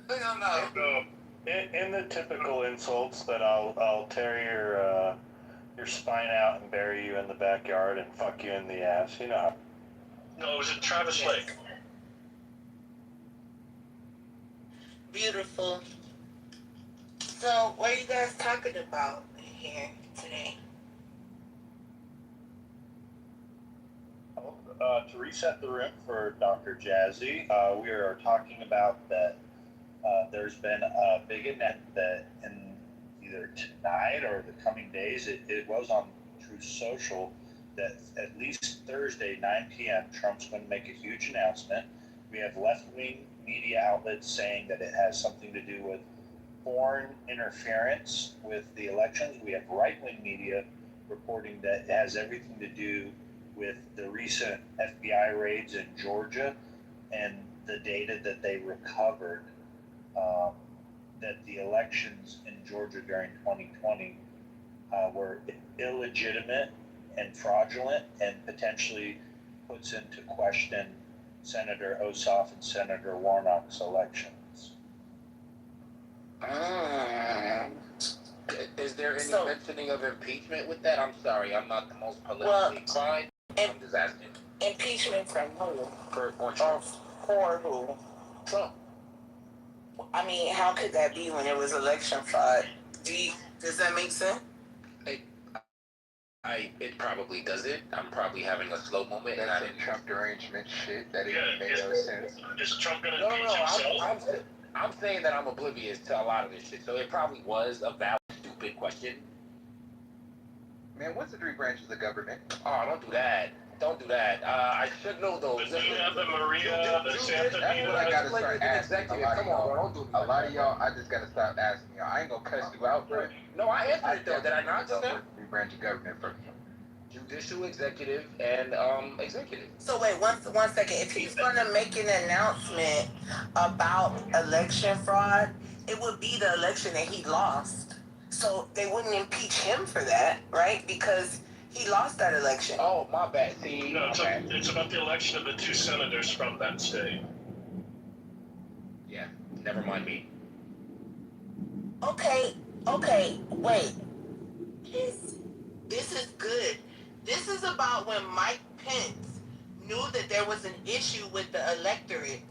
We don't know. In the typical insults that I'll tear your spine out and bury you in the backyard and fuck you in the ass, you know. No, it was at Travis Lake. Beautiful. So, what are you guys talking about here today? To reset the room for Dr. Jazzy, we are talking about that there's been a big event that in either tonight or the coming days, it was on Truth Social, that at least Thursday, 9 p.m., Trump's going to make a huge announcement. We have left-wing media outlets saying that it has something to do with foreign interference with the elections. We have right-wing media reporting that it has everything to do with the recent FBI raids in Georgia and the data that they recovered, that the elections in Georgia during 2020 were illegitimate and fraudulent and potentially puts into question Senator Ossoff and Senator Warnock's elections. Is there any mentioning of impeachment with that? I'm sorry, I'm not the most politically inclined. I'm just asking. Impeachment from who? For who? Trump. I mean, how could that be when it was election fraud? Does that make sense? It probably doesn't. I'm probably having a slow moment, and I didn't. Trump derangement shit. That even made no sense. Is Trump gonna No, impeach himself? I'm saying that I'm oblivious to a lot of this shit. So it probably was a valid, stupid question. Man, what's the three branches of government? Oh, don't do that. Don't do that. I should know those. The Maria, the Santa That's what I gotta Like start an asking. executive. Come on, bro. Don't do A lot of y'all, I just gotta stop asking y'all. I ain't gonna cuss you out, bro. No, I answered it though. Did I not just now? Three branch of government first. Judicial, executive, and executive. So wait, one second. If he's going to make an announcement about election fraud, it would be the election that he lost. So they wouldn't impeach him for that, right? Because he lost that election. Oh, my bad. See, No, it's about the election of the two senators from that state. Yeah, never mind me. Okay, wait. This is good. This is about when Mike Pence knew that there was an issue with the electorate,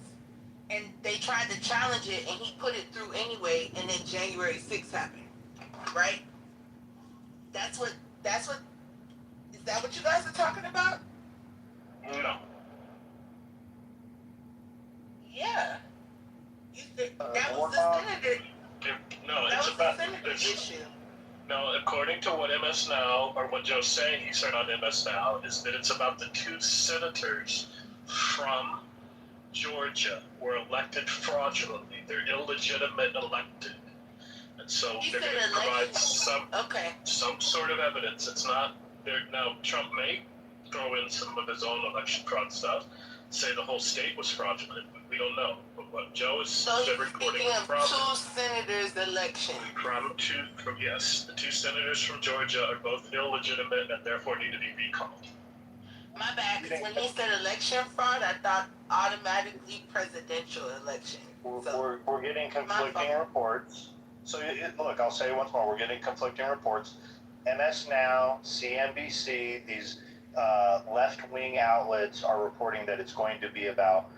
and they tried to challenge it, and he put it through anyway, and then January 6th happened, right? That's what, is that what you guys are talking about? No. Yeah. That was the senator. No, That it's was about the senator's issue. No, according to what MS Now, or what Joe's saying, he's heard on MS Now, is that it's about the two senators from Georgia were elected fraudulently. They're illegitimate elected. And so they're going to provide some sort of evidence. It's not, now Trump may throw in some of his own election fraud stuff, say the whole state was fraudulent. We don't know. But what Joe has been reporting Speaking of two senators' election. Yes, the two senators from Georgia are both illegitimate and therefore need to be recalled. My bad, because when he said election fraud, I thought automatically presidential election. We're getting conflicting reports. So look, I'll say it once more, we're getting conflicting reports. MS Now, CNBC, these left-wing outlets are reporting that it's going to be about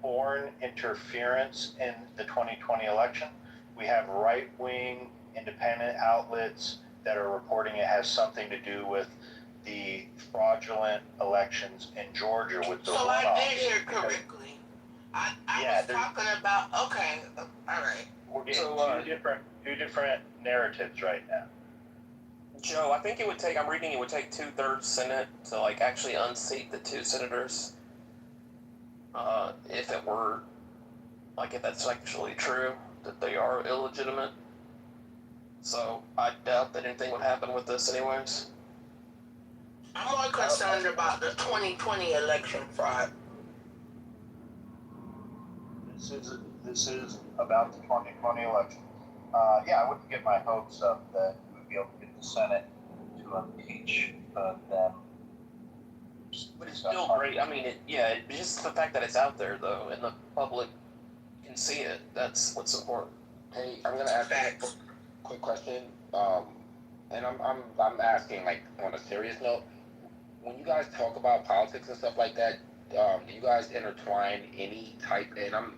foreign interference in the 2020 election. We have right-wing independent outlets that are reporting it has something to do with the fraudulent elections in Georgia with the runoff. So I did hear correctly. I was talking about, okay, all right. We're getting two different narratives right now. Joe, I think it would take, I'm reading it would take 2/3 Senate to like actually unseat the two senators. If it were, like if that's actually true, that they are illegitimate. So I doubt that anything would happen with this anyways. I'm more concerned about the 2020 election fraud. This is about the 2020 election. Yeah, I wouldn't get my hopes up that we would be able to get the Senate to impeach them. But it's still great. I mean, it's just the fact that it's out there though, and the public can see it. That's what's important. Hey, I'm gonna ask you a quick question. And I'm asking like on a serious note. When you guys talk about politics and stuff like that, do you guys intertwine any type? And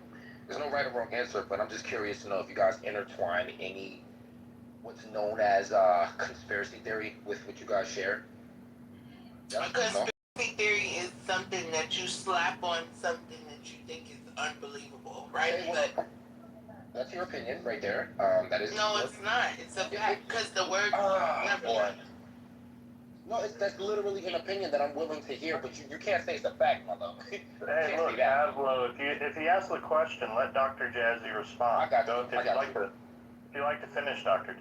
there's no right or wrong answer, but I'm just curious to know if you guys intertwine any what's known as conspiracy theory with what you guys share. A conspiracy theory is something that you slap on something that you think is unbelievable, right? Okay, well, that's your opinion right there. That is. No, it's not. It's a fact because the word. No, that's literally an opinion that I'm willing to hear, but you can't say it's a fact, my love. Hey, look, Aslo, if he asks the question, let Dr. Jazzy respond. I got you. If you'd like to finish, Dr.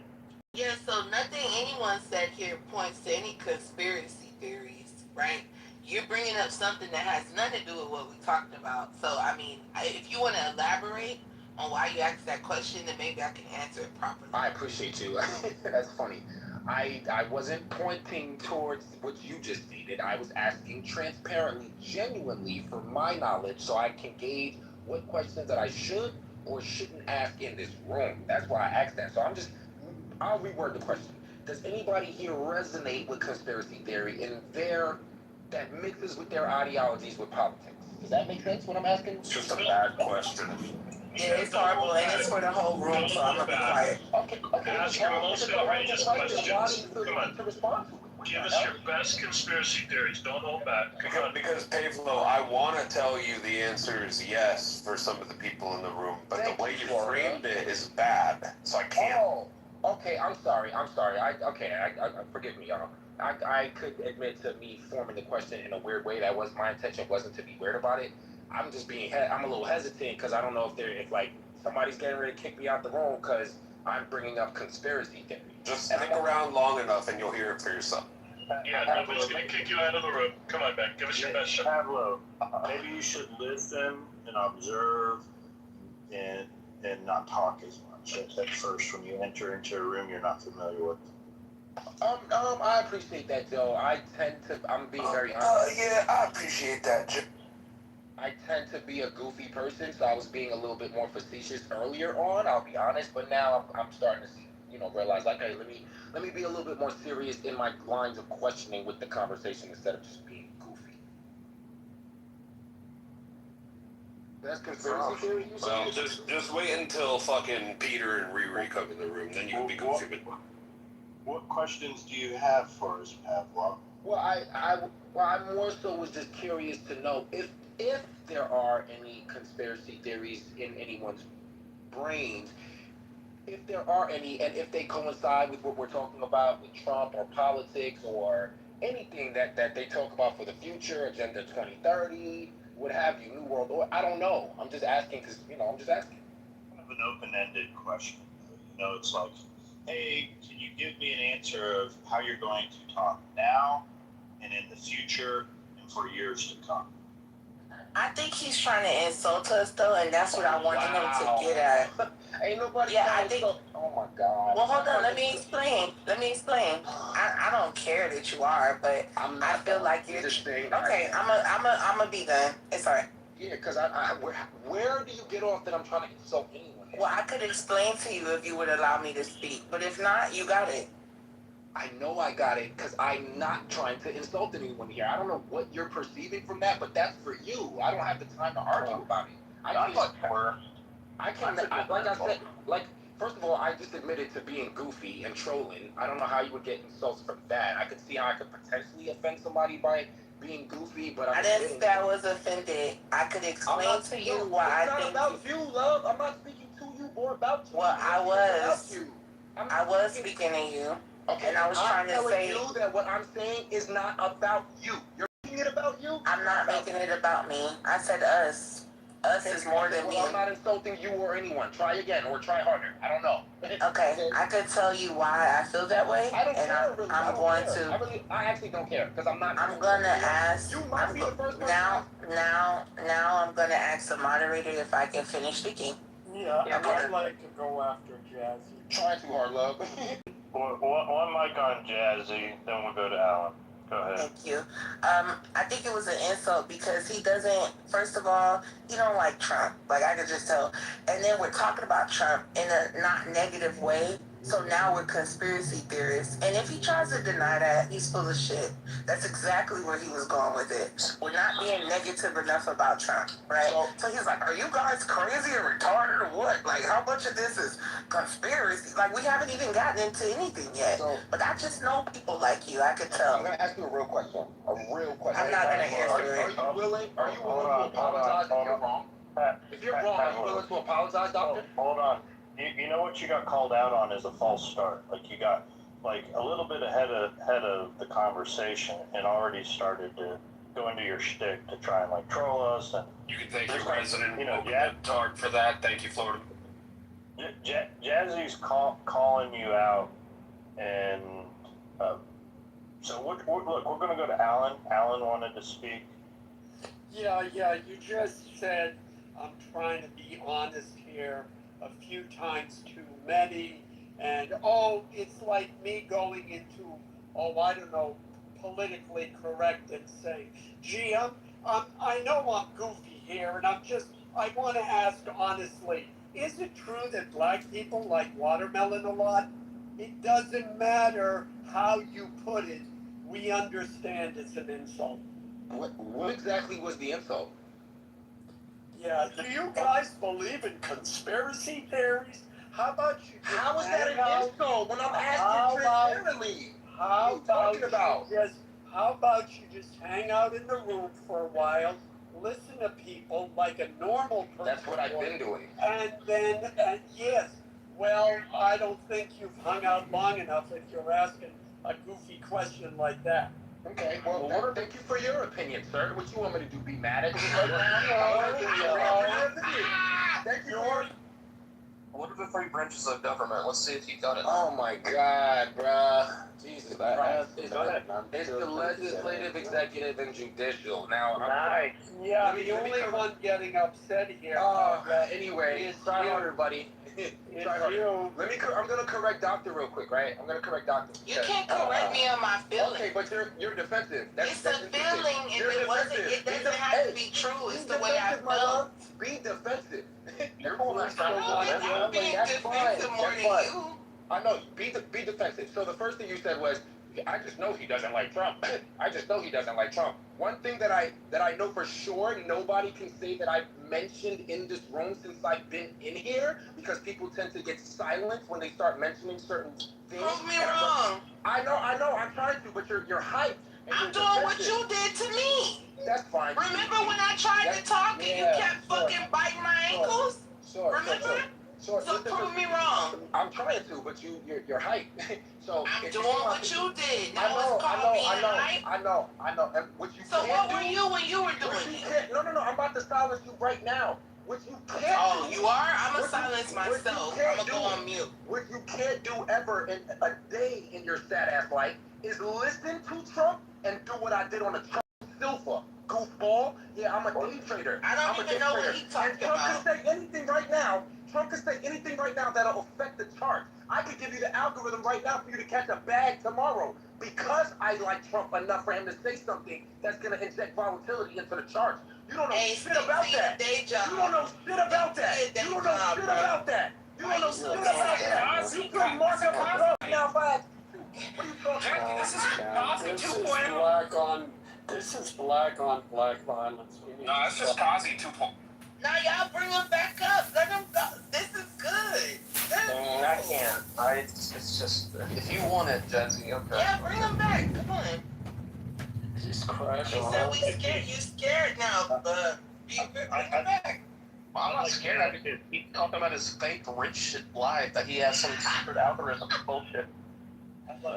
Yeah, so nothing anyone said here points to any conspiracy theories, right? You're bringing up something that has nothing to do with what we talked about. So, I mean, if you want to elaborate on why you asked that question, then maybe I can answer it properly. I appreciate you. That's funny. I wasn't pointing towards what you just stated. I was asking transparently, genuinely for my knowledge so I can gauge what questions that I should or shouldn't ask in this room. That's why I asked that. So I'll reword the question. Does anybody here resonate with conspiracy theory that mixes with their ideologies with politics? Does that make sense what I'm asking? It's just a bad question. Yeah, it's horrible, and it's for the whole room, so I'm gonna be quiet. Okay. Ask your most outrageous questions. Come on. Give us your best conspiracy theories. Don't hold back. Because Pavlo, I want to tell you the answer is yes for some of the people in the room, but the way you framed it is bad, so I can't. Oh, okay. I'm sorry. I forgive me, y'all. I could admit to me forming the question in a weird way. That was my intention. Wasn't to be weird about it. I'm just I'm a little hesitant because I don't know if like somebody's getting ready to kick me out the room because I'm bringing up conspiracy theory. Just stick around long enough and you'll hear it for yourself. Yeah, nobody's gonna kick you out of the room. Come on, man. Give us your best shot. Pablo, maybe you should listen and observe and not talk as much at first when you enter into a room you're not familiar with. I appreciate that, Joe. I'm being very honest. Yeah, I appreciate that, Jim. I tend to be a goofy person, so I was being a little bit more facetious earlier on, I'll be honest, but now I'm starting to realize, like, hey, let me be a little bit more serious in my lines of questioning with the conversation instead of just being goofy. That's conspiracy theory, you say? Well, just wait until fucking Peter and Riri come in the room, then you can be goofy. What questions do you have for us, Pavlo? Well, I more so was just curious to know if there are any conspiracy theories in anyone's brains, if there are any, and if they coincide with what we're talking about with Trump or politics or anything that they talk about for the future, Agenda 2030, what have you, New World Order. I don't know. I'm just asking because, I'm just asking. Kind of an open-ended question. It's like, hey, can you give me an answer of how you're going to talk now and in the future for years to come. I think he's trying to insult us though, and that's what I wanted him to get at. Ain't nobody. Yeah, I think. Oh my God. Well, hold on. Let me explain. I don't care that you are, but I feel like you're. Okay, I'm a be done. It's alright. Yeah, because where do you get off that I'm trying to insult anyone? Well, I could explain to you if you would allow me to speak, but if not, you got it. I know I got it because I'm not trying to insult anyone here. I don't know what you're perceiving from that, but that's for you. I don't have the time to argue about it. I can, like I said, first of all, I just admitted to being goofy and trolling. I don't know how you would get insults from that. I could see how I could potentially offend somebody by being goofy, but I didn't think I was offended. I could explain to you why I think. It's not about you, love. I'm not speaking to you or about you. Well, I was speaking to you. Okay, and I was trying to say you that what I'm saying is not about you. You're making it about you. I'm not making it about me. I said us. Us is more than me. I'm not insulting you or anyone. Try again or try harder. I don't know. Okay, I could tell you why I feel that way. I don't care. Really. I'm going to. I actually don't care because I'm not. I'm gonna ask. You might be the first person. Now I'm gonna ask the moderator if I can finish speaking. Yeah, I'd like to go after Jazzy. Try too hard, love. One mic on Jazzy, then we'll go to Alan. Go ahead. Thank you. I think it was an insult because he doesn't, first of all, he don't like Trump. Like, I could just tell. And then we're talking about Trump in a not negative way. So now we're conspiracy theorists. And if he tries to deny that, he's full of shit. That's exactly where he was going with it. We're not being negative enough about Trump, right? So he's like, are you guys crazy or retarded or what? Like, how much of this is conspiracy? Like, we haven't even gotten into anything yet. But I just know people like you. I could tell. I'm going to ask you a real question. I'm not going to answer it. Are you willing to apologize if you're wrong? If you're wrong, are you willing to apologize, doctor? Hold on. You know what you got called out on is a false start. Like you got like a little bit ahead of the conversation and already started to go into your shtick to try and like troll us. And you can thank your president, Targ, for that. Thank you, Florida. Jazzy's calling you out, and so look, we're going to go to Alan. Alan wanted to speak. Yeah, you just said I'm trying to be honest here. A few times too many, and it's like me going into I don't know, politically correct and saying, gee, I know I'm goofy here, and I want to ask honestly, is it true that black people like watermelon a lot? It doesn't matter how you put it, we understand it's an insult. What exactly was the insult? Yeah, do you guys believe in conspiracy theories? How about you just How is that an insult when I'm asking transparently? How about you just hang out in the room for a while, listen to people like a normal person? That's what I've been doing. And then, yes, well, I don't think you've hung out long enough if you're asking a goofy question like that. Okay, well, thank you for your opinion, sir. What you want me to do, be mad at you? Thank you. What are the three branches of government? Let's see if you got it. Oh my God, bruh. Jesus Christ. It's the legislative, executive, and judicial. Now, nice. Yeah, the only one getting upset here. Anyway, try harder, buddy. Try harder. I'm gonna correct Doctor real quick, right? I'm gonna correct Doctor. You can't correct me on my feelings. Okay, but you're defensive. It's a feeling. If it wasn't, it doesn't have to be true. It's the way I felt. Be defensive. I'm being defensive more than you. I know. Be defensive. So the first thing you said was, I just know he doesn't like Trump. I just know he doesn't like Trump. One thing that I know for sure, nobody can say that I've mentioned in this room since I've been in here, because people tend to get silent when they start mentioning certain things. Prove me wrong. I know. I'm trying to, but you're hyped. I'm doing what you did to me. That's fine. Remember when I tried to talk and you kept fucking biting my ankles? Remember? So prove me wrong. I'm trying to, but you're hyped. So I'm doing what you did. Now it's called being hype. I know. And what you so what were you when you were doing it? No. I'm about to silence you right now. What you can't do. You are? I'm going to silence myself. I'm going to go on mute. What you can't do ever in a day in your sad ass life is listen to Trump and do what I did on the Trump filth for? Goofball? Yeah, I'm a day trader. I don't even know what he's talking Trump about. can say anything right now. Trump can say anything right now that'll affect the chart. I could give you the algorithm right now for you to catch a bag tomorrow because I like Trump enough for him to say something that's going to inject volatility into the charts. You don't know shit about that. You don't know shit about that. You don't know shit about that. You don't know shit about that. You couldn't mark up my chart now if I had. What are you talking about? This is black on black violence. No, it's just Kazi 2.0. Now y'all bring him back up. Let him go. This is good. I can't. It's just if you want it, Jesse. Okay. Yeah, bring him back. Come on. Just crash He on. said we scared. You scared now, but bring him back. Well, I'm not scared. He's talking about his fake rich shit life that he has some secret algorithm bullshit. And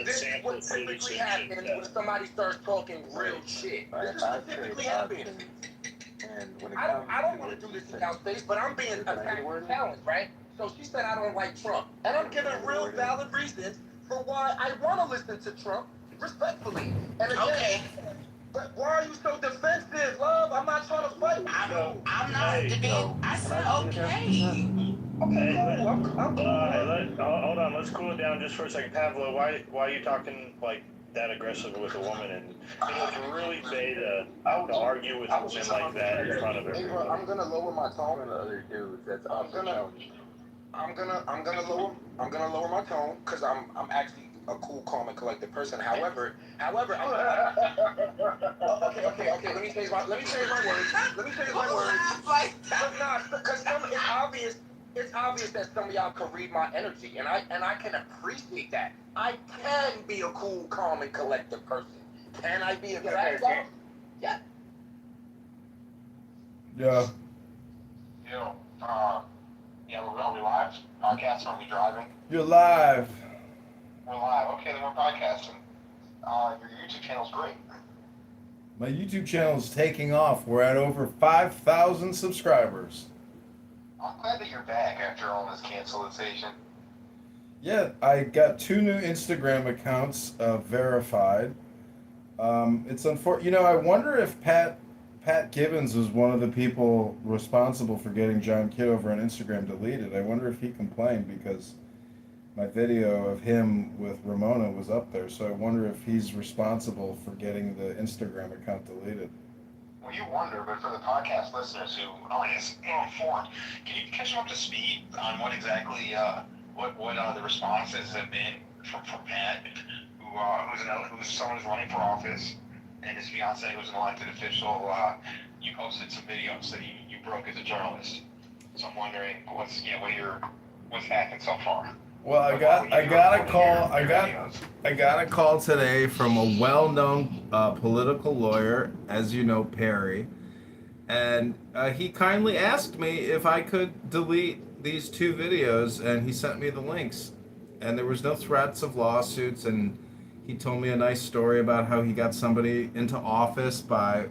this is what typically happens when somebody starts talking real shit. This is what typically happens. I don't want to do this in y'all's face, but I'm being attacked and challenged, right? So she said I don't like Trump. And I'm giving real valid reasons for why I want to listen to Trump respectfully. And again, okay. But why are you so defensive, love? I'm not trying to fight. I'm not debating. I said okay. Okay, hold on. Let's cool it down just for a second. Pavlo, why are you talking like that aggressive with a woman? And it was really beta to argue with women like that in front of everyone. I'm gonna lower my tone. Other dudes, that's I'm gonna lower my tone because I'm actually a cool, calm, and collected person. However, okay. Let me change my words. Because it's obvious that some of y'all can read my energy, and I can appreciate that. I can be a cool, calm, and collected person. Can I be a bad guy? Yeah. Yeah. Are we live? Podcasting? Are we driving? You're live. We're live. Okay, then we're podcasting. Your YouTube channel's great. My YouTube channel is taking off. We're at over 5,000 subscribers. I'm glad that you're back after all this cancellation. Yeah, I got 2 new Instagram accounts verified. It's unfortunate. I wonder if Pat Gibbons was one of the people responsible for getting John Kitover on Instagram deleted. I wonder if he complained because my video of him with Ramona was up there. So I wonder if he's responsible for getting the Instagram account deleted. Well, you wonder, but for the podcast listeners who aren't as informed, can you catch them up to speed on what exactly what the responses have been from Pat, who's someone who's running for office, and his fiance who's an elected official? You posted some videos that you broke as a journalist. So I'm wondering what's happened so far. Well, I got a call today from a well-known political lawyer, as you know, Perry, and he kindly asked me if I could delete these 2 videos, and he sent me the links, and there was no threats of lawsuits, and he told me a nice story about how he got somebody into office by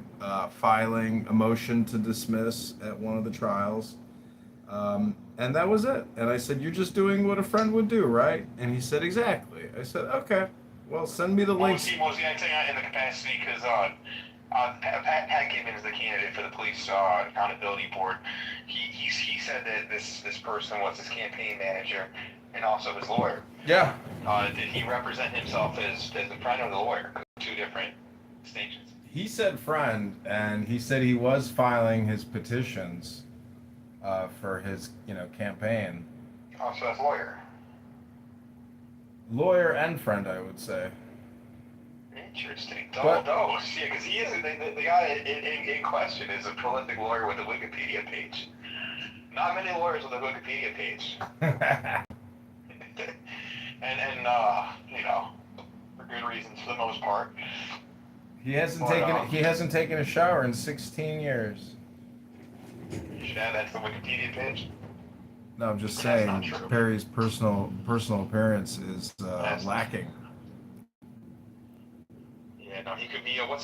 filing a motion to dismiss at one of the trials. And that was it. And I said, "You're just doing what a friend would do, right?" And he said, "Exactly." I said, "Okay, well, send me the links." What was he acting in the capacity? Because Pat Gibbons is the candidate for the police accountability board. He said that this person was his campaign manager and also his lawyer. Yeah. Did he represent himself as the friend or the lawyer? 2 different stages. He said friend, and he said he was filing his petitions for his, campaign. Oh, so that's lawyer. Lawyer and friend, I would say. Interesting. Yeah, because he is the guy in question is a prolific lawyer with a Wikipedia page. Not many lawyers with a Wikipedia page. and for good reasons for the most part. He hasn't taken a shower in 16 years. Yeah, that's the Wikipedia page. No, I'm just saying Perry's personal appearance is lacking. Yeah, no, he could be what's it